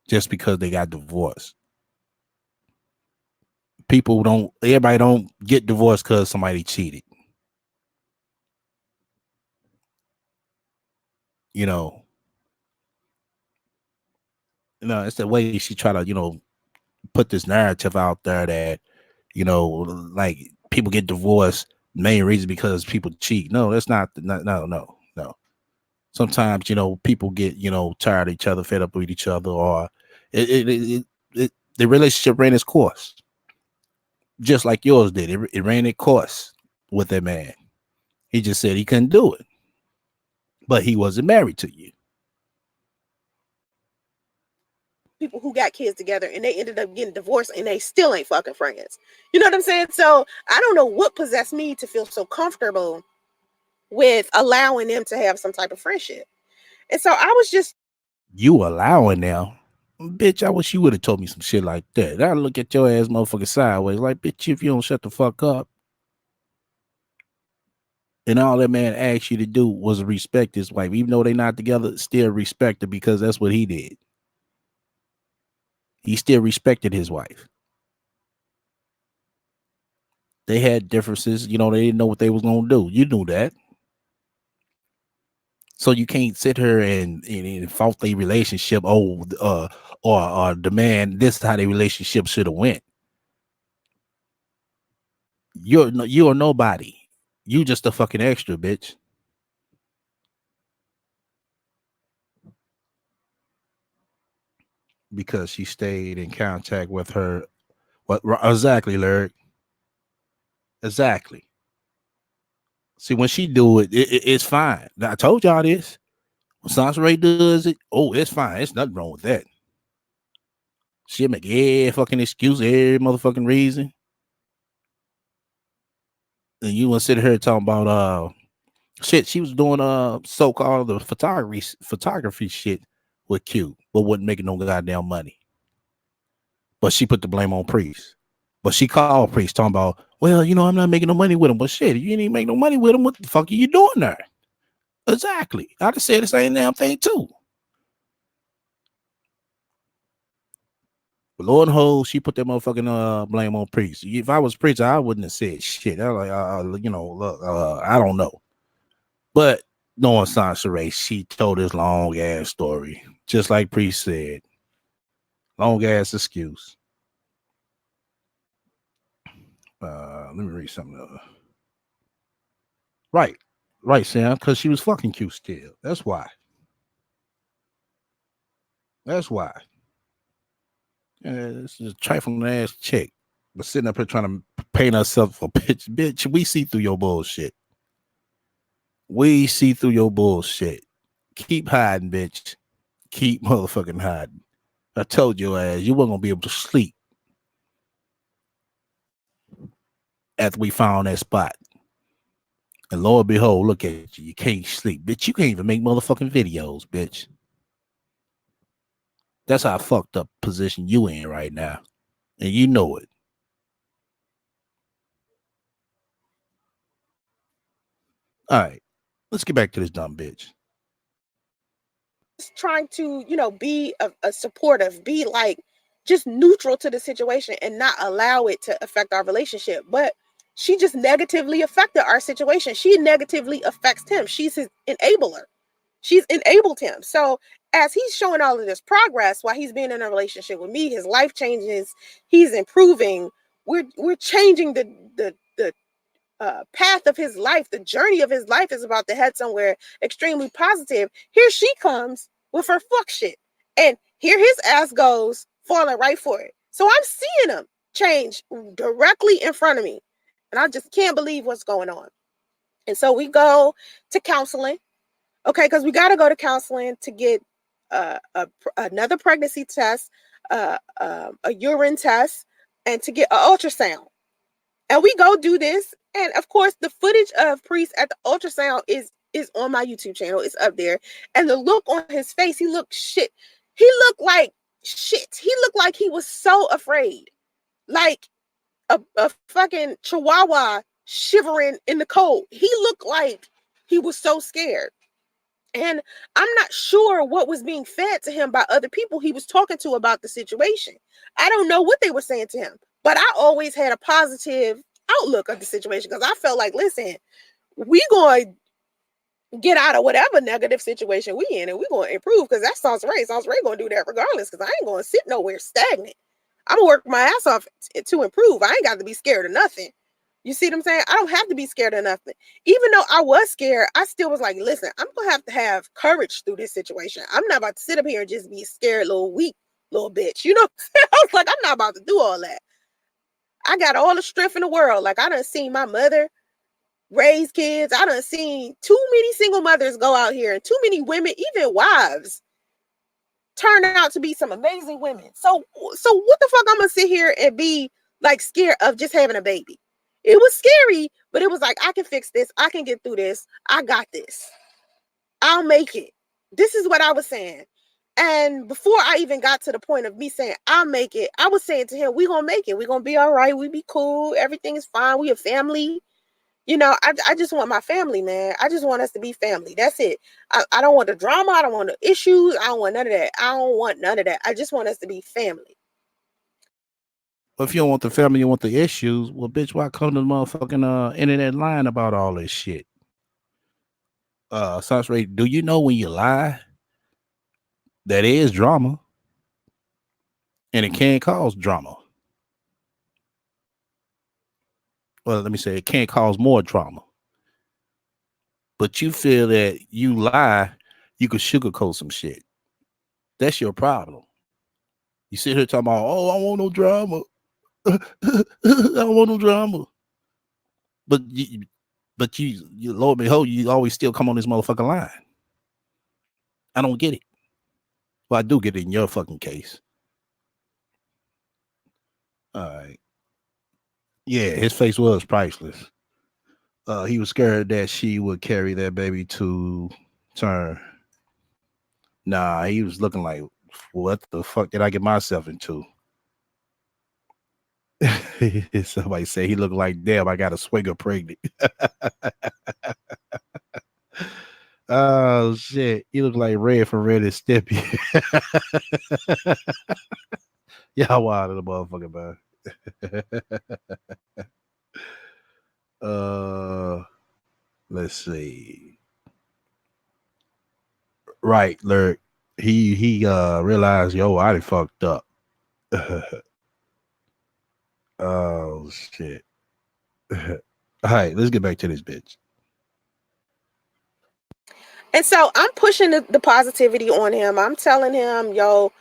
A: just because they got divorced. Everybody don't get divorced because somebody cheated. You know, it's the way she try to, put this narrative out there that, like people get divorced, main reason because people cheat. No, that's not, no. Sometimes, people get, tired of each other, fed up with each other, or the relationship ran its course. Just like yours did. It ran its course with that man. He just said he couldn't do it. But he wasn't married to you.
C: People who got kids together and they ended up getting divorced and they still ain't fucking friends. You know what I'm saying? So I don't know what possessed me to feel so comfortable with allowing them to have some type of friendship. And so I was just.
A: You allowing now? Bitch, I wish you would have told me some shit like that. I look at your ass motherfucker sideways like, bitch, if you don't shut the fuck up. And all that man asked you to do was respect his wife. Even though they not together, still respect her because that's what he did. He still respected his wife. They had differences. They didn't know what they was going to do. You knew that. So you can't sit here and fault their relationship. Or demand this is how their relationship should have went. You're nobody. You just a fucking extra, bitch. Because she stayed in contact with her. What exactly, Larry? Exactly. See, when she do it's fine. I told y'all this. When Sansa Ray does it, it's fine. It's nothing wrong with that. She'll make every fucking excuse, every motherfucking reason. And you want to sit here talking about shit. She was doing so-called the photography shit with Q, but wasn't making no goddamn money. But she put the blame on Priest. But she called Priest talking about, well, I'm not making no money with him. But shit, you didn't make no money with him. What the fuck are you doing there? Exactly. I just said the same damn thing too. But Lord hold, she put that motherfucking blame on Priest. If I was Priest, I wouldn't have said shit. I was like, look, I don't know. But knowing Sansa Ray, she told this long ass story, just like Priest said. Long ass excuse. Let me read something. Right, Sam, because she was fucking cute still. That's why. That's why. This is a trifling ass chick, but sitting up here trying to paint herself a bitch. Bitch, we see through your bullshit. We see through your bullshit. Keep hiding, bitch. Keep motherfucking hiding. I told your ass you weren't gonna be able to sleep after we found that spot. And lo and behold, look at you. You can't sleep. Bitch, you can't even make motherfucking videos, bitch. That's how fucked up position you in right now. And you know it. All right. Let's get back to this dumb bitch.
C: Trying to, be a supportive, be like just neutral to the situation and not allow it to affect our relationship. But she just negatively affected our situation. She negatively affects him. She's his enabler. She's enabled him. So as he's showing all of this progress while he's being in a relationship with me, his life changes, he's improving. We're changing the path of his life. The journey of his life is about to head somewhere extremely positive. Here she comes with her fuck shit, and here his ass goes falling right for it. So I'm seeing him change directly in front of me, and I just can't believe what's going on. And so we go to counseling. Okay, because we got to go to counseling to get another pregnancy test, a urine test, and to get an ultrasound. And we go do this. And of course, the footage of Priest at the ultrasound is on my YouTube channel. It's up there. And the look on his face, he looked shit. He looked like shit. He looked like he was so afraid. Like a fucking chihuahua shivering in the cold. He looked like he was so scared. And I'm not sure what was being fed to him by other people he was talking to about the situation. I don't know what they were saying to him, but I always had a positive outlook of the situation because I felt like, listen, we going to get out of whatever negative situation we in and we going to improve because that Sauce Ray going to do that regardless because I ain't going to sit nowhere stagnant. I'm going to work my ass off to improve. I ain't got to be scared of nothing. You see what I'm saying? I don't have to be scared of nothing. Even though I was scared, I still was like, listen, I'm going to have courage through this situation. I'm not about to sit up here and just be scared, little weak, little bitch. You know what I'm saying? I was like, I'm not about to do all that. I got all the strength in the world. Like, I done seen my mother raise kids. I done seen too many single mothers go out here and too many women, even wives, turn out to be some amazing women. So what the fuck I'm going to sit here and be like scared of just having a baby? It was scary, but it was like, I can fix this. I can get through this. I got this. I'll make it. This is what I was saying. And before I even got to the point of me saying, I'll make it, I was saying to him, we're going to make it. We're going to be all right. We be cool. Everything is fine. We a family. I just want my family, man. I just want us to be family. That's it. I don't want the drama. I don't want the issues. I don't want none of that. I don't want none of that. I just want us to be family.
A: But if you don't want the family, you want the issues. Well, bitch, why come to the motherfucking internet lying about all this shit? Sauce Ray, do you know when you lie, that is drama, and it can cause drama? Well, let me say it can cause more drama. But you feel that you lie, you could sugarcoat some shit. That's your problem. You sit here talking about, oh, I want no drama. I don't want no drama. But you Lord behold, you always still come on this motherfucking line. I don't get it. Well, I do get it in your fucking case. All right. Yeah, his face was priceless. He was scared that she would carry that baby to term. Nah, he was looking like, what the fuck did I get myself into? Somebody say he looked like, damn, I got a swigger pregnant. Oh shit, he looked like Red from Red and Stimpy. Y'all wild in the motherfucker, man. Let's see. Right, Lurk. He realized, yo, I done fucked up. Oh shit. All right, let's get back to this bitch.
C: And so I'm pushing the positivity on him. I'm telling him, yo,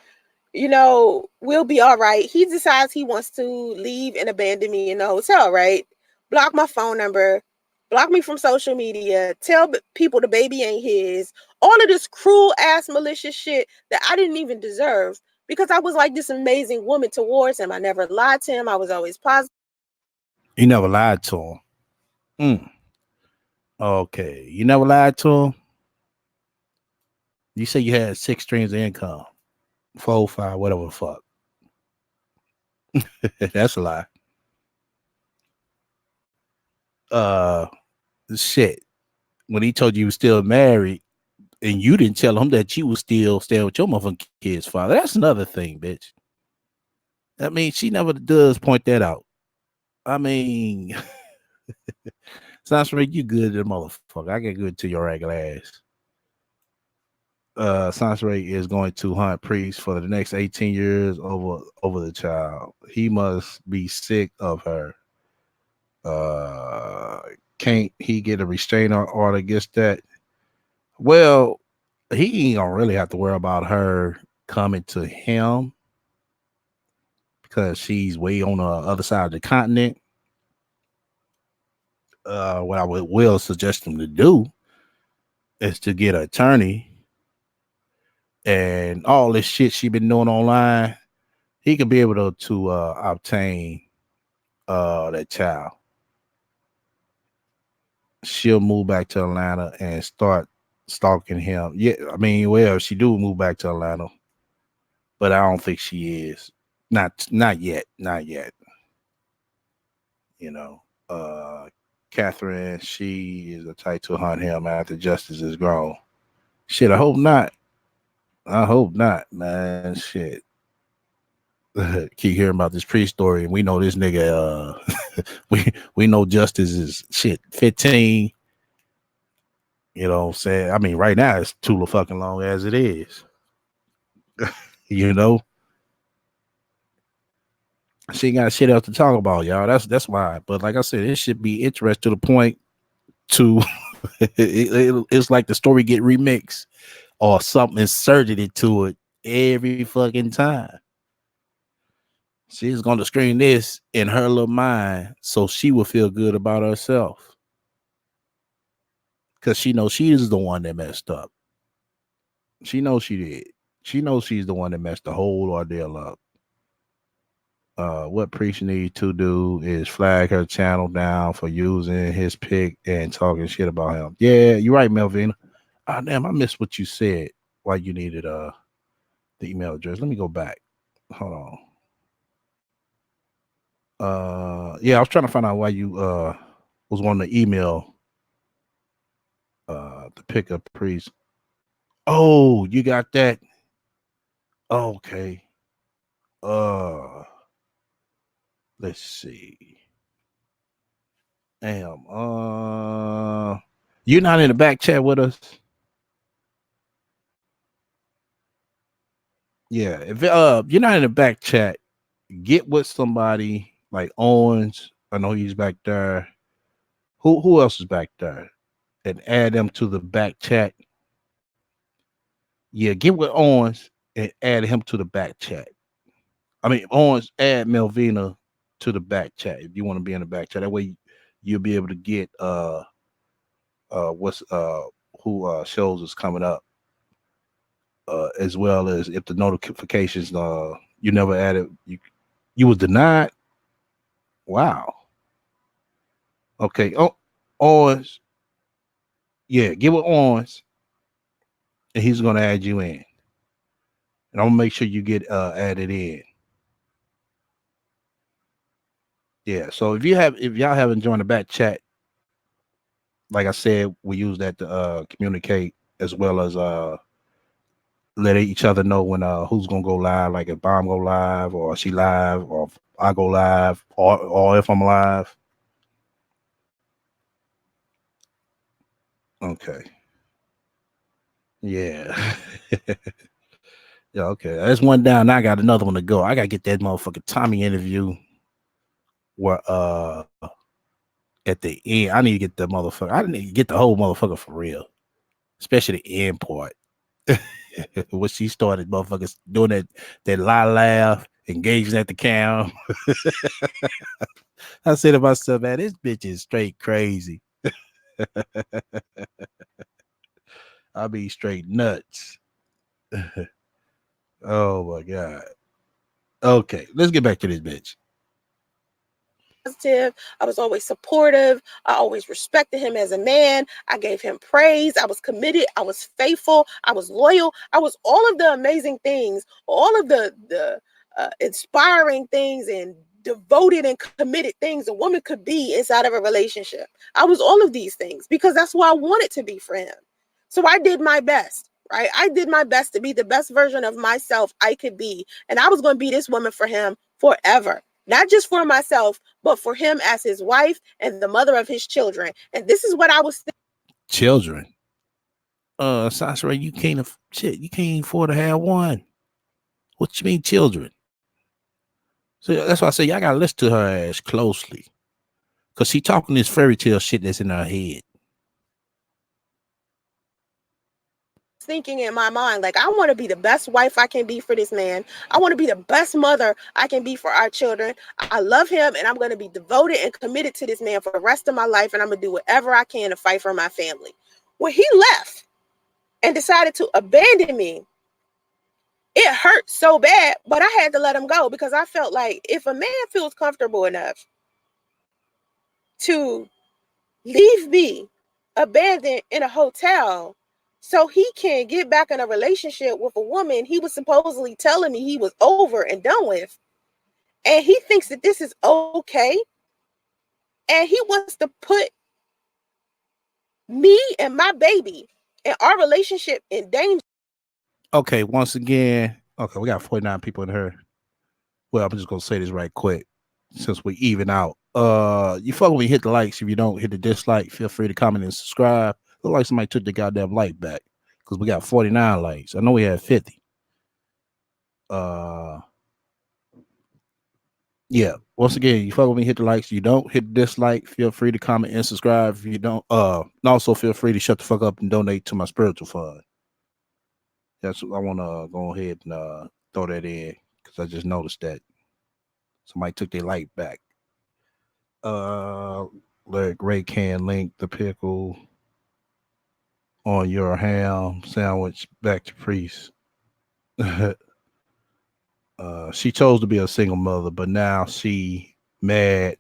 C: we'll be all right. He decides he wants to leave and abandon me in the hotel, right? Block my phone number, block me from social media, tell people the baby ain't his, all of this cruel ass malicious shit that I didn't even deserve because I was like this amazing woman towards him. I never lied to him. I was always positive.
A: You never lied to him. Okay, you never lied to him. You say you had 6 streams of income, 4, 5, whatever the fuck. That's a lie. Uh, shit. When he told you he was still married, and you didn't tell him that you was still staying with your motherfucking kid's father. That's another thing, bitch. I mean, she never does point that out. I mean, sounds like you good to the motherfucker. I get good to your regular ass. Sansray is going to hunt Priest for the next 18 years over the child. He must be sick of her. Can't he get a restraining order against that? Well, he ain't gonna really have to worry about her coming to him because she's way on the other side of the continent. What I will suggest him to do is to get an attorney and all this shit she been doing online. He could be able to obtain that child. She'll move back to Atlanta and start stalking him. Yeah, I mean, well, she do move back to Atlanta, but I don't think she is. Not yet. Not yet. You know. Catherine, she is the type to hunt him after justice is grown. Shit, I hope not. I hope not, man. Shit. Keep hearing about this Priest story, and we know this nigga. We know justice is shit 15. You know what I'm saying? I mean, right now it's too fucking long as it is. You know, she ain't got shit else to talk about, y'all. That's why. But like I said, it should be interesting to the point to it's like the story get remixed or something inserted into it every fucking time. She's gonna screen this in her little mind so she will feel good about herself. Cause she knows she is the one that messed up. She knows she did. She knows she's the one that messed the whole ordeal up. What Preach need to do is flag her channel down for using his pic and talking shit about him. Yeah, you're right, Melvina. Ah, damn, I missed what you said. Why you needed the email address? Let me go back. Hold on. Yeah, I was trying to find out why you was wanting to email the pickup Priest. Oh, you got that? Okay. Let's see. Damn. You're not in the back chat with us. Yeah, if you're not in the back chat, get with somebody like Owens. I know he's back there. Who else is back there? And add them to the back chat. Yeah, get with Owens and add him to the back chat. I mean, Owens, add Melvina to the back chat if you want to be in the back chat. That way you'll be able to get what's who shows is coming up. As well as if the notifications you never added, you was denied. Wow. Okay. Oh, Owens. Yeah, give it Owens, and he's gonna add you in. And I'm gonna make sure you get added in. Yeah. So if y'all haven't joined the back chat, like I said, we use that to communicate as well as let each other know when who's gonna go live, like if Bomb go live or she live or if I go live or if I'm live. Okay. Yeah. Yeah, okay. That's one down. Now I got another one to go. I gotta get that motherfucking Tommy interview where at the end, I need to get the motherfucker. I need to get the whole motherfucker for real. Especially the end part. When she started motherfuckers doing that lie laugh, engaging at the cam. I said to myself, man, this bitch is straight crazy. I be straight nuts. Oh my god. Okay, let's get back to this bitch.
C: positive. I was always supportive. I always respected him as a man. I gave him praise. I was committed. I was faithful. I was loyal. I was all of the amazing things, all of the inspiring things and devoted and committed things a woman could be inside of a relationship. I was all of these things because that's what I wanted to be for him. So I did my best, right? I did my best to be the best version of myself I could be. And I was going to be this woman for him forever. Not just for myself, but for him as his wife and the mother of his children. And this is what I was thinking.
A: Children. Sasha, you can't afford to have one. What you mean, children? So that's why I say y'all gotta listen to her ass closely, cause she talking this fairy tale shit that's in her head.
C: Thinking in my mind, like, I want to be the best wife I can be for this man. I want to be the best mother I can be for our children. I love him, and I'm going to be devoted and committed to this man for the rest of my life, and I'm going to do whatever I can to fight for my family. When he left and decided to abandon me, it hurt so bad, but I had to let him go because I felt like if a man feels comfortable enough to leave me abandoned in a hotel so he can get back in a relationship with a woman he was supposedly telling me he was over and done with, and he thinks that this is okay, and he wants to put me and my baby and our relationship in danger.
A: Okay, once again, okay, we got 49 people in here. Well, I'm just gonna say this right quick since we even out. You fuck with me, hit the likes. If you don't, hit the dislike. Feel free to comment and subscribe. Look like somebody took the goddamn like back because we got 49 likes. I know we had 50. Yeah. Once again, you fuck with me, hit the likes. You don't, hit the dislike. Feel free to comment and subscribe. If you don't, and also feel free to shut the fuck up and donate to my spiritual fund. That's what I want to go ahead and throw that in because I just noticed that somebody took their light back. Let Ray can link the pickle on your ham sandwich back to priest. She chose to be a single mother, but now she mad.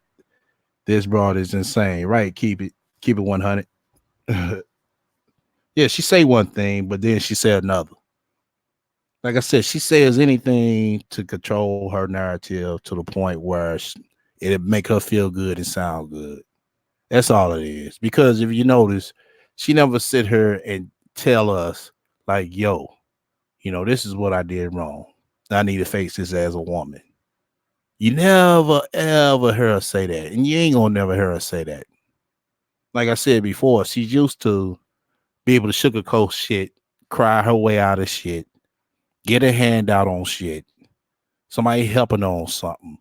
A: This broad is insane, right? Keep it 100. Yeah, she say one thing, but then she said another. Like I said, she says anything to control her narrative to the point where it'll make her feel good and sound good. That's all it is. Because if you notice, she never sit here and tell us, like, yo, this is what I did wrong. I need to face this as a woman. You never, ever hear her say that. And you ain't gonna never hear her say that. Like I said before, she's used to be able to sugarcoat shit, cry her way out of shit, get a handout on shit, somebody helping her on something.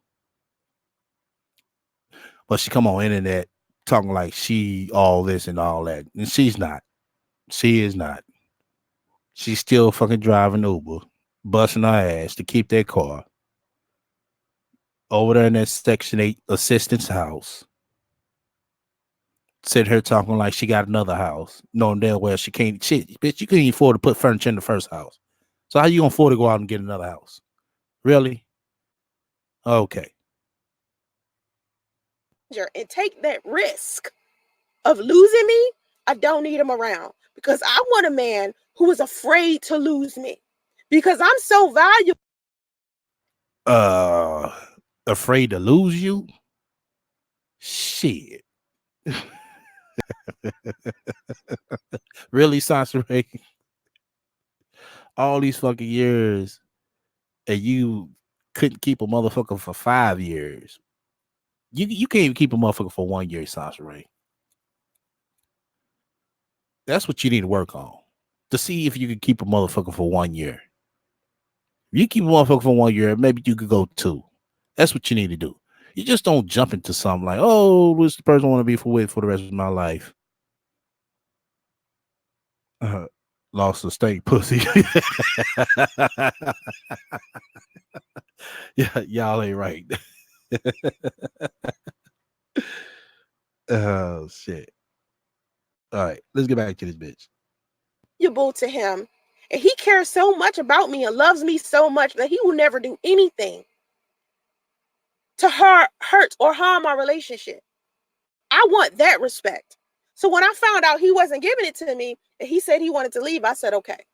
A: But she come on internet talking like she all this and all that. And she's not. She is not. She's still fucking driving Uber, busting her ass to keep that car over there in that Section 8 assistant's house. Sit here talking like she got another house, knowing damn well she can't. Shit, bitch, you couldn't afford to put furniture in the first house. So how you gonna afford to go out and get another house? Really? Okay.
C: And take that risk of losing me. I don't need him around because I want a man who is afraid to lose me because I'm so valuable.
A: Afraid to lose you? Shit. Really, Sasha Ray? All these fucking years and you couldn't keep a motherfucker for 5 years. You can't even keep a motherfucker for 1 year, Sasha Ray. That's what you need to work on to see if you can keep a motherfucker for 1 year. If you keep a motherfucker for 1 year, maybe you could go 2. That's what you need to do. You just don't jump into something like, oh, what's the person I want to be with for the rest of my life? Lost a steak pussy. Yeah, y'all ain't right. Oh shit. All right, let's get back to this bitch.
C: To him, and he cares so much about me and loves me so much that he will never do anything to hurt or harm our relationship. I want that respect. So when I found out he wasn't giving it to me and he said he wanted to leave, I said, okay,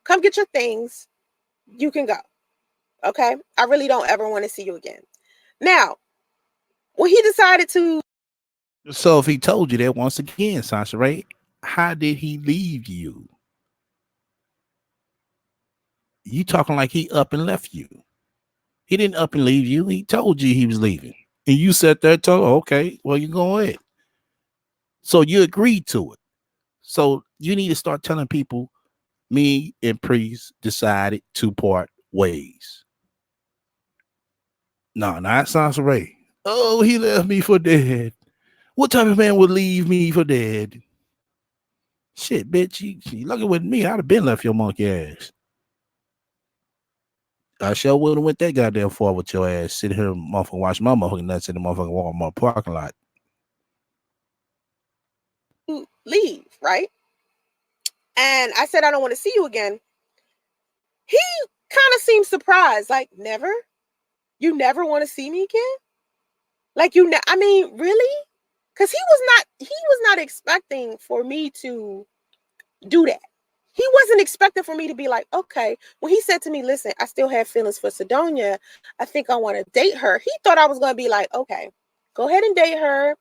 C: come get your things. You can go. Okay. I really don't ever want to see you again. Now, when he decided to.
A: So if he told you that once again, Sasha, right? How did he leave you? You talking like he up and left you. He didn't up and leave you. He told you he was leaving. And you sat there and told, okay, well, you go ahead. So you agreed to it. So you need to start telling people, me and Priest decided to part ways. No, not Sansa Ray. Oh, he left me for dead. What type of man would leave me for dead? Shit, bitch, you lucky with me. I'd have been left your monkey ass. I sure would have went that goddamn far with your ass. Sitting here, motherfucking watch my motherfucking nuts in the motherfucking Walmart parking lot.
C: Leave, right? And I said, I don't want to see you again. He kind of seemed surprised, like, never? You never want to see me again? Like, I mean, really? Because he was not expecting for me to do that. He wasn't expecting for me to be like, okay. When he said to me, listen, I still have feelings for Sidonia. I think I want to date her. He thought I was going to be like, okay, go ahead and date her.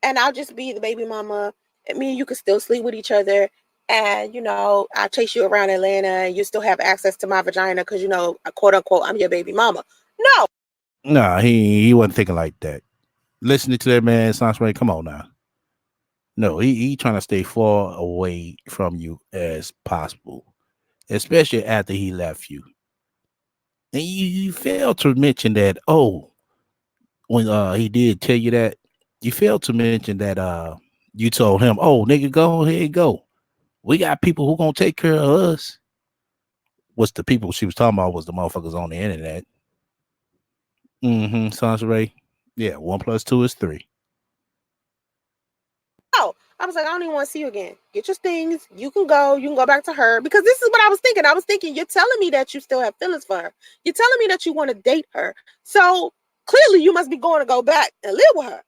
C: And I'll just be the baby mama. And me and you can still sleep with each other. And, I'll chase you around Atlanta and you still have access to my vagina because, quote unquote, I'm your baby mama. No.
A: Nah, he wasn't thinking like that. Listening to that man, sounds like, come on now. No, he trying to stay far away from you as possible, especially after he left you. And you failed to mention that, when he did tell you that, you failed to mention that you told him, oh, nigga, go ahead, go. We got people who gonna take care of us. What's the people she was talking about was the motherfuckers on the internet. Sounds right. Yeah, 1 + 2 is 3.
C: Oh, I was like, I don't even want to see you again. Get your things. You can go back to her. Because this is what I was thinking. I was thinking, you're telling me that you still have feelings for her. You're telling me that you want to date her. So clearly you must be going to go back and live with her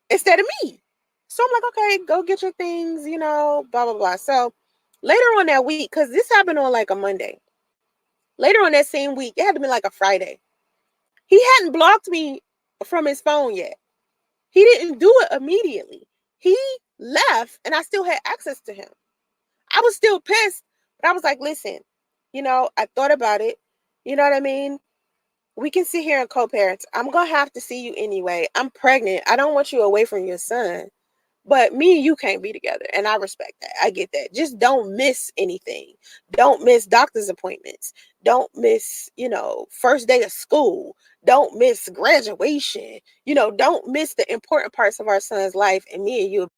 C: instead of me. So I'm like, okay, go get your things, blah, blah, blah. So later on that week, because this happened on like a Monday. Later on that same week, it had to be like a Friday. He hadn't blocked me from his phone yet. He didn't do it immediately. He left and I still had access to him. I was still pissed, but I was like, listen, I thought about it. You know what I mean? We can sit here and co-parent. I'm going to have to see you anyway. I'm pregnant. I don't want you away from your son. But me and you can't be together. And I respect that. I get that. Just don't miss anything. Don't miss doctor's appointments. Don't miss, first day of school. Don't miss graduation. Don't miss the important parts of our son's life. And me and you.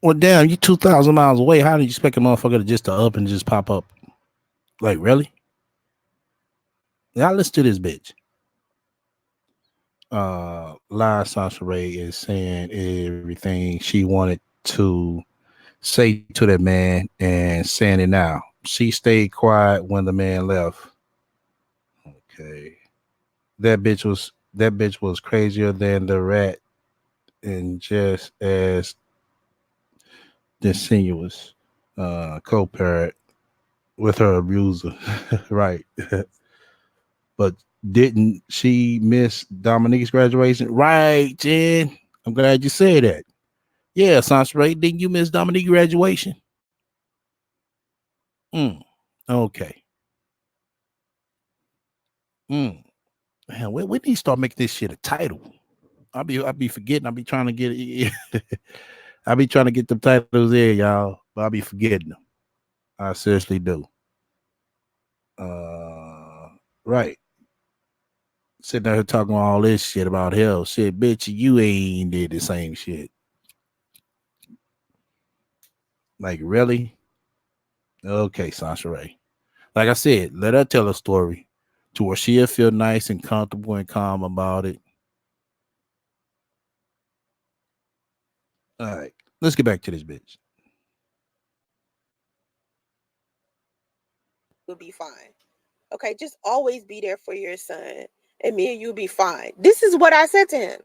A: Well, damn, you 2,000 miles away. How do you expect a motherfucker to just up and just pop up? Like, really? Now listen to this bitch. Live Sasha Ray is saying everything she wanted to say to that man and saying it now. She stayed quiet when the man left. Okay. That bitch was crazier than the rat and just as disingenuous co-parent with her abuser. Right. But didn't she miss Dominique's graduation? Right, Jen. I'm glad you said that. Yeah, sounds right. Didn't you miss Dominique's graduation? Okay. Man, we need to start making this shit a title. I'll be forgetting. I'll be trying to get it. I'll be trying to get the titles there, y'all. But I'll be forgetting them. I seriously do. Right. Sitting there talking all this shit about hell. Shit, bitch, you ain't did the same shit. Like, really? Okay, Sasha Ray. Like I said, let her tell a story to where she'll feel nice and comfortable and calm about it. All right, let's get back to this bitch.
C: Will be fine. Okay, just always be there for your son. and me and you be fine. This is what I said to him.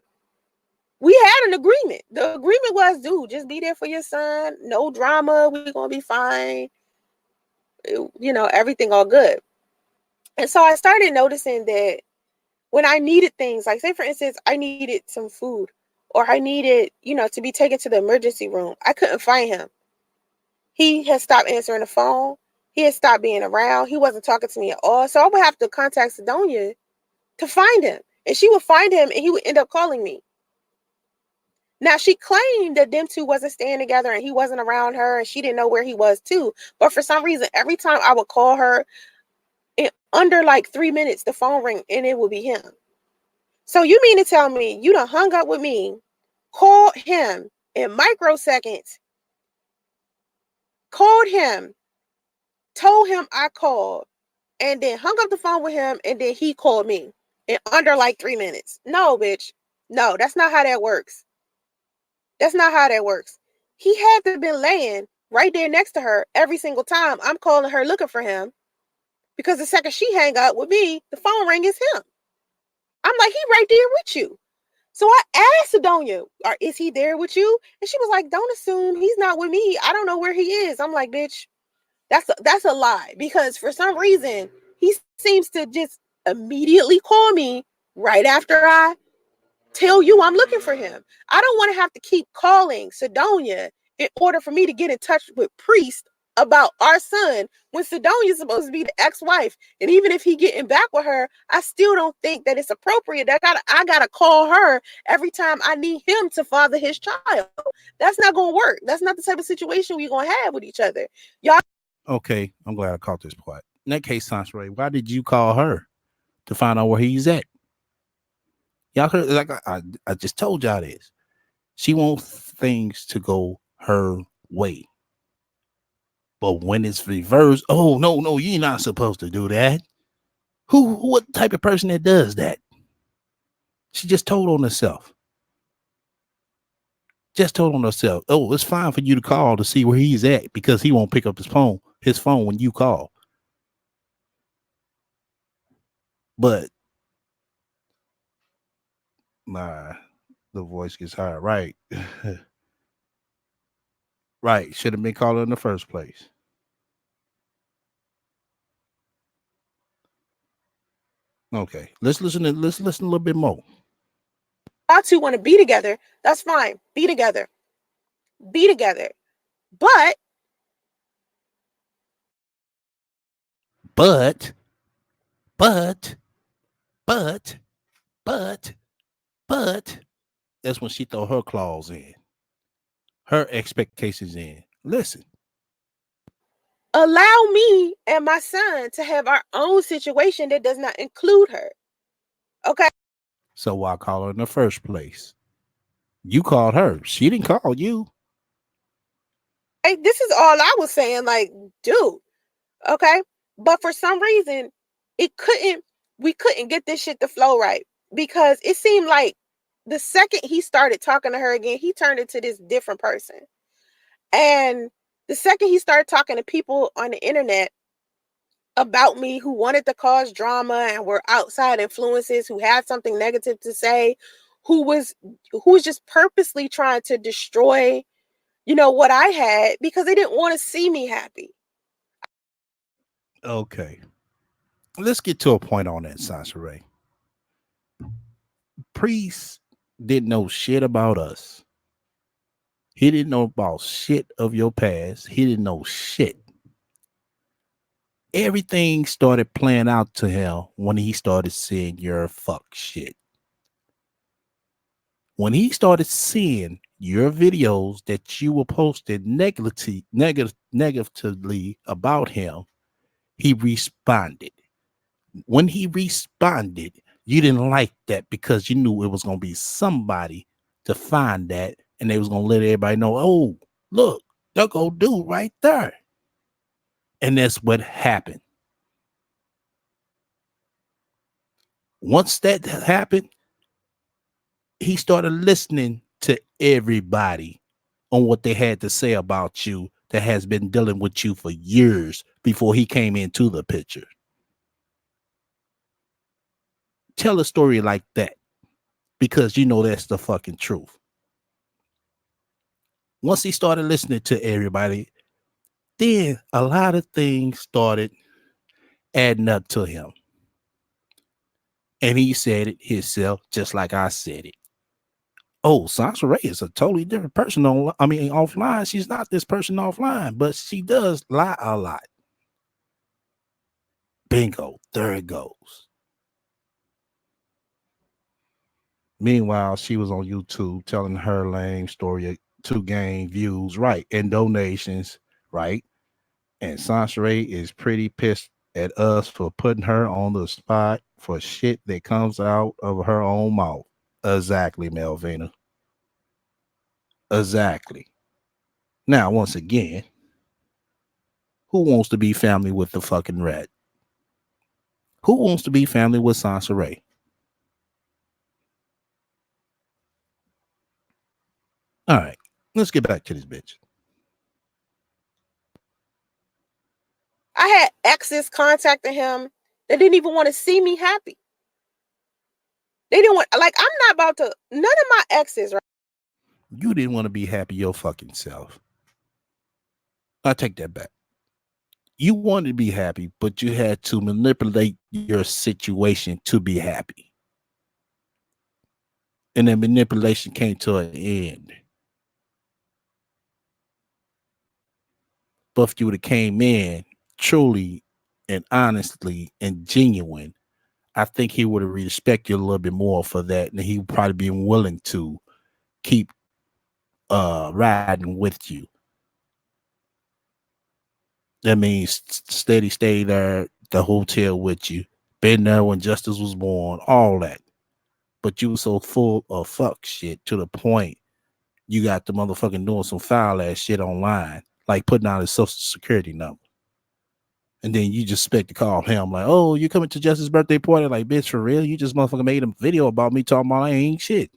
C: We had an agreement. The agreement was, dude, just be there for your son. No drama. We're going to be fine. You know, everything all good. And so I started noticing that when I needed things, like say for instance, I needed some food or I needed, you know, to be taken to the emergency room, I couldn't find him. He had stopped answering the phone. He had stopped being around. He wasn't talking to me at all. So I would have to contact Sidonia to find him. And she would find him and he would end up calling me. Now, she claimed that them two wasn't staying together and he wasn't around her and she didn't know where he was too. But for some reason, every time I would call her, in under like 3 minutes, the phone rang and it would be him. So you mean to tell me you done hung up with me, called him in microseconds, called him, told him I called, and then hung up the phone with him and then he called me in under like 3 minutes? No, bitch. No, that's not how that works. That's not how that works. He had to have been laying right there next to her every single time I'm calling her looking for him, because the second she hang up with me, the phone ring is him. I'm like, he right there with you. So I asked Adonia, is he there with you? And she was like, don't assume he's not with me. I don't know where he is. I'm like, bitch, that's a lie, because for some reason he seems to just immediately call me right after I tell you I'm looking for him. I don't want to have to keep calling Sidonia in order for me to get in touch with Priest about our son when Sidonia's supposed to be the ex-wife. And even if he getting back with her, I still don't think that it's appropriate that I gotta call her every time I need him to father his child. That's not gonna work. That's not the type of situation we're gonna have with each other. Y'all.
A: Okay, I'm glad I caught this part. In that case, Sansaray, why did you call her to find out where he's at? Y'all heard, like I just told y'all this. She wants things to go her way. But when it's reversed, oh no, you're not supposed to do that. What type of person that does that? She just told on herself. Oh, it's fine for you to call to see where he's at because he won't pick up his phone when you call. But nah, the voice gets higher. Right. Right. Should have been called in the first place. Okay. Let's listen a little bit more.
C: Y'all two want to be together. That's fine. Be together. Be together. But
A: But that's when she throw her claws in, her expectations in. Listen.
C: allow me and my son to have our own situation that does not include her. Okay.
A: So why call her in the first place? You called her. She didn't call you.
C: Hey, this is all I was saying. Like, dude. Okay. But for some reason, we couldn't get this shit to flow right, because it seemed like the second he started talking to her again, he turned into this different person. And the second he started talking to people on the internet about me who wanted to cause drama and were outside influences, who had something negative to say, who was just purposely trying to destroy, what I had, because they didn't want to see me happy.
A: Okay. Let's get to a point on that, Sansaray. Priest didn't know shit about us. He didn't know about shit of your past. He didn't know shit. Everything started playing out to him when he started seeing your fuck shit. When he started seeing your videos that you were posted negatively about him, he responded. When he responded, you didn't like that because you knew it was going to be somebody to find that, and they was going to let everybody know, oh, look, they'll go do right there. And that's what happened. Once that happened, he started listening to everybody on what they had to say about you that has been dealing with you for years before he came into the picture. tell a story like that because you know that's the fucking truth. Once he started listening to everybody, then a lot of things started adding up to him. And he said it himself, just like I said it. Oh, Sasha Ray is a totally different person offline. She's not this person offline, but she does lie a lot. Bingo, there it goes. Meanwhile, she was on YouTube telling her lame story to gain views, right, and donations, right? And Sasha Ray is pretty pissed at us for putting her on the spot for shit that comes out of her own mouth. Exactly, Melvina. Exactly. Now, once again, who wants to be family with the fucking rat? Who wants to be family with Sasha Ray? All right, let's get back to this bitch.
C: I had exes contacting him that didn't even want to see me happy. They didn't want, like, I'm not about to, none of my exes, right?
A: You didn't want to be happy your fucking self. I take that back. You wanted to be happy, but you had to manipulate your situation to be happy. And then manipulation came to an end. But if you would have came in truly and honestly and genuine, I think he would have respected you a little bit more for that. And he would probably be willing to keep riding with you. That means steady stay there, the hotel with you, been there when Justice was born, all that. But you were so full of fuck shit to the point you got the motherfucking doing some foul ass shit online, like putting out his social security number. And then you just expect to call him like, oh, you coming to Justice's birthday party? Like, bitch, for real? You just motherfucking made a video about me talking about I ain't shit.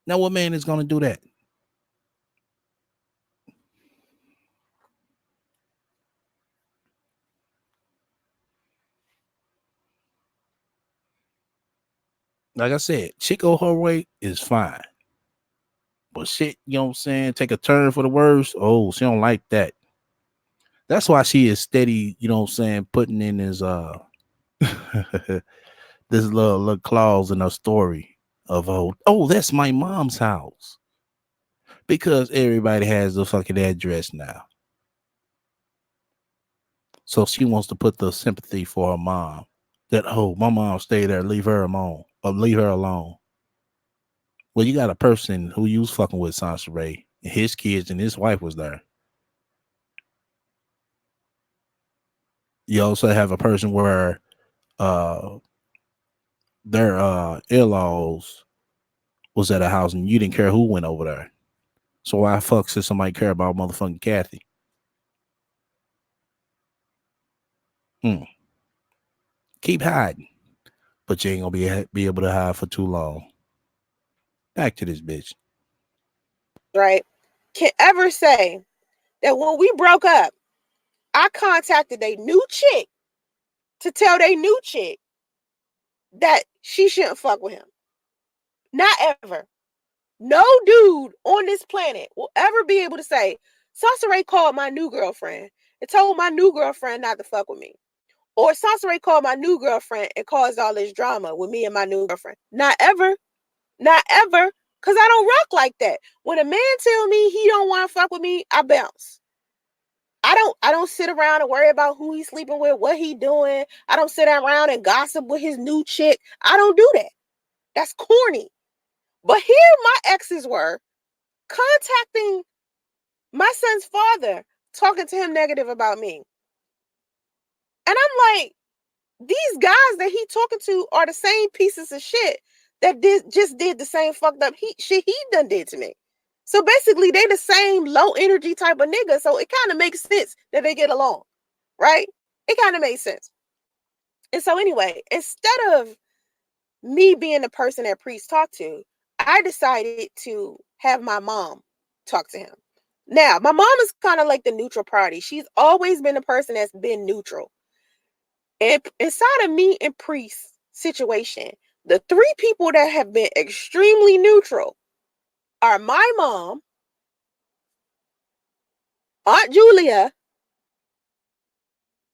A: Now, what man is going to do that? Like I said, Chico her way is fine. But shit, you know what I'm saying? Take a turn for the worse. Oh, she don't like that. That's why she is steady, you know what I'm saying, putting in his this little clause in her story of oh, that's my mom's house. Because everybody has the fucking address now. So she wants to put the sympathy for her mom. That, oh, my mom stay there, leave her alone. Or leave her alone. Well, you got a person who you was fucking with, Sasha Ray, and his kids and his wife was there. You also have a person where their in-laws was at a house and you didn't care who went over there. So why fuck should somebody care about motherfucking Kathy? Keep hiding, but you ain't gonna be able to hide for too long. Back to this bitch.
C: Right? Can ever say that when we broke up, I contacted a new chick to tell they new chick that she shouldn't fuck with him. Not ever. No dude on this planet will ever be able to say, Sasha Ray called my new girlfriend and told my new girlfriend not to fuck with me. Or Sasha Ray called my new girlfriend and caused all this drama with me and my new girlfriend. Not ever. Not ever. Because I don't rock like that. When a man tell me he don't want to fuck with me, I bounce. I don't sit around and worry about who he's sleeping with, what he doing. I don't sit around and gossip with his new chick. I don't do that. That's corny. But here my exes were contacting my son's father, talking to him negative about me. And I'm like, these guys that he talking to are the same pieces of shit that just did the same fucked up shit he done did to me. So basically, they the same low energy type of nigga. So it kind of makes sense that they get along, right? It kind of makes sense. And so anyway, instead of me being the person that Priest talked to, I decided to have my mom talk to him. Now, my mom is kind of like the neutral party. She's always been a person that's been neutral. And inside of me and Priest's situation, the three people that have been extremely neutral are my mom, Aunt Julia,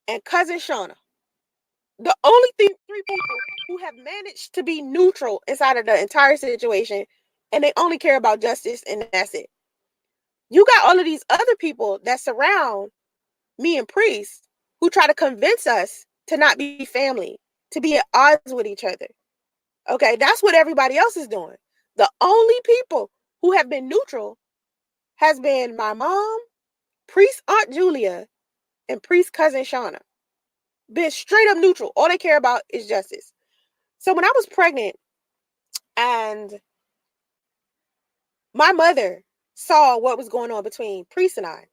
C: and cousin Shauna. The only three people who have managed to be neutral inside of the entire situation, and they only care about justice, and that's it. You got all of these other people that surround me and Priest who try to convince us to not be family, to be at odds with each other. Okay, that's what everybody else is doing. The only people who have been neutral has been my mom, Priest Aunt Julia, and Priest cousin Shauna. Been straight up neutral. All they care about is justice. So when I was pregnant and my mother saw what was going on between Priest and I,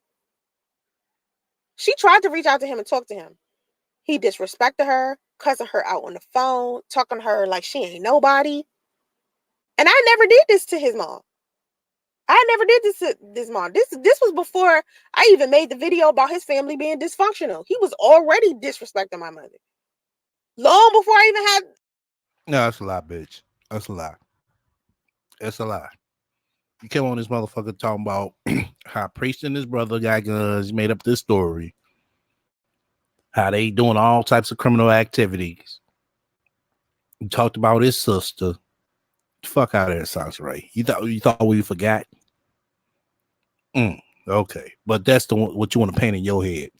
C: she tried to reach out to him and talk to him. He disrespected her, cussing her out on the phone, talking to her like she ain't nobody. And I never did this to his mom. I never did this to this mom. This was before I even made the video about his family being dysfunctional. He was already disrespecting my mother. Long before I even had...
A: No, that's a lie, bitch. That's a lie. That's a lie. You came on this motherfucker talking about how Priest and his brother got guns, made up this story. How they doing all types of criminal activities. You talked about his sister. Fuck out of there, sounds right. You thought we forgot? Okay, but that's what you want to paint in your head.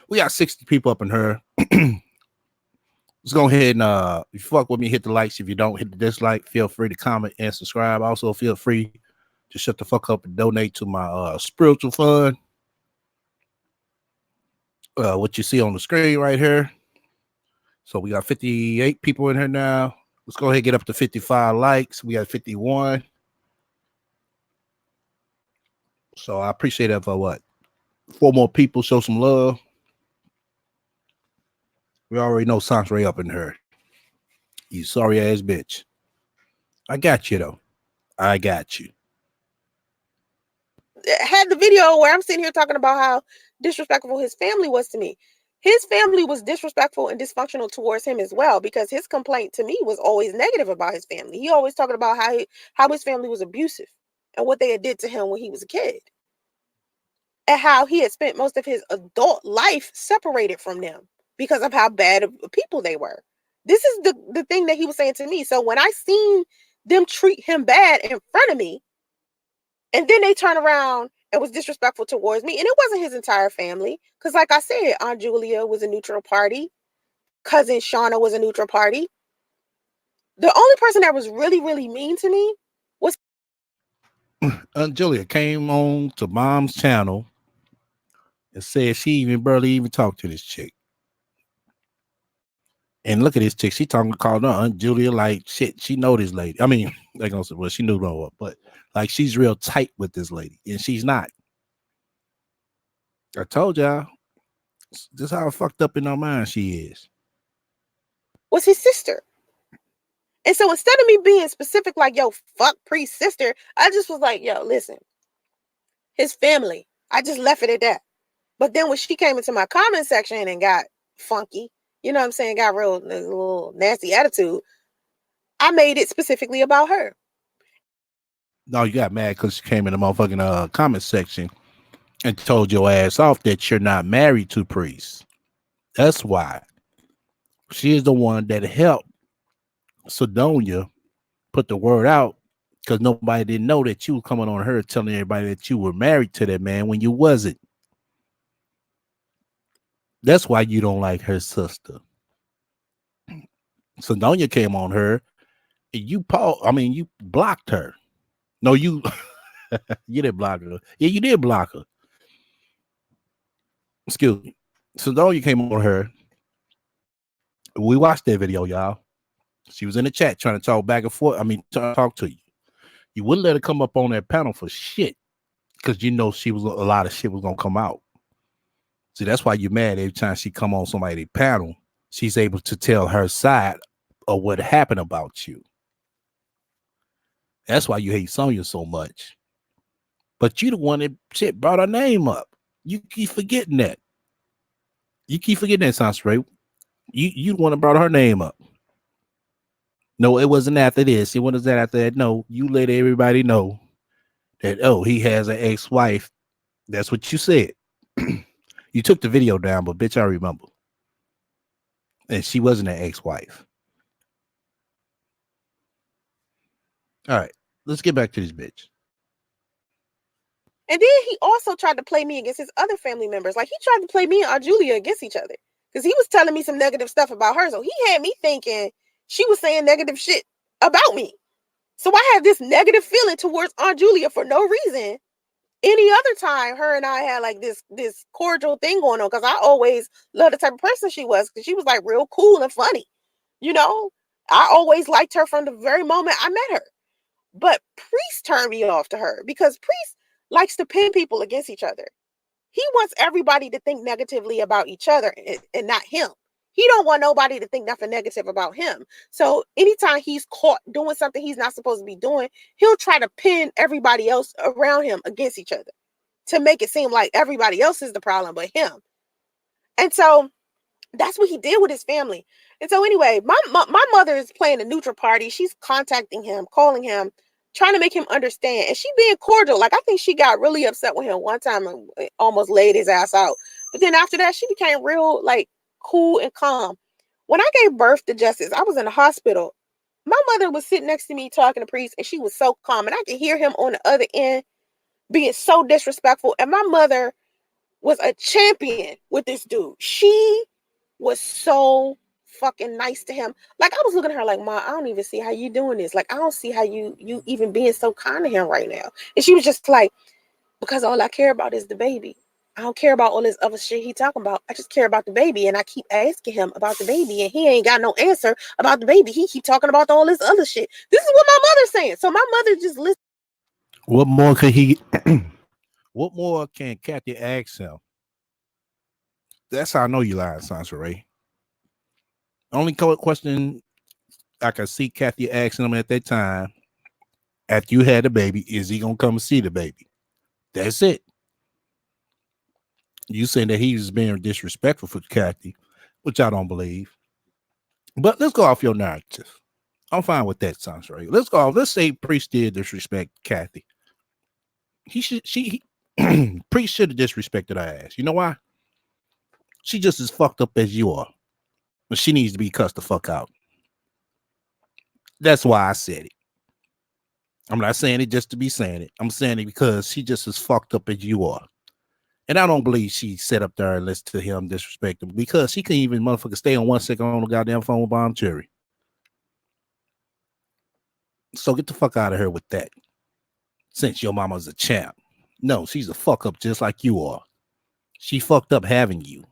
A: We got 60 people up in here. Let's go ahead and if you fuck with me, hit the likes. If you don't, hit the dislike. Feel free to comment and subscribe. Also, feel free to shut the fuck up and donate to my spiritual fund. What you see on the screen right here. So we got 58 people in here now. Let's go ahead and get up to 55 likes. We got 51. So I appreciate that for what? 4 more people. Show some love. We already know Santre up in here. You sorry ass bitch. I got you though. I got you.
C: Had the video where I'm sitting here talking about how disrespectful his family was to me. His family was disrespectful and dysfunctional towards him as well, because his complaint to me was always negative about his family. He always talking about how his family was abusive and what they had did to him when he was a kid, and how he had spent most of his adult life separated from them because of how bad of people they were. This is the thing that he was saying to me. So when I seen them treat him bad in front of me, and then they turn around and was disrespectful towards me, and it wasn't his entire family, because like I said, Aunt Julia was a neutral party, cousin Shauna was a neutral party. The only person that was really, really mean to me was
A: Aunt Julia came on to Mom's channel and said she barely even talked to this chick. And look at this chick. She called her Aunt Julia like shit. She know this lady. I mean, they gonna say, well, she knew no, but like she's real tight with this lady, and she's not. I told y'all, this how fucked up in her mind she is.
C: Was his sister. And so instead of me being specific, like, yo, fuck Priest's sister, I just was like, yo, listen, his family. I just left it at that. But then when she came into my comment section and got funky, you know what I'm saying, got real little nasty attitude, I made it specifically about her.
A: No, you got mad because she came in the motherfucking comment section and told your ass off that you're not married to Priest. That's why. She is the one that helped Sedonia put the word out, because nobody didn't know that you were coming on her telling everybody that you were married to that man when you wasn't. That's why you don't like her sister. Sedonia came on her and you blocked her. No, you didn't block her. Yeah, you did block her. Excuse me. Sedonia came on her. We watched that video, y'all. She was in the chat trying to talk back and forth. Trying to talk to you. You wouldn't let her come up on that panel for shit, because you know a lot of shit was gonna come out. See, that's why you're mad every time she come on somebody's panel. She's able to tell her side of what happened about you. That's why you hate Sonya so much. But you the one that shit brought her name up. You keep forgetting that. Sounds right. You want to brought her name up. No, it wasn't after this. It wasn't after that. No, you let everybody know that, oh, he has an ex-wife. That's what you said. You took the video down, but bitch, I remember. And she wasn't an ex-wife. All right, let's get back to this bitch.
C: And then he also tried to play me against his other family members. Like, he tried to play me and Aunt Julia against each other. Because he was telling me some negative stuff about her. So he had me thinking she was saying negative shit about me. So I have this negative feeling towards Aunt Julia for no reason. Any other time, her and I had like this cordial thing going on, because I always loved the type of person she was, because she was like real cool and funny. You know, I always liked her from the very moment I met her. But Priest turned me off to her, because Priest likes to pin people against each other. He wants everybody to think negatively about each other and not him. He don't want nobody to think nothing negative about him. So anytime he's caught doing something he's not supposed to be doing, he'll try to pin everybody else around him against each other to make it seem like everybody else is the problem but him. And so that's what he did with his family. And so anyway, my mother is playing a neutral party. She's contacting him, calling him, trying to make him understand. And she being cordial. Like, I think she got really upset with him one time and almost laid his ass out. But then after that, she became real, like, cool and calm. When I gave birth to Justice, I was in the hospital. My mother was sitting next to me talking to Priest, and she was so calm. And I could hear him on the other end being so disrespectful. And my mother was a champion with this dude. She was so fucking nice to him. Like, I was looking at her like, Ma, I don't even see how you doing this. Like, I don't see how you even being so kind to him right now. And she was just like, because all I care about is the baby. I don't care about all this other shit he talking about. I just care about the baby. And I keep asking him about the baby, and he ain't got no answer about the baby. He keep talking about all this other shit. This is what my mother's saying. So my mother just listened.
A: What more could he? What more can Kathy ask him? That's how I know you lying, Sansa Ray. Only question I can see Kathy asking him at that time, after you had the baby, is he gonna come and see the baby? That's it. You saying that he was being disrespectful for Kathy, which I don't believe. But let's go off your narrative. I'm fine with that, Sansa Ray. Let's go off. Let's say Priest did disrespect Kathy. Priest should have disrespected her ass. You know why? She just as fucked up as you are. But she needs to be cussed the fuck out. That's why I said it. I'm not saying it just to be saying it. I'm saying it because she just as fucked up as you are. And I don't believe she sat up there and listened to him disrespect him, because she couldn't even motherfucker stay on 1 second on the goddamn phone with Bomb Cherry. So get the fuck out of here with that. Since your mama's a champ. No, she's a fuck up just like you are. She fucked up having you.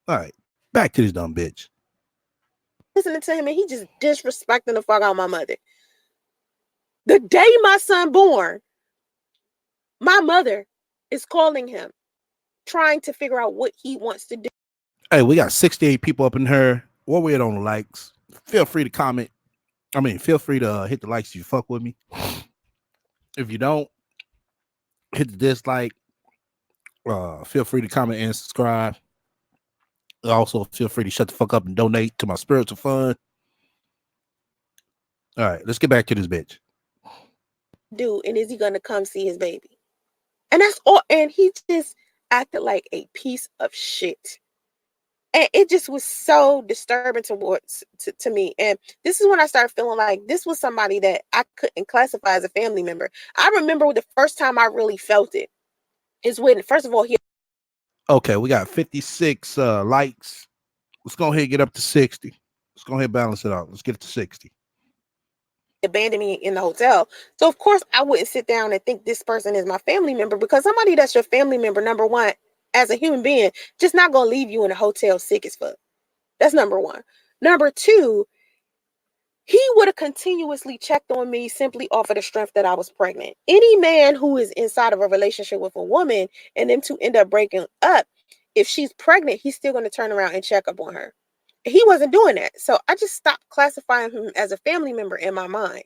A: All right, back to this dumb bitch.
C: Listening to him, and he just disrespecting the fuck out of my mother. The day my son born, my mother is calling him, trying to figure out what he wants to do.
A: Hey, we got 68 people up in here. What we at on the likes? Feel free to comment. Feel free to hit the likes if you fuck with me. If you don't, hit the dislike. Feel free to comment and subscribe. Also, feel free to shut the fuck up and donate to my spiritual fund. All right, let's get back to this bitch.
C: And is he gonna come see his baby? And that's all. And he just acted like a piece of shit. And it just was so disturbing to me. And this is when I started feeling like this was somebody that I couldn't classify as a family member. I remember the first time I really felt it is when, first of all,
A: Okay, we got 56 likes. Let's go ahead and get up to 60. Let's go ahead and balance it out. Let's get it to 60.
C: Abandoned me in the hotel. So of course I wouldn't sit down and think this person is my family member, because somebody that's your family member, number one, as a human being, just not gonna leave you in a hotel sick as fuck. That's number one. Number two, he would have continuously checked on me simply off of the strength that I was pregnant. Any man who is inside of a relationship with a woman and them two end up breaking up, if she's pregnant, he's still going to turn around and check up on her. He wasn't doing that. So I just stopped classifying him as a family member in my mind.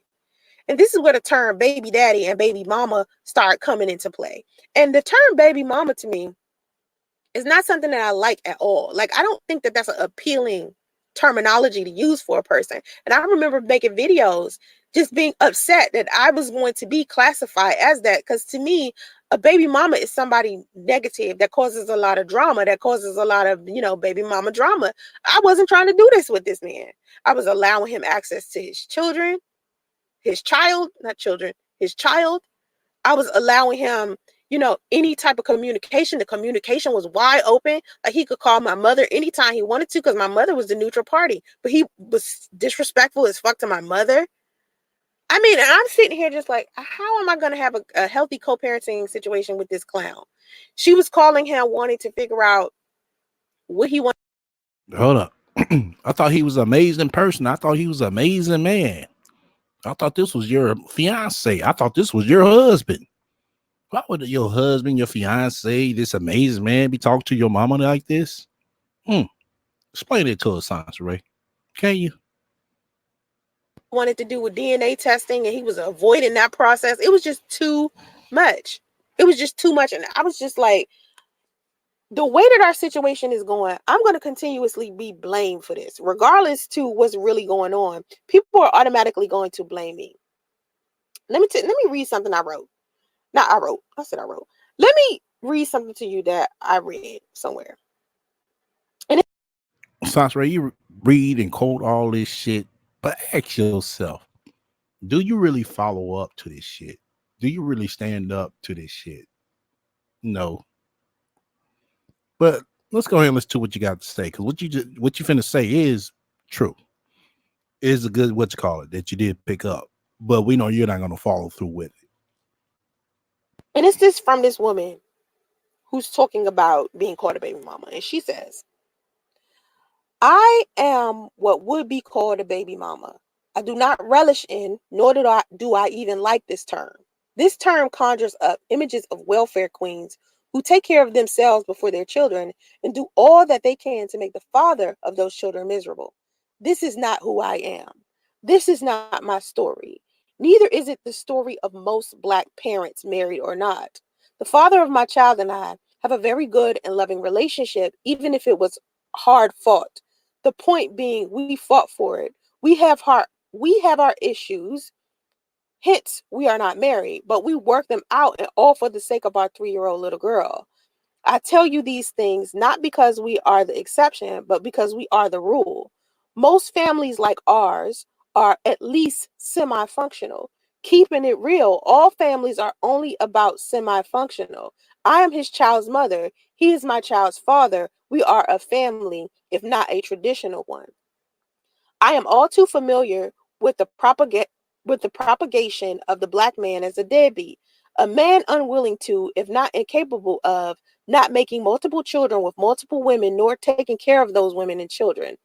C: And this is where the term baby daddy and baby mama start coming into play. And the term baby mama to me It's not something that I like at all. Like, I don't think that that's an appealing terminology to use for a person. And I remember making videos just being upset that I was going to be classified as that. Because to me, a baby mama is somebody negative that causes a lot of drama, that causes a lot of, baby mama drama. I wasn't trying to do this with this man. I was allowing him access to his children, his child, not children, his child. I was allowing him, any type of communication. The communication was wide open. Like, he could call my mother anytime he wanted to, because my mother was the neutral party. But he was disrespectful as fuck to my mother. I mean, and I'm sitting here just like, how am I going to have a healthy co-parenting situation with this clown? She was calling him, wanting to figure out what he wanted.
A: Hold up. I thought he was an amazing person. I thought he was an amazing man. I thought this was your fiance. I thought this was your husband. Why would your husband, your fiance, this amazing man be talking to your mama like this? Explain it to us, Sansa, can you?
C: Wanted to do with DNA testing, and he was avoiding that process. It was just too much. It was just too much. And I was just like, the way that our situation is going, I'm going to continuously be blamed for this, regardless to what's really going on. People are automatically going to blame me. Let me read something I wrote. I wrote. Let me read something to you that I read somewhere.
A: Sansa, you read and quote all this shit, but ask yourself, do you really follow up to this shit? Do you really stand up to this shit? No. But let's go ahead and listen to what you got to say, because what you finna say is true. Is a good that you did pick up, but we know you're not gonna follow through with it.
C: And it's this from this woman who's talking about being called a baby mama, and she says, I am what would be called a baby mama. I do not relish in, nor do I even like this term. This term conjures up images of welfare queens who take care of themselves before their children and do all that they can to make the father of those children miserable. This is not who I am. This is not my story. Neither is it the story of most Black parents, married or not. The father of my child and I have a very good and loving relationship, even if it was hard fought. The point being, we fought for it. We have our issues. Hence, we are not married, but we work them out, and all for the sake of our 3-year-old little girl. I tell you these things not because we are the exception, but because we are the rule. Most families like ours are at least semi-functional. Keeping it real, all families are only about semi-functional. I am his child's mother. He is my child's father. We are a family, if not a traditional one. I am all too familiar with the propagation of the Black man as a deadbeat, a man unwilling to, if not incapable of, not making multiple children with multiple women, nor taking care of those women and children.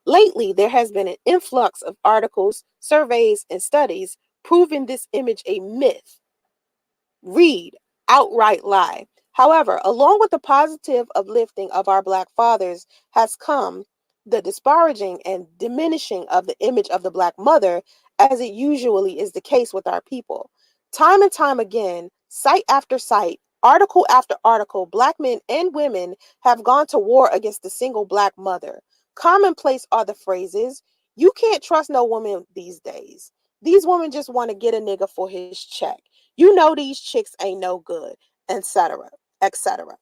C: Lately, there has been an influx of articles, surveys, and studies proving this image a myth. Read, outright lie. However, along with the positive uplifting of our Black fathers has come the disparaging and diminishing of the image of the Black mother, as it usually is the case with our people. Time and time again, site after site, article after article, Black men and women have gone to war against the single Black mother. Commonplace are the phrases, you can't trust no woman these days. These women just want to get a nigga for his check. You know these chicks ain't no good, etc., etc.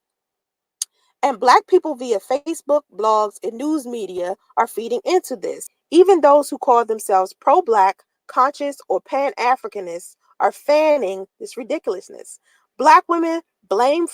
C: And Black people via Facebook, blogs, and news media are feeding into this. Even those who call themselves pro-Black, conscious, or pan-Africanists are fanning this ridiculousness. Black women Black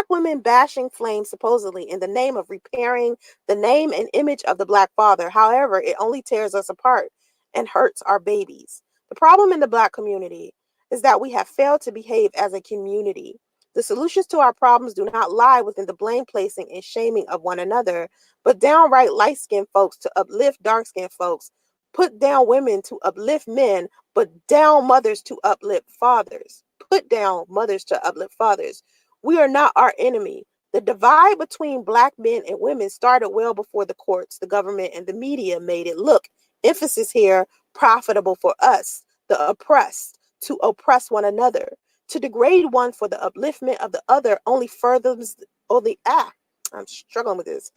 C: women bashing flame supposedly in the name of repairing the name and image of the Black father. However, it only tears us apart and hurts our babies. The problem in the Black community is that we have failed to behave as a community. The solutions to our problems do not lie within the blame placing and shaming of one another, but downright light-skinned folks to uplift dark-skinned folks, put down women to uplift men, but down mothers to uplift fathers. Put down mothers to uplift fathers. We are not our enemy. The divide between Black men and women started well before the courts, the government, and the media made it look, emphasis here, profitable for us, the oppressed, to oppress one another. To degrade one for the upliftment of the other only furthers I'm struggling with this.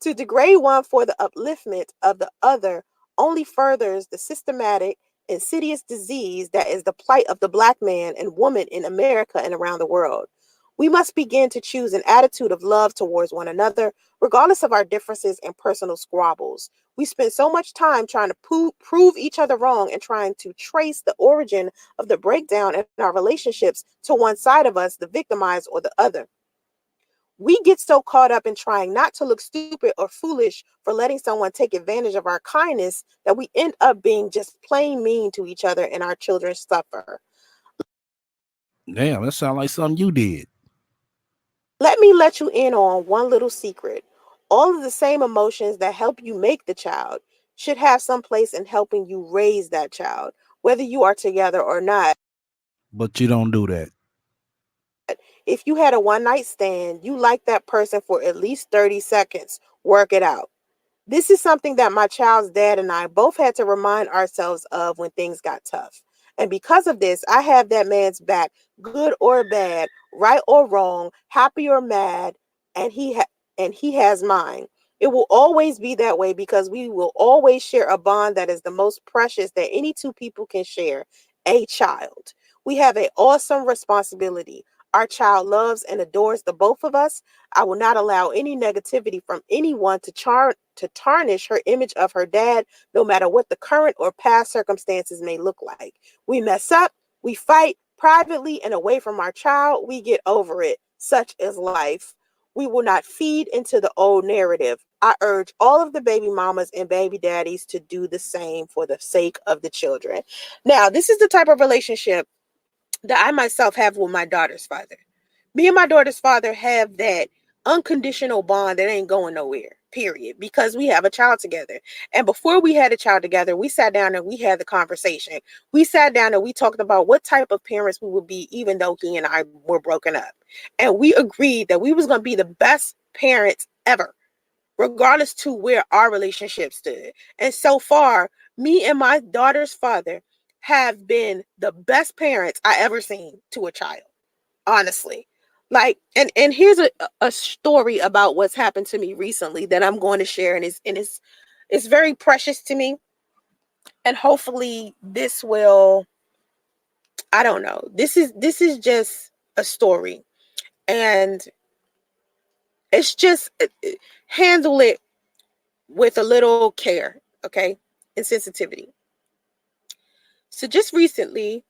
C: To degrade one for the upliftment of the other only furthers the systematic, insidious disease that is the plight of the Black man and woman in America and around the world. We must begin to choose an attitude of love towards one another, regardless of our differences and personal squabbles. We spend so much time trying to prove each other wrong and trying to trace the origin of the breakdown in our relationships to one side of us, the victimized or the other. We get so caught up in trying not to look stupid or foolish for letting someone take advantage of our kindness that we end up being just plain mean to each other and our children suffer.
A: Damn, that sounds like something you did.
C: Let me let you in on one little secret. All of the same emotions that help you make the child should have some place in helping you raise that child, whether you are together or not.
A: But you don't do that.
C: If you had a one night stand, you like that person for at least 30 seconds. Work it out. This is something that my child's dad and I both had to remind ourselves of when things got tough. And because of this, I have that man's back, good or bad, right or wrong, happy or mad, and he has mine. It will always be that way because we will always share a bond that is the most precious that any two people can share, a child. We have an awesome responsibility. Our child loves and adores the both of us. I will not allow any negativity from anyone to tarnish her image of her dad, no matter what the current or past circumstances may look like. We mess up, we fight privately and away from our child. We get over it. Such is life. We will not feed into the old narrative. I urge all of the baby mamas and baby daddies to do the same for the sake of the children. Now, this is the type of relationship that I myself have with my daughter's father. Me and my daughter's father have that unconditional bond that ain't going nowhere, period, because we have a child together. And before we had a child together, we sat down and we had the conversation. We sat down and we talked about what type of parents we would be, even though he and I were broken up. And we agreed that we was going to be the best parents ever, regardless to where our relationship stood. And so far, me and my daughter's father have been the best parents I ever seen to a child, honestly. Like, and here's a story about what's happened to me recently that I'm going to share, and it's very precious to me. And hopefully this will, I don't know. This is just a story. And it's just handle it with a little care, okay? And sensitivity. So just recently,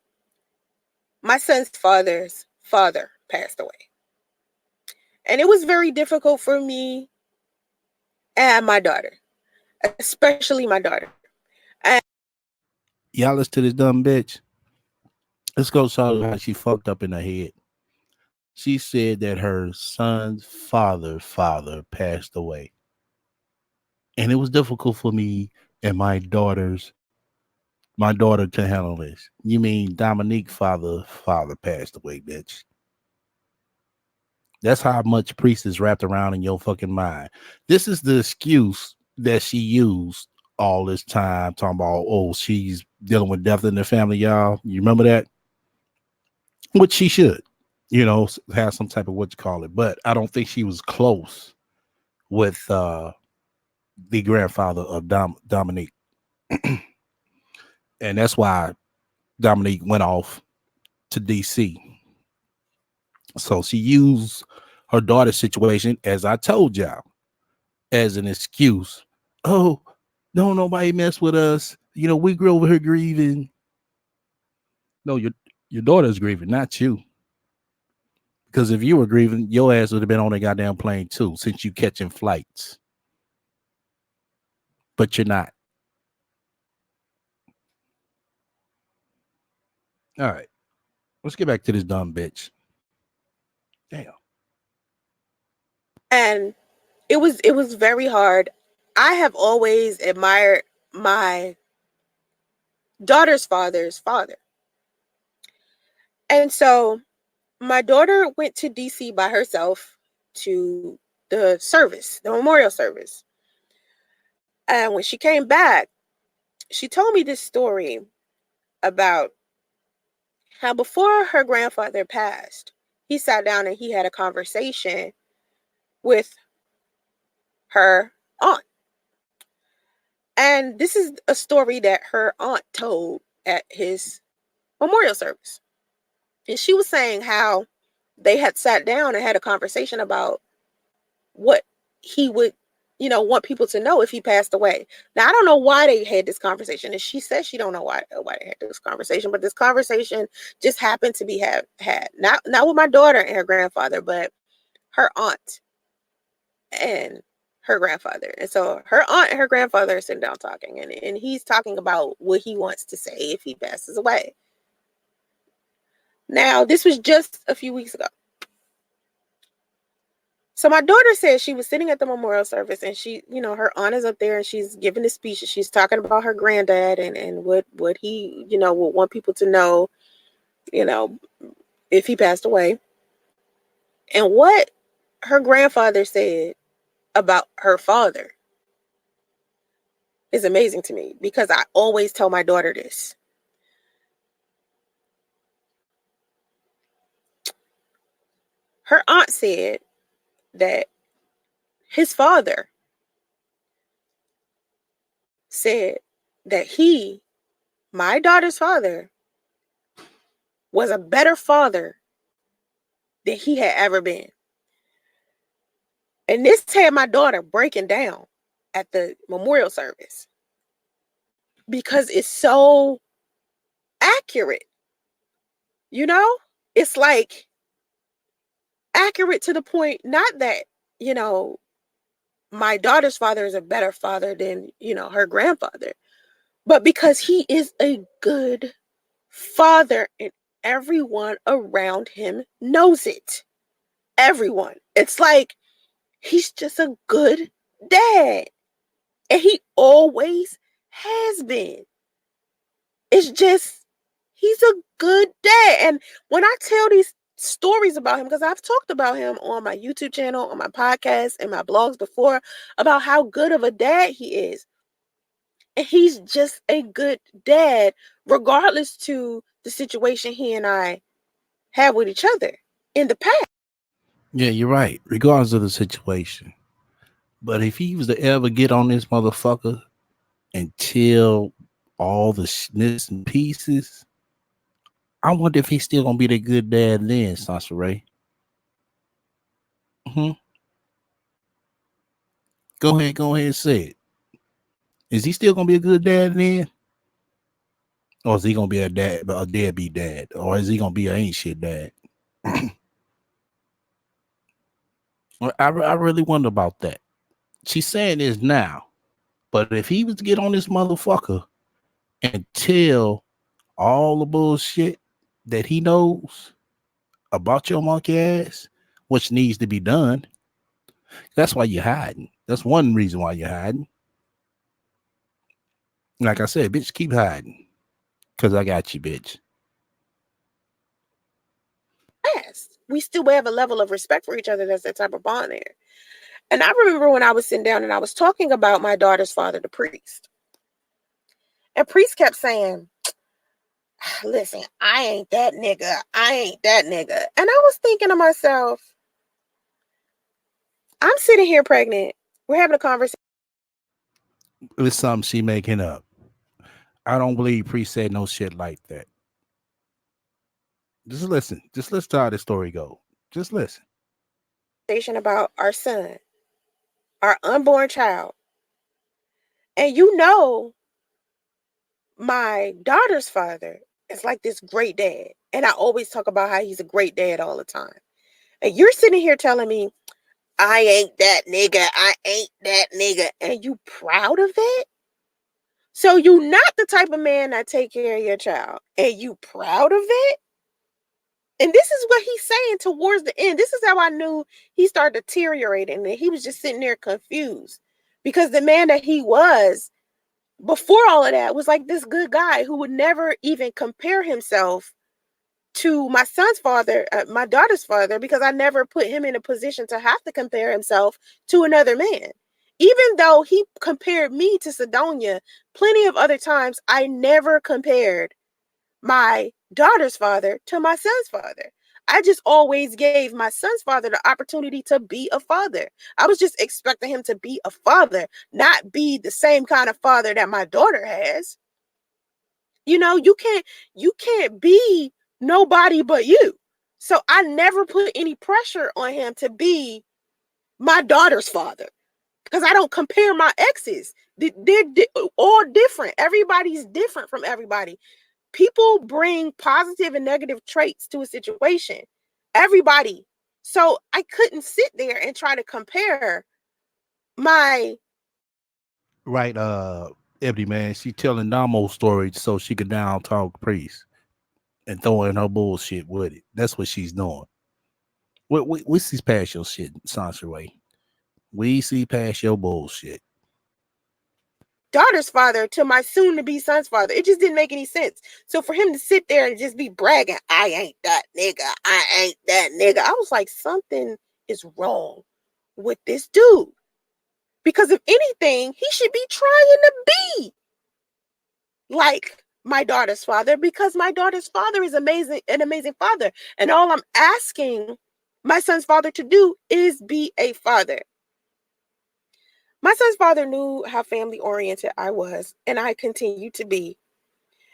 C: my son's father's father passed away. And it was very difficult for me and my daughter, especially my daughter. And
A: Y'all listen to this dumb bitch. Let's go show you how she fucked up in her head. She said that her son's father passed away. And it was difficult for me and my daughter to handle this. You mean Dominique father passed away, bitch. That's how much priest is wrapped around in your fucking mind. This is the excuse that she used all this time, talking about, oh, she's dealing with death in the family, y'all. You remember that? Which she should, have some type of what you call it. But I don't think she was close with the grandfather of Dominique. And that's why Dominique went off to DC. So she used her daughter's situation, as I told y'all, as an excuse. Oh, don't nobody mess with us. We grew over here grieving. No, your daughter's grieving, not you. Because if you were grieving, your ass would have been on a goddamn plane too, since you catching flights. But you're not. All right. Let's get back to this dumb bitch. Damn.
C: and it was very hard. I have always admired my daughter's father's father. And so my daughter went to DC by herself to the memorial service. And when she came back, she told me this story about how before her grandfather passed, he sat down and he had a conversation with her aunt. And this is a story that her aunt told at his memorial service. And she was saying how they had sat down and had a conversation about what he would, want people to know if he passed away. Now, I don't know why they had this conversation. And she says she don't know why they had this conversation, but this conversation just happened to be had. Not with my daughter and her grandfather, but her aunt and her grandfather. And so her aunt and her grandfather are sitting down talking, and he's talking about what he wants to say if he passes away. Now, this was just a few weeks ago. So my daughter said she was sitting at the memorial service, and she, her aunt is up there and she's giving the speech. She's talking about her granddad and what he, would want people to know, if he passed away. And what her grandfather said about her father is amazing to me, because I always tell my daughter this. Her aunt said that his father said that my daughter's father, was a better father than he had ever been. And this had my daughter breaking down at the memorial service, because it's so accurate. It's like accurate to the point, not that, my daughter's father is a better father than, her grandfather, but because he is a good father and everyone around him knows it. Everyone. It's like he's just a good dad. And he always has been. It's just, he's a good dad. And when I tell these stories about him, because I've talked about him on my YouTube channel, on my podcast, and my blogs before, about how good of a dad he is. And he's just a good dad, regardless to the situation he and I have with each other in the past.
A: Yeah, you're right. Regardless of the situation. But if he was to ever get on this motherfucker and tell all the snits and pieces, I wonder if he's still gonna be the good dad then, Sansa Ray. Go ahead and say it. Is he still gonna be a good dad then? Or is he gonna be a deadbeat dad? Or is he gonna be an ain't shit dad? I really wonder about that. She's saying this now, but if he was to get on this motherfucker and tell all the bullshit that he knows about your monkey ass, which needs to be done, that's why you're hiding. That's one reason why you're hiding. Like I said, bitch, keep hiding. Because I got you, bitch.
C: Yes, we still have a level of respect for each other. That's that type of bond there. And I remember when I was sitting down and I was talking about my daughter's father, the priest. And priest kept saying, listen, I ain't that nigga. I ain't that nigga. And I was thinking to myself, I'm sitting here pregnant. We're having a conversation.
A: It's something she making up. I don't believe priest said no shit like that. Just listen. Just listen to how the story go. Just listen.
C: About our son, our unborn child. And my daughter's father is like this great dad. And I always talk about how he's a great dad all the time. And you're sitting here telling me, I ain't that nigga. I ain't that nigga. And you proud of it? So you not the type of man that take care of your child. And you proud of it? And this is what he's saying towards the end. This is how I knew he started deteriorating. And he was just sitting there confused. Because the man that he was before all of that was like this good guy who would never even compare himself to my son's father, my daughter's father, because I never put him in a position to have to compare himself to another man. Even though he compared me to Sidonia plenty of other times, I never compared my daughter's father to my son's father. I just always gave my son's father the opportunity to be a father. I was just expecting him to be a father, not be the same kind of father that my daughter has. You know, you can't be nobody but you. So I never put any pressure on him to be my daughter's father because I don't compare my exes. They're all different. Everybody's different from everybody. People bring positive and negative traits to a situation. Everybody. So I couldn't sit there and try to compare my
A: Right, Ebony, man. She telling Damo stories so she could down talk Priest and throwing her bullshit with it. That's what she's doing. We see past your shit, Sansa Ray. We see past your bullshit.
C: daughter's father to my soon to be son's father. It just didn't make any sense. So for him to sit there and just be bragging, I ain't that nigga. I ain't that nigga. I was like, something is wrong with this dude. Because if anything, he should be trying to be like my daughter's father because my daughter's father is amazing, an amazing father. And all I'm asking my son's father to do is be a father. My son's father knew how family oriented I was, and I continue to be.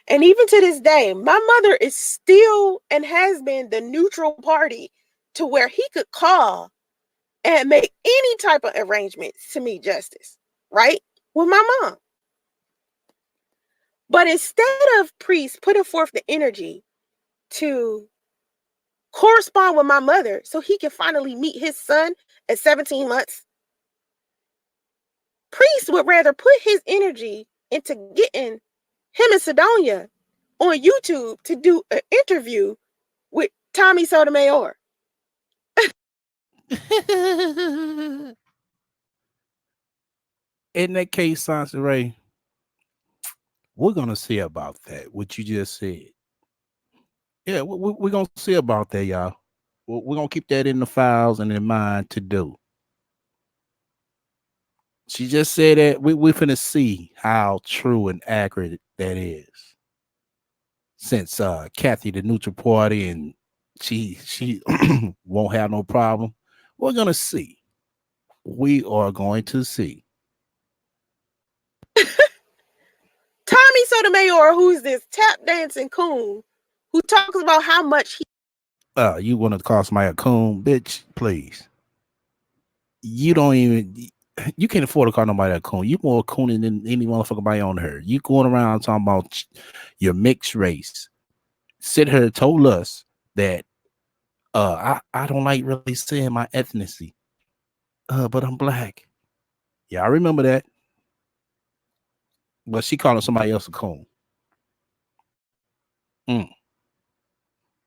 C: And even to this day, my mother is still and has been the neutral party to where he could call and make any type of arrangements to meet justice, right? With my mom. But instead of Priest putting forth the energy to correspond with my mother so he can finally meet his son at 17 months, Priest would rather put his energy into getting him and Sedonia on YouTube to do an interview with Tommy Sotomayor.
A: In that case, Sansa Ray, we're gonna see about that. What you just said. Yeah, we're gonna see about that, y'all. We're gonna keep that in the files and in mind to do. She just said that we finna see how true and accurate that is. Since Kathy the neutral party and she won't have no problem, we're gonna see. We are going to see.
C: Tommy Sotomayor, who's this tap dancing coon who talks about how much he
A: You want to call somebody a coon, bitch? Please. You don't even. You can't afford to call nobody a coon. You more cooning than any motherfucker body on her. You going around talking about your mixed race. Sit here told us that I don't like really saying my ethnicity. But I'm black. Yeah, I remember that. But she calling somebody else a coon.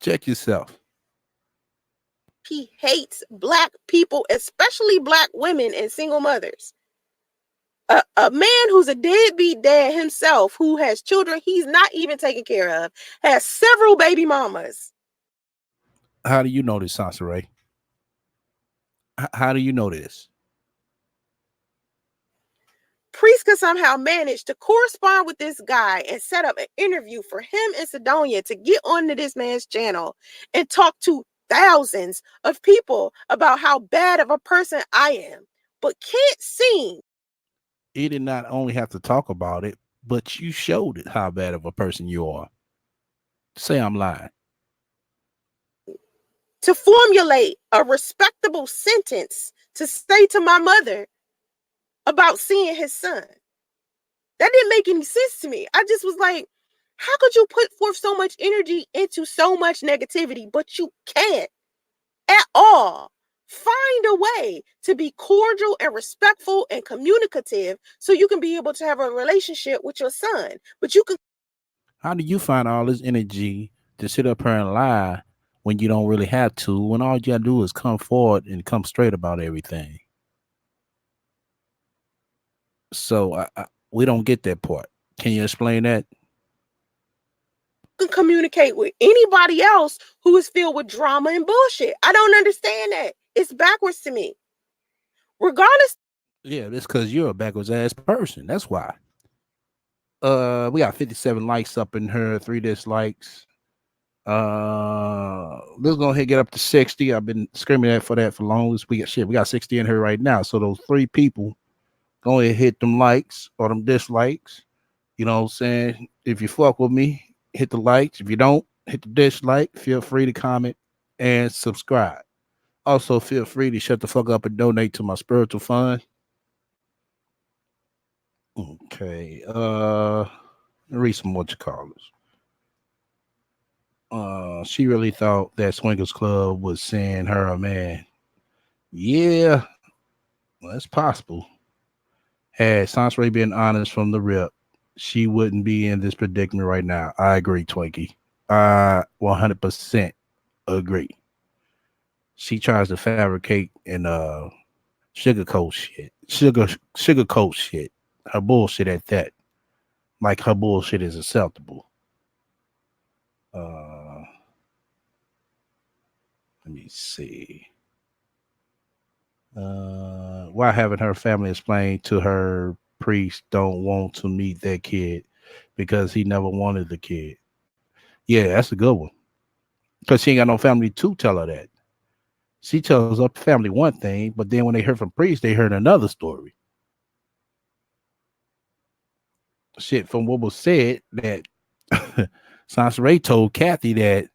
A: Check yourself.
C: hates black people, especially black women and single mothers. A man who's a deadbeat dad himself, who has children he's not even taking care of, has several baby mamas.
A: How do you know this, Sansa Ray? How do you know this?
C: Priest could somehow manage to correspond with this guy and set up an interview for him and Sedonia to get onto this man's channel and talk to thousands of people about how bad of a person I am, but can't seem.
A: He did not only have to talk about it, but you showed it how bad of a person you are. Say I'm lying.
C: To formulate a respectable sentence to say to my mother about seeing his son. That didn't make any sense to me. I just was like, how could you put forth so much energy into so much negativity, but you can't at all find a way to be cordial and respectful and communicative so you can be able to have a relationship with your son? But you can.
A: How do you find all this energy to sit up here and lie when you don't really have to, when all you gotta do is come forward and come straight about everything? So we don't get that part. Can you explain that?
C: Can communicate with anybody else who is filled with drama and bullshit. I don't understand that. It's backwards to me. Regardless.
A: Yeah, it's because you're a backwards ass person. That's why. We got 57 likes up in her, 3 dislikes. Let's go ahead and get up to 60. I've been screaming for that for long. We got 60 in here right now. So those 3 people, go ahead and hit them likes or them dislikes. You know what I'm saying? If you fuck with me, hit the likes. If you don't, hit the dislike. Feel free to comment and subscribe. Also, feel free to shut the fuck up and donate to my spiritual fund. Okay. Read some what you call this. She really thought that Swingers Club was saying her a man. Yeah, well, that's possible. Had Sansa been honest from the rip, she wouldn't be in this predicament right now. I agree, Twinkie. I 100% agree. She tries to fabricate and sugarcoat shit. Sugarcoat shit. Her bullshit at that. Like her bullshit is acceptable. Let me see. Why haven't her family explained to her priest don't want to meet that kid because he never wanted the kid? Yeah, that's a good one. Because she ain't got no family to tell her that. She tells her family one thing, but then when they heard from priest, they heard another story. Shit, from what was said, that Sansa Ray told Kathy that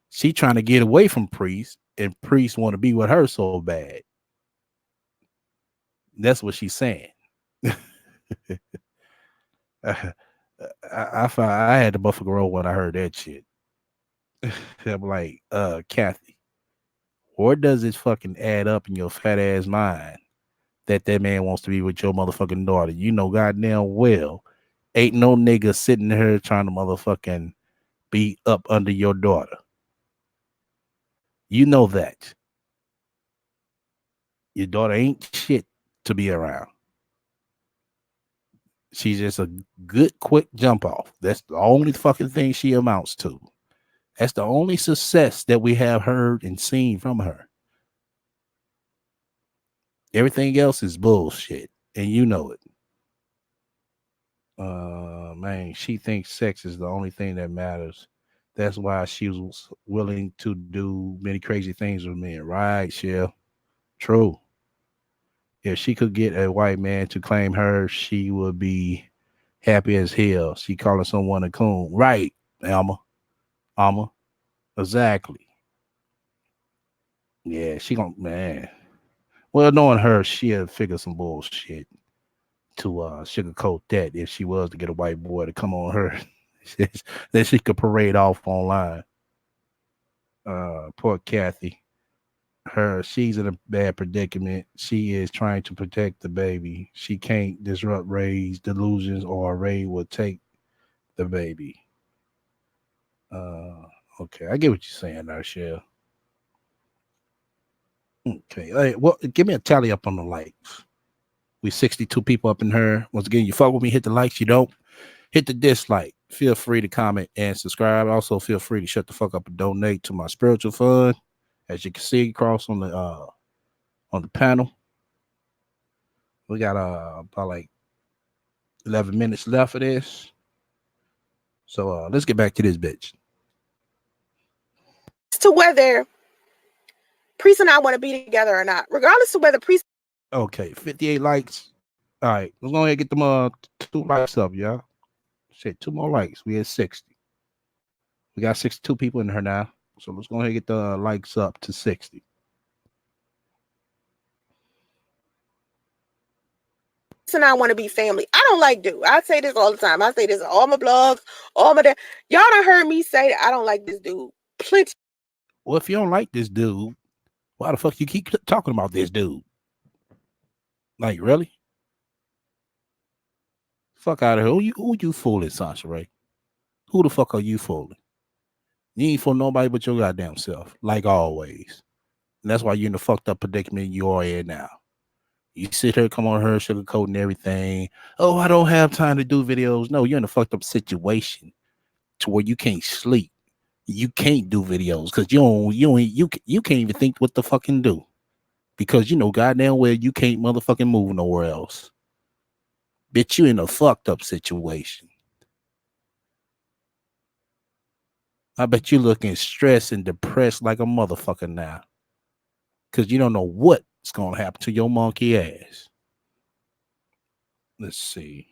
A: she trying to get away from priest, and priest want to be with her so bad. That's what she's saying. I had the Buffalo roll when I heard that shit. I'm like, Kathy, or does it fucking add up in your fat ass mind that man wants to be with your motherfucking daughter? You know goddamn well, ain't no nigga sitting here trying to motherfucking be up under your daughter. You know that. Your daughter ain't shit to be around. She's just a good, quick jump off. That's the only fucking thing she amounts to. That's the only success that we have heard and seen from her. Everything else is bullshit, and you know it. Man, she thinks sex is the only thing that matters. That's why she was willing to do many crazy things with men. Right, Shell? True. If she could get a white man to claim her, she would be happy as hell. She calling someone a coon. Right, Alma. Alma. Exactly. Yeah, she gonna, man. Well, knowing her, she'll figure some bullshit to sugarcoat that if she was to get a white boy to come on her. That she could parade off online. Poor Kathy. She's in a bad predicament. She is trying to protect the baby. She can't disrupt Ray's delusions, or Ray will take the baby. Uh, okay, I get what you're saying, Shell. Okay, hey, well, give me a tally up on the likes. We 62 people up in her. Once again, you fuck with me, hit the likes. You don't, hit the dislike. Feel free to comment and subscribe. Also, feel free to shut the fuck up and donate to my spiritual fund. As you can see across on the panel, we got about like 11 minutes left of this. So let's get back to this bitch.
C: To whether Priest and I want to be together or not, regardless of whether Priest.
A: Okay, 58 likes. All right, let's go ahead and get them 2 likes up, y'all. Shit, 2 more likes. We at 60. We got 62 people in her now. So let's go ahead and get the likes up to 60.
C: And I want to be family. I don't like dude. I say this all the time. I say this on all my blogs, all my y'all done heard me say that I don't like this dude. Plenty.
A: Well, if you don't like this dude, why the fuck you keep talking about this dude? Like, really? Fuck out of here. Who you fooling, Sasha Ray? Who the fuck are you fooling? You ain't fooling nobody but your goddamn self, like always. And that's why you're in the fucked up predicament you are in now. You sit here, come on her, sugarcoating everything. Oh, I don't have time to do videos. No, you're in a fucked up situation to where you can't sleep. You can't do videos because you can't even think what the fucking do. Because you know goddamn well you can't motherfucking move nowhere else. Bitch, you in a fucked up situation. I bet you looking stressed and depressed like a motherfucker now. Because you don't know what's going to happen to your monkey ass. Let's see.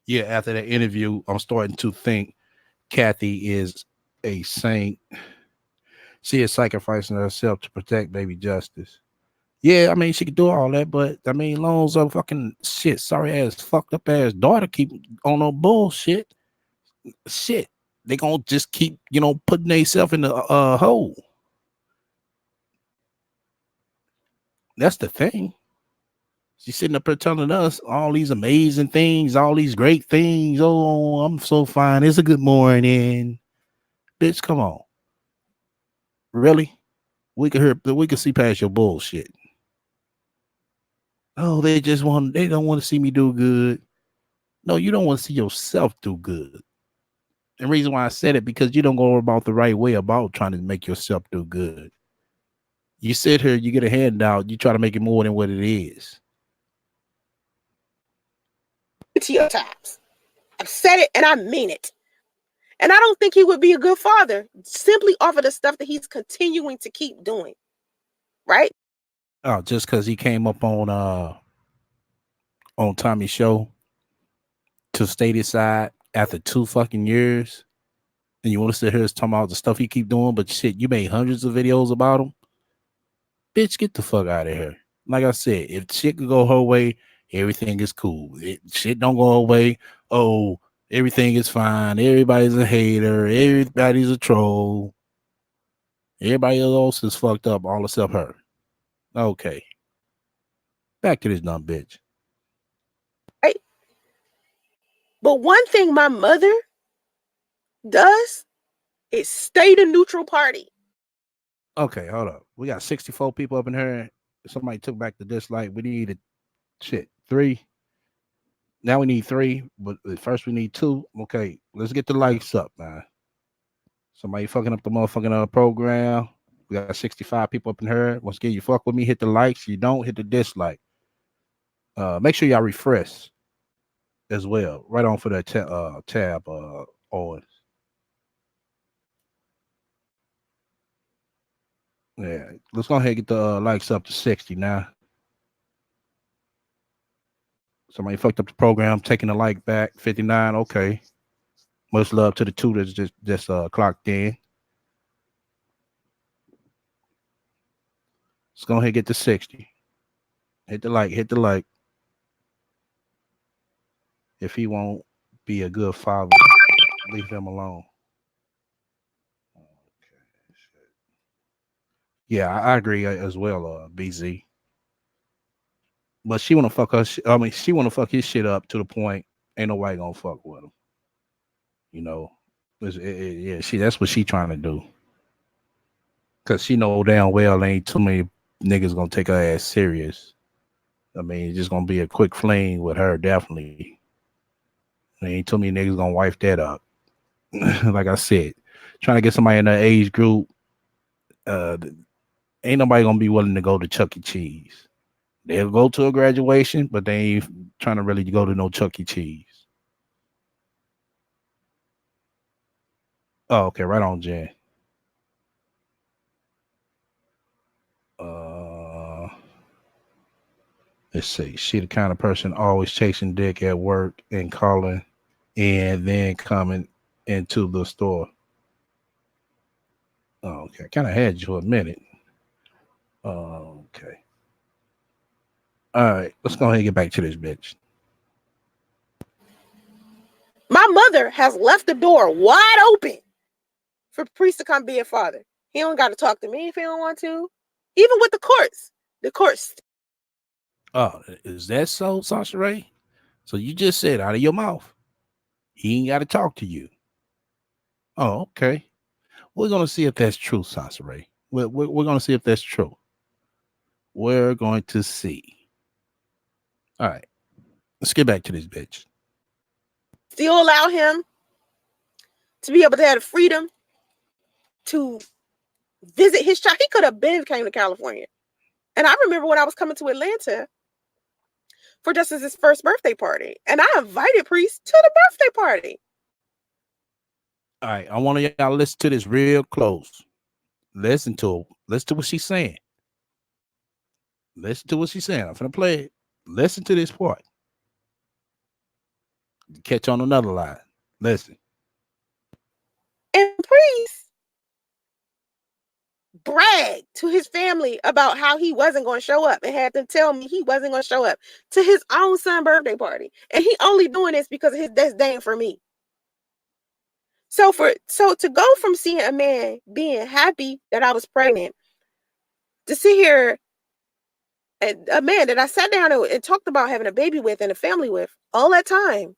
A: Yeah, after that interview, I'm starting to think Kathy is a saint. She is sacrificing herself to protect baby Justice. Yeah, I mean, she could do all that, but I mean, long as her fucking shit, sorry ass, fucked up ass daughter keep on no bullshit. Shit, they gonna just keep, putting themselves in the hole. That's the thing. She's sitting up there telling us all these amazing things, all these great things. Oh, I'm so fine. It's a good morning. Bitch, come on. Really? We could see past your bullshit. Oh, they don't want to see me do good. No, you don't want to see yourself do good. And the reason why I said it, because you don't go about the right way about trying to make yourself do good. You sit here, you get a handout, you try to make it more than what it is.
C: To your times. I've said it and I mean it. And I don't think he would be a good father simply off of the stuff that he's continuing to keep doing. Right?
A: Oh, just because he came up on Tommy's show to state his side after 2 fucking years, and you want to sit here talking about the stuff he keep doing, but shit, you made hundreds of videos about him. Bitch, get the fuck out of here. Like I said, if shit could go her way, everything is cool. Shit don't go her way, oh, everything is fine. Everybody's a hater. Everybody's a troll. Everybody else is fucked up, all except her. Okay. Back to this dumb bitch.
C: Right? But one thing my mother does is stay the neutral party.
A: Okay, hold up. We got 64 people up in here. Somebody took back the dislike. We needed 3. Now we need 3, but first we need 2. Okay, let's get the likes up, man. Somebody fucking up the motherfucking program. We got 65 people up in here. Once again, you fuck with me, hit the likes. You don't, hit the dislike. Make sure y'all refresh as well. Right on for that tab, Owens. Yeah, let's go ahead and get the likes up to 60 now. Somebody fucked up the program, taking the like back. 59, okay. Much love to the 2 that's just clocked in. Let's go ahead and get to 60. Hit the like. If he won't be a good father, leave him alone. Okay. Yeah, I agree as well, BZ. But she wanna fuck she wanna fuck his shit up to the point ain't nobody gonna fuck with him. You know, yeah, that's what she trying to do. Cause she know damn well ain't too many niggas gonna take her ass serious. I mean, it's just gonna be a quick fling with her, definitely. Ain't too many niggas gonna wipe that up. Like I said, trying to get somebody in that age group, ain't nobody gonna be willing to go to Chuck E. Cheese. They'll go to a graduation, but they ain't trying to really go to no Chuck E. Cheese. Oh, okay, right on, Jen. Let's see. She the kind of person always chasing dick at work and calling and then coming into the store. Oh, okay. I kind of had you for a minute. Okay. All right. Let's go ahead and get back to this bitch.
C: My mother has left the door wide open for Priest to come be a father. He don't got to talk to me if he don't want to. Even with the courts. The courts.
A: Oh, is that so, Sasha Ray? So you just said out of your mouth, he ain't got to talk to you. Oh, okay. We're going to see if that's true, Sasha Ray. We're going to see if that's true. We're going to see. All right. Let's get back to this bitch.
C: Still allow him to be able to have the freedom to visit his child. He could have been came to California. And I remember when I was coming to Atlanta for Justice's first birthday party. And I invited Priest to the birthday party.
A: All right, I want y'all to listen to this real close. Listen to her. Listen to what she's saying. Listen to what she's saying. I'm gonna play it. Listen to this part. Catch on another line. Listen.
C: And Priest bragged to his family about how he wasn't going to show up and had them tell me he wasn't going to show up to his own son's birthday party. And he only doing this because of his disdain for me. So to go from seeing a man being happy that I was pregnant to sit here and a man that I sat down and talked about having a baby with and a family with all that time.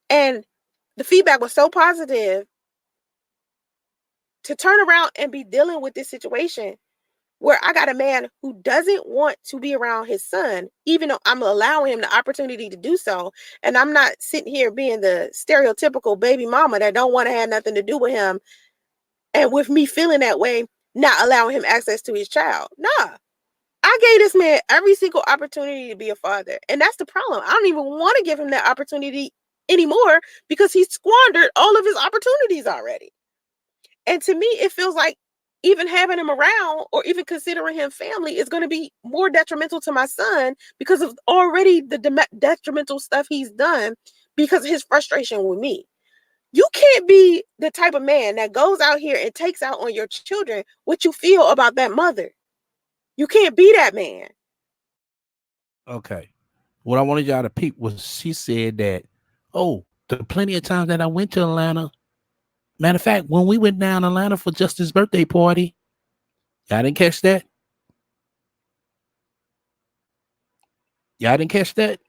C: And the feedback was so positive, to turn around and be dealing with this situation where I got a man who doesn't want to be around his son, even though I'm allowing him the opportunity to do so. And I'm not sitting here being the stereotypical baby mama that don't want to have nothing to do with him. And with me feeling that way, not allowing him access to his child. Nah, I gave this man every single opportunity to be a father. And that's the problem. I don't even want to give him that opportunity anymore because he squandered all of his opportunities already. And to me, it feels like even having him around or even considering him family is going to be more detrimental to my son because of already the detrimental stuff he's done because of his frustration with me. You can't be the type of man that goes out here and takes out on your children what you feel about that mother. You can't be that man.
A: Okay. What I wanted y'all to peep was she said that, oh, the plenty of times that I went to Atlanta. Matter of fact, when we went down to Atlanta for Justin's birthday party, y'all didn't catch that? Y'all didn't catch that?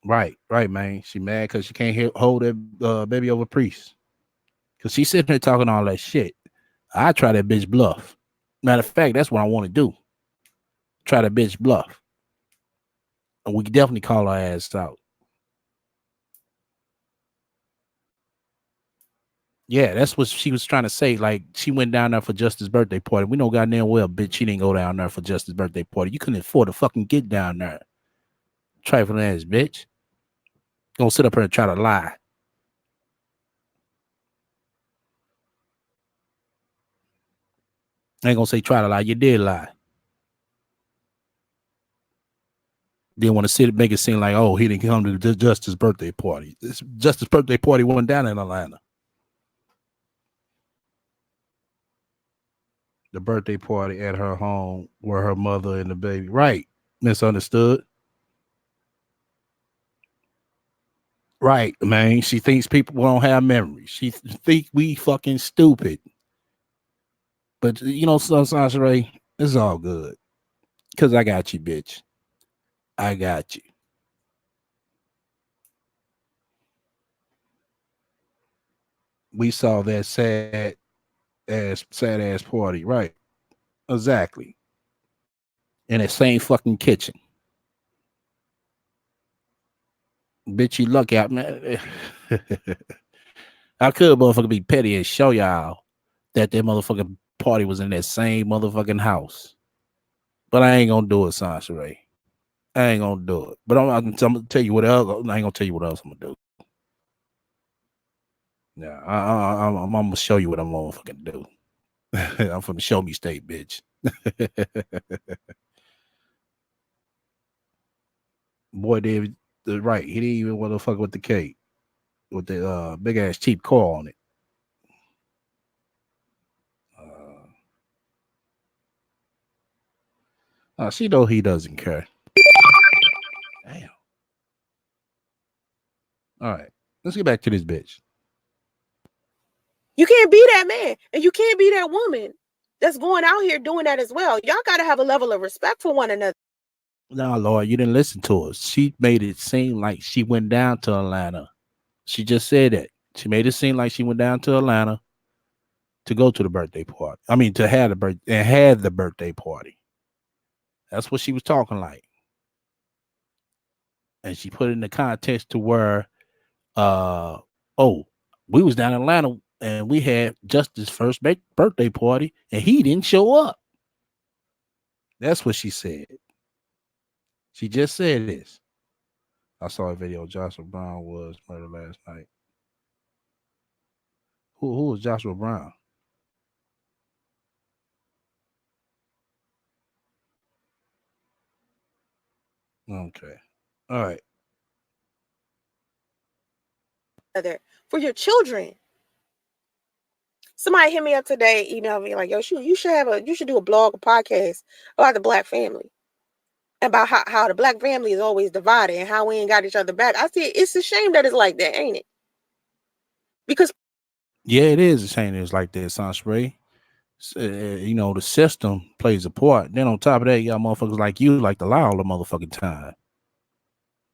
A: Right, man. She mad because she can't hold that baby over Priest. Because she's sitting there talking all that shit. I try that bitch bluff. Matter of fact, that's what I want to do. Try that bitch bluff. And we can definitely call her ass out. Yeah, that's what she was trying to say. Like, she went down there for Justice's birthday party. We know goddamn well, bitch, she didn't go down there for Justice's birthday party. You couldn't afford to fucking get down there. Trifling ass bitch. Gonna sit up here and try to lie. I ain't gonna say try to lie. You did lie. Didn't want to make it seem like, oh, he didn't come to the Justice's birthday party. This Justice's birthday party wasn't down in Atlanta. The birthday party at her home where her mother and the baby. Right. Misunderstood. Right, man. She thinks people don't have memories. She think we fucking stupid. But you know, sometimes, Ray, it's all good. Cause I got you, bitch. I got you. We saw that sad ass party, right? Exactly. In that same fucking kitchen. Bitch, you lucky out, man. I could motherfucker be petty and show y'all that motherfucking party was in that same motherfucking house. But I ain't gonna do it, Sasha Ray. I ain't gonna do it. But I'm gonna tell you what else. I ain't gonna tell you what else I'm gonna do. Yeah, I'm gonna show you what I'm gonna fucking do. I'm from the show me state, bitch. Boy, David, right. He didn't even want to fuck with the cake with the big ass cheap car on it. She know he doesn't care. Damn. All right, let's get back to this bitch.
C: You can't be that man, and you can't be that woman that's going out here doing that as well. Y'all got to have a level of respect for one another.
A: No, Lord, you didn't listen to her. She made it seem like she went down to Atlanta. She just said that. She made it seem like she went down to Atlanta to go to the birthday party. I mean, to have the birthday party. That's what she was talking like. And she put it in the context to where, we was down in Atlanta and we had Justice's first birthday party and he didn't show up. That's what she said. She just said this. I saw a video. Joshua Brown was murdered last night. Who was Joshua Brown? Okay. All right.
C: For your children. Somebody hit me up today, me like, yo, you should do a blog, a podcast about the Black family. About how the Black family is always divided and how we ain't got each other back. I said, it's a shame that it's like that, ain't it? Because
A: yeah, it is a shame it's like that, Son Spray. The system plays a part. Then on top of that, you got motherfuckers like you like to lie all the motherfucking time.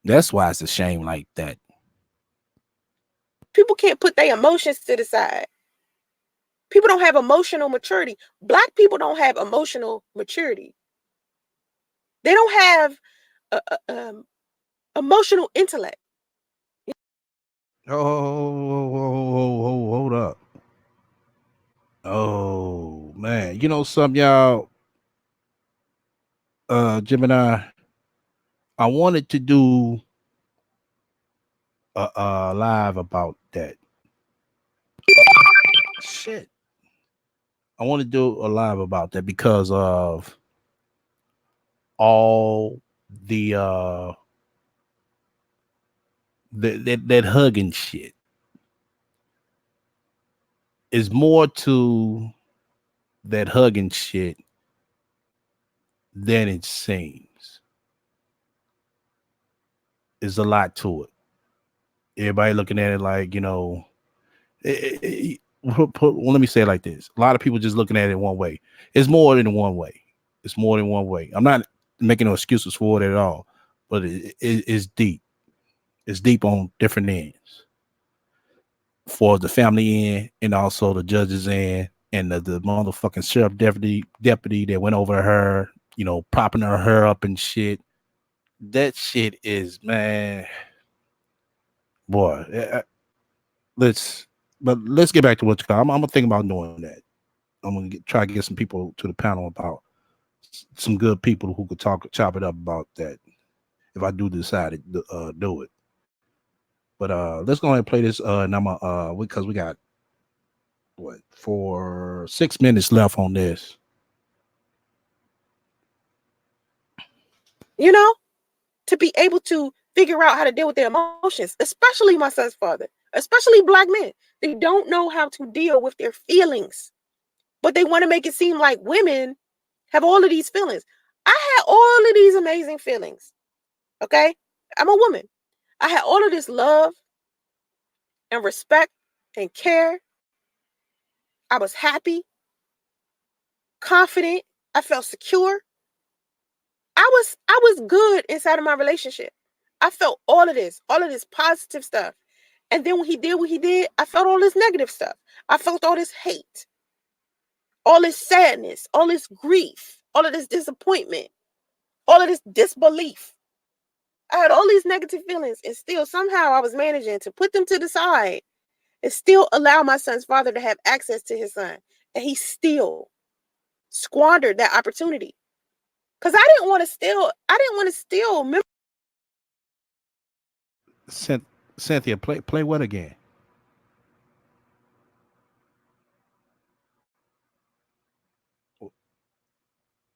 A: That's why it's a shame like that.
C: People can't put their emotions to the side. People don't have emotional maturity. Black people don't have emotional maturity. They don't have emotional intellect.
A: Hold up. Oh man, something, y'all. Gemini, I wanted to do a live about that. Shit. I want to do a live about that because of all the that hugging shit. Is more to that hugging shit than it seems. There's a lot to it. Everybody looking at it like, well, let me say it like this. A lot of people just looking at it one way. It's more than one way. It's more than one way. I'm not making no excuses for it at all, but it's deep. It's deep on different ends. For the family end and also the judges end and the motherfucking sheriff deputy that went over her, propping her up and shit. That shit is, man, boy. Let's get back to what you call. I'm gonna think about doing that. I'm gonna try to get some people to the panel about some good people who could chop it up about that. If I do decide to do it, but let's go ahead and play this. And I'm because we got for 6 minutes left on this.
C: To be able to figure out how to deal with their emotions, especially my son's father, especially Black men. They don't know how to deal with their feelings, but they want to make it seem like women have all of these feelings. I had all of these amazing feelings. Okay? I'm a woman. I had all of this love and respect and care. I was happy, confident. I felt secure. I was good inside of my relationship. I felt all of this positive stuff. And then when he did what he did, I felt all this negative stuff. I felt all this hate, all this sadness, all this grief, all of this disappointment, all of this disbelief. I had all these negative feelings, and still somehow I was managing to put them to the side and still allow my son's father to have access to his son. And he still squandered that opportunity. Because I didn't want to steal.
A: Cynthia, play what again?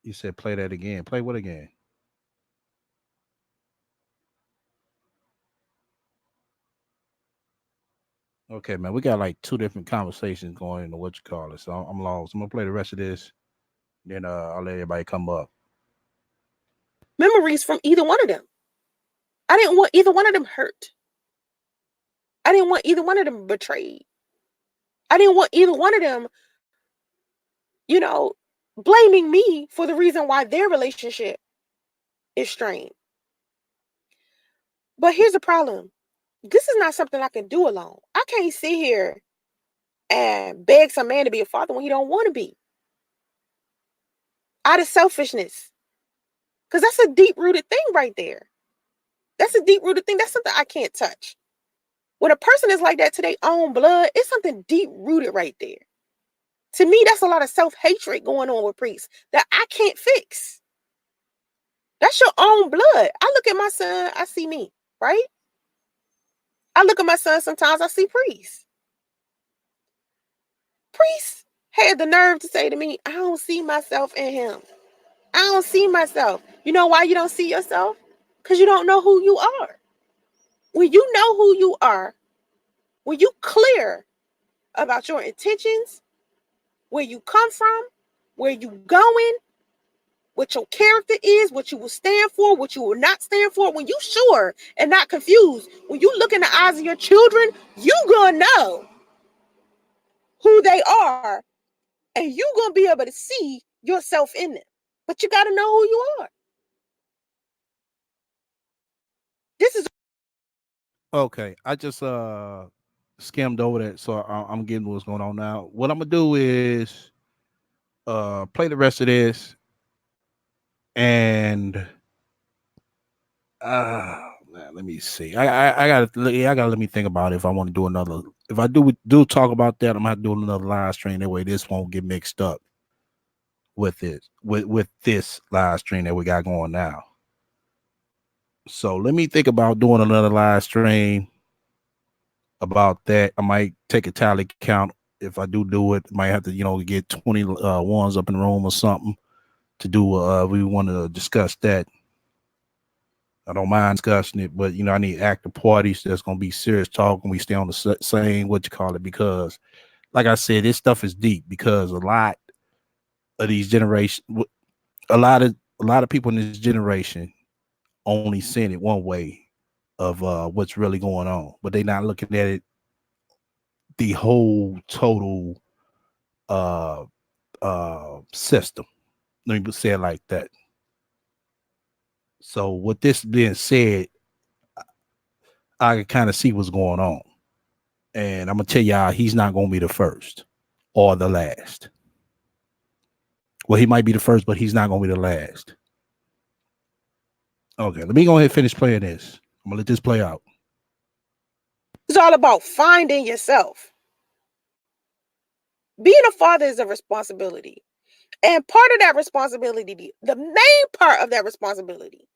A: You said play that again. Play what again? Okay, man, we got like two different conversations going into what you call it. So I'm lost. I'm gonna play the rest of this, then I'll let everybody come up.
C: Memories from either one of them. I didn't want either one of them hurt. I didn't want either one of them betrayed. I didn't want either one of them, blaming me for the reason why their relationship is strained. But here's the problem. This is not something I can do alone. I can't sit here and beg some man to be a father when he don't want to be. Out of selfishness. Because that's a deep-rooted thing right there. That's a deep-rooted thing. That's something I can't touch. When a person is like that to their own blood, it's something deep-rooted right there. To me, that's a lot of self-hatred going on with priests that I can't fix. That's your own blood. I look at my son, I see me. right? I look at my son sometimes, I see Priest. Priest had the nerve to say to me, I don't see myself in him. I don't see myself. You know why you don't see yourself? Because you don't know who you are. When you know who you are, when you clear about your intentions, where you come from, where you going, what your character is, what you will stand for, what you will not stand for, when you sure and not confused, when you look in the eyes of your children, you gonna know who they are, and you gonna be able to see yourself in them. But you gotta know who you are. This is
A: Okay, I just skimmed over that, so I'm getting what's going on now. What I'm gonna do is play the rest of this, and man, let me see. I gotta let me think about it if I want to do another. If I do talk about that, I'm gonna have to do another live stream. That way, this won't get mixed up with it with this live stream that we got going now. So let me think about doing another live stream about that. I might take a tally count. If I do it, might have to get 20 ones up in the room or something to do. We want to discuss that. I don't mind discussing it, but I need active parties that's gonna be serious talk and we stay on the same because, like I said, this stuff is deep because a lot of these generation, a lot of people in this generation only seeing it one way of what's really going on, but they're not looking at it the whole total uh system. Let me say it like that. So with this being said, I can kind of see what's going on. And I'm gonna tell y'all he's not gonna be the first or the last. Well, he might be the first, but he's not gonna be the last. Okay, let me go ahead and finish playing this. I'm gonna let this play out.
C: it's all about finding yourself. Being a father is a responsibility. And part of that responsibility, the main part of that responsibility,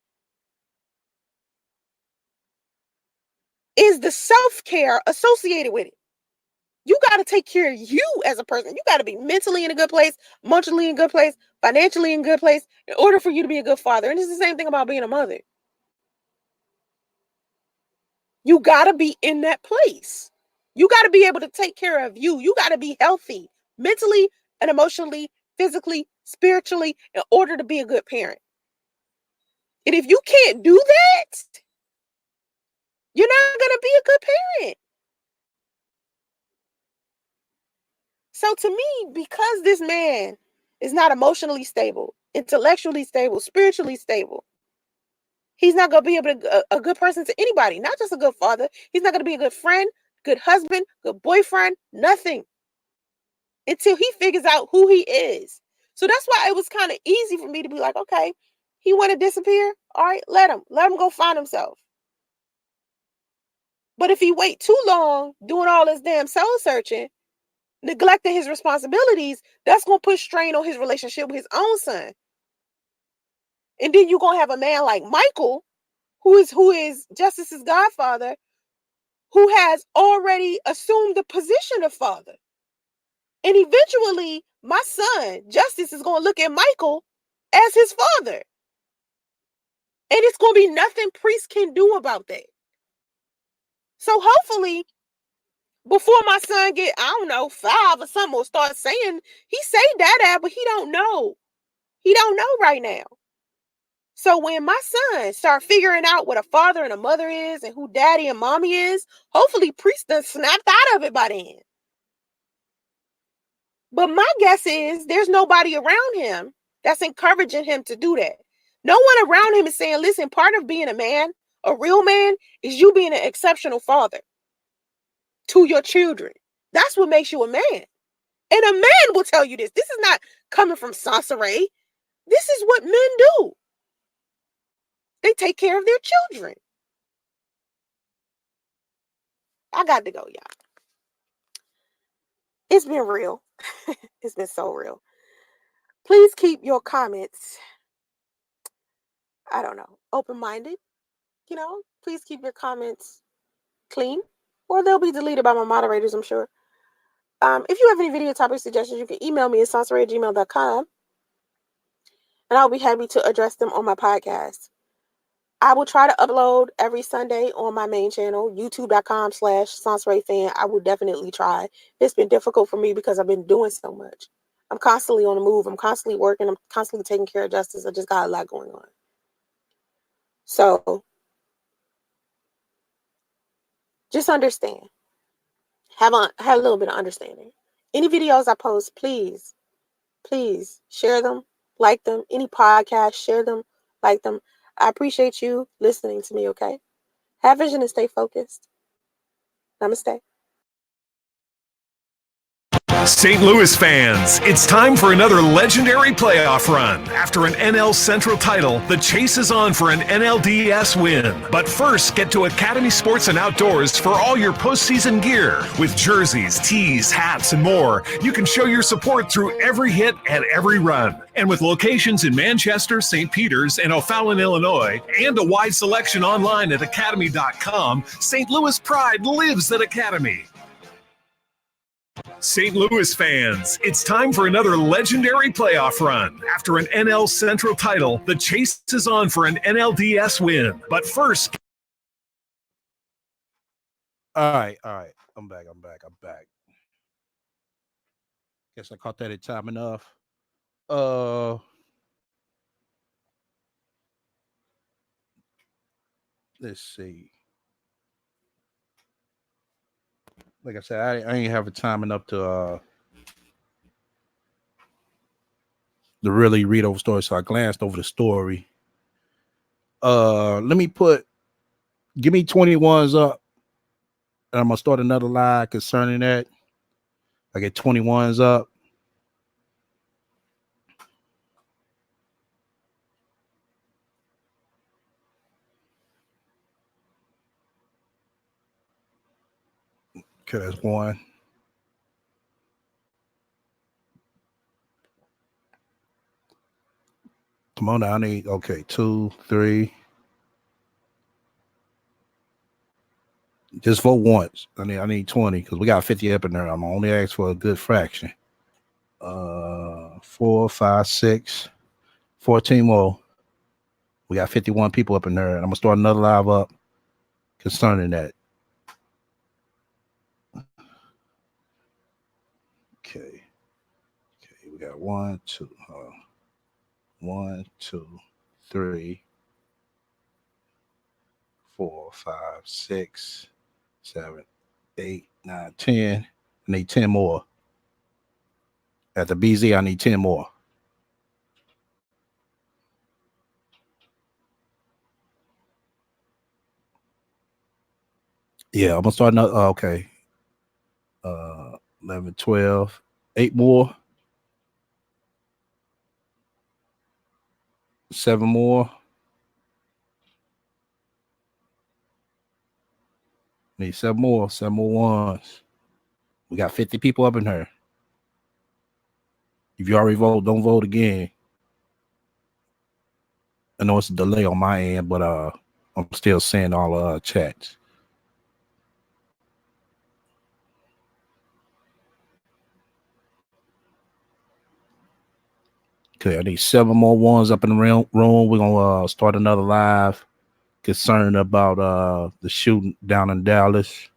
C: is the self-care associated with it. You got to take care of you as a person. You got to be mentally in a good place, emotionally in a good place, financially in a good place in order for you to be a good father. And it's the same thing about being a mother. You got to be in that place. You got to be able to take care of you. You got to be healthy mentally and emotionally, physically, spiritually in order to be a good parent. And if you can't do that, you're not going to be a good parent. So to me, because this man is not emotionally stable, intellectually stable, spiritually stable, he's not going to be able to a good person to anybody, not just a good father. He's not going to be a good friend, good husband, good boyfriend, nothing until he figures out who he is. So that's why it was kind of easy for me to be like, okay, he want to disappear. All right, let him go find himself. But if he wait too long doing all this damn soul searching, neglecting his responsibilities, that's going to put strain on his relationship with his own son. And then you're going to have a man like Michael, who is Justice's godfather, who has already assumed the position of father. And eventually, my son, Justice, is going to look at Michael as his father. And it's going to be nothing Priest can do about that. So hopefully, before my son get, I don't know, 5 or something, will start saying, he say dada, but he don't know. He don't know right now. So when my son start figuring out what a father and a mother is and who daddy and mommy is, hopefully Priest done snapped out of it by then. But my guess is there's nobody around him that's encouraging him to do that. No one around him is saying, listen, part of being a man, a real man, is you being an exceptional father to your children. That's what makes you a man. And a man will tell you this. This is not coming from Sansare. This is what men do. They take care of their children. I got to go, y'all. It's been real. It's been so real. Please keep your comments, I don't know, open-minded. please keep your comments clean, or they'll be deleted by my moderators, I'm sure. If you have any video topic suggestions, you can email me at sansaray@gmail.com, and I'll be happy to address them on my podcast. I will try to upload every Sunday on my main channel, youtube.com/SansaRayFan. I will definitely try. It's been difficult for me because I've been doing so much. I'm constantly on the move. I'm constantly working. I'm constantly taking care of justice. I just got a lot going on. So just understand. Have a little bit of understanding. Any videos I post, please share them, like them. Any podcast, share them, like them. I appreciate you listening to me, okay? Have vision and stay focused. Namaste.
B: St. Louis fans, it's time for another legendary playoff run. After an NL Central title, the chase is on for an NLDS win. But first, get to Academy Sports and Outdoors for all your postseason gear. With jerseys, tees, hats, and more, you can show your support through every hit and every run. And with locations in Manchester, St. Peters, and O'Fallon, Illinois, and a wide selection online at academy.com, St. Louis pride lives at Academy. St. Louis fans, it's time for another legendary playoff run. After an NL Central title, the chase is on for an NLDS win. But first...
A: All right. I'm back. Guess I caught that in time enough. Let's see. Like I said, I ain't having time enough to really read over story, so I glanced over the story. Give me 21s up, and I'm gonna start another live concerning that. I get 21s up. Okay, that's one. Come on now, I need 2, 3. Just vote once. I need 20 because we got 50 up in there. I'm only asked for a good fraction. 4, 5, 6, 14 more. We got 51 people up in there, and I'm gonna start another live up concerning that. Okay, we got 1, 2, 1, 2, 3, 4, 5, 6, 7, 8, 9, 10. I need 10 more. At the BZ, I need 10 more. Yeah, I'm gonna start another. Okay. 11, 12, 8 more. 7 more. Need 7 more. 7 more ones. We got 50 people up in here. If you already voted, don't vote again. I know it's a delay on my end, but I'm still seeing all chats. Okay, I need 7 more ones up in the room. We're gonna start another live concerned about the shooting down in Dallas.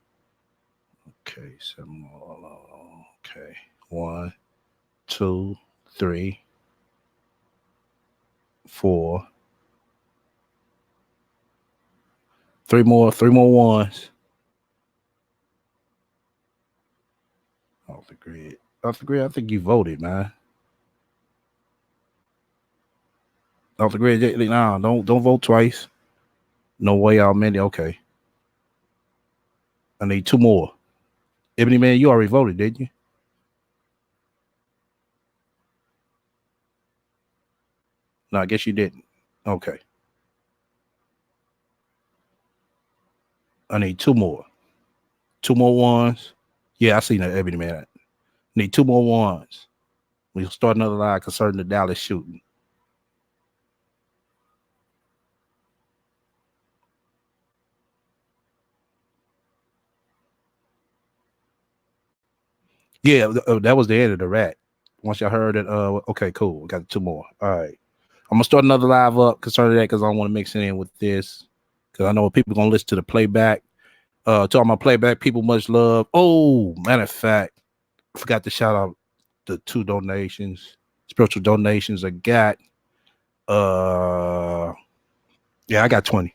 A: Okay, 7 more. Okay, 1, 2, 3, 4. 3 more ones. Off the grid. I think you voted, man. Off the grid. No, don't vote twice. No way, Already. Okay. I need 2 more. Ebony Man, you already voted, didn't you? No, I guess you didn't. Okay. I need 2 more. 2 more ones. Yeah, I seen that, Ebony Man. Need 2 more ones. We'll start another live concerning the Dallas shooting. Yeah, that was the end of the rat. Once y'all heard it, okay, cool. We got 2 more. All right. I'm gonna start another live up concerning that because I don't want to mix it in with this. Because I know people gonna listen to the playback. To all my playback people, much love. Oh, matter of fact, I forgot to shout out the 2 donations, spiritual donations I got. Yeah, I got 20.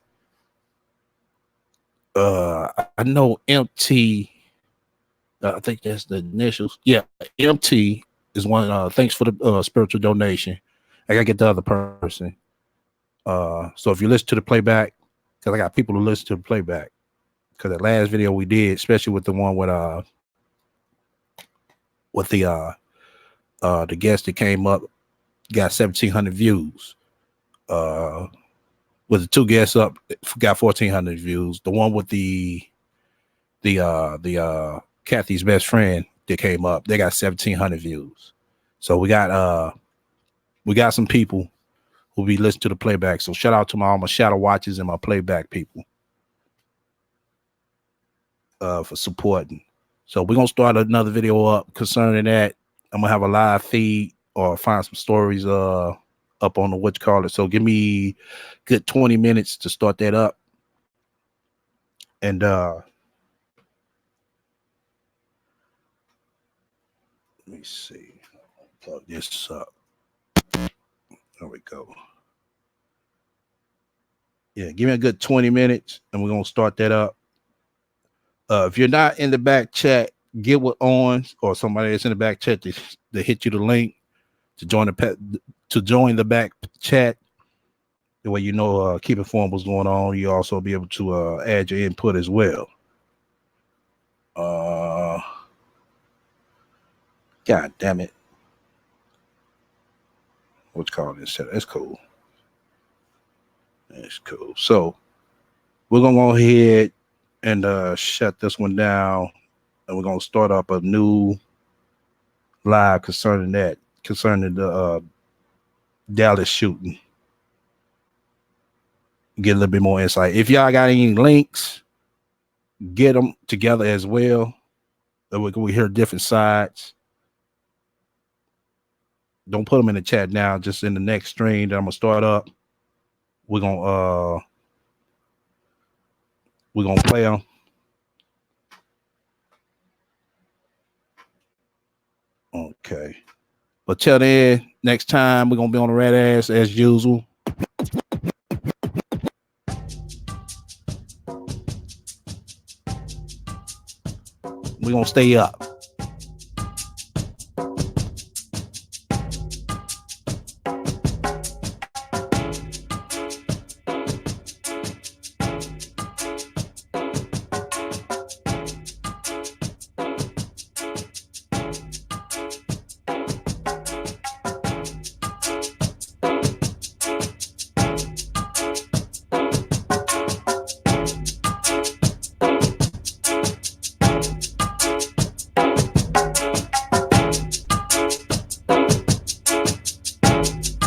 A: I know MT. I think that's the initials. Yeah, MT is one. Thanks for the spiritual donation. I gotta get the other person. So if you listen to the playback, because I got people who listen to the playback, because the last video we did, especially with the one with the guest that came up, got 1,700 views. With the 2 guests up, got 1,400 views. The one with the Kathy's best friend that came up, they got 1,700 views. So we got some people who be listening to the playback. So shout out to all my shadow watchers and my playback people for supporting. So we're gonna start another video up concerning that. I'm gonna have a live feed or find some stories up on the what you call it. So give me good 20 minutes to start that up. And let me see. Plug this up. There we go. Yeah, give me a good 20 minutes and we're gonna start that up. If you're not in the back chat, get with on or somebody that's in the back chat to hit you the link to join the back chat. The way keep informed what's going on. You also be able to add your input as well. God damn it. What's called this? That's cool. That's cool. So we're gonna go ahead and shut this one down, and we're gonna start up a new live concerning the Dallas shooting. Get a little bit more insight. If y'all got any links, get them together as well. That we hear different sides. Don't put them in the chat now. Just in the next stream that I'm gonna start up, we're gonna play them. Okay. But till then, next time we're gonna be on the red ass as usual. We're gonna stay up.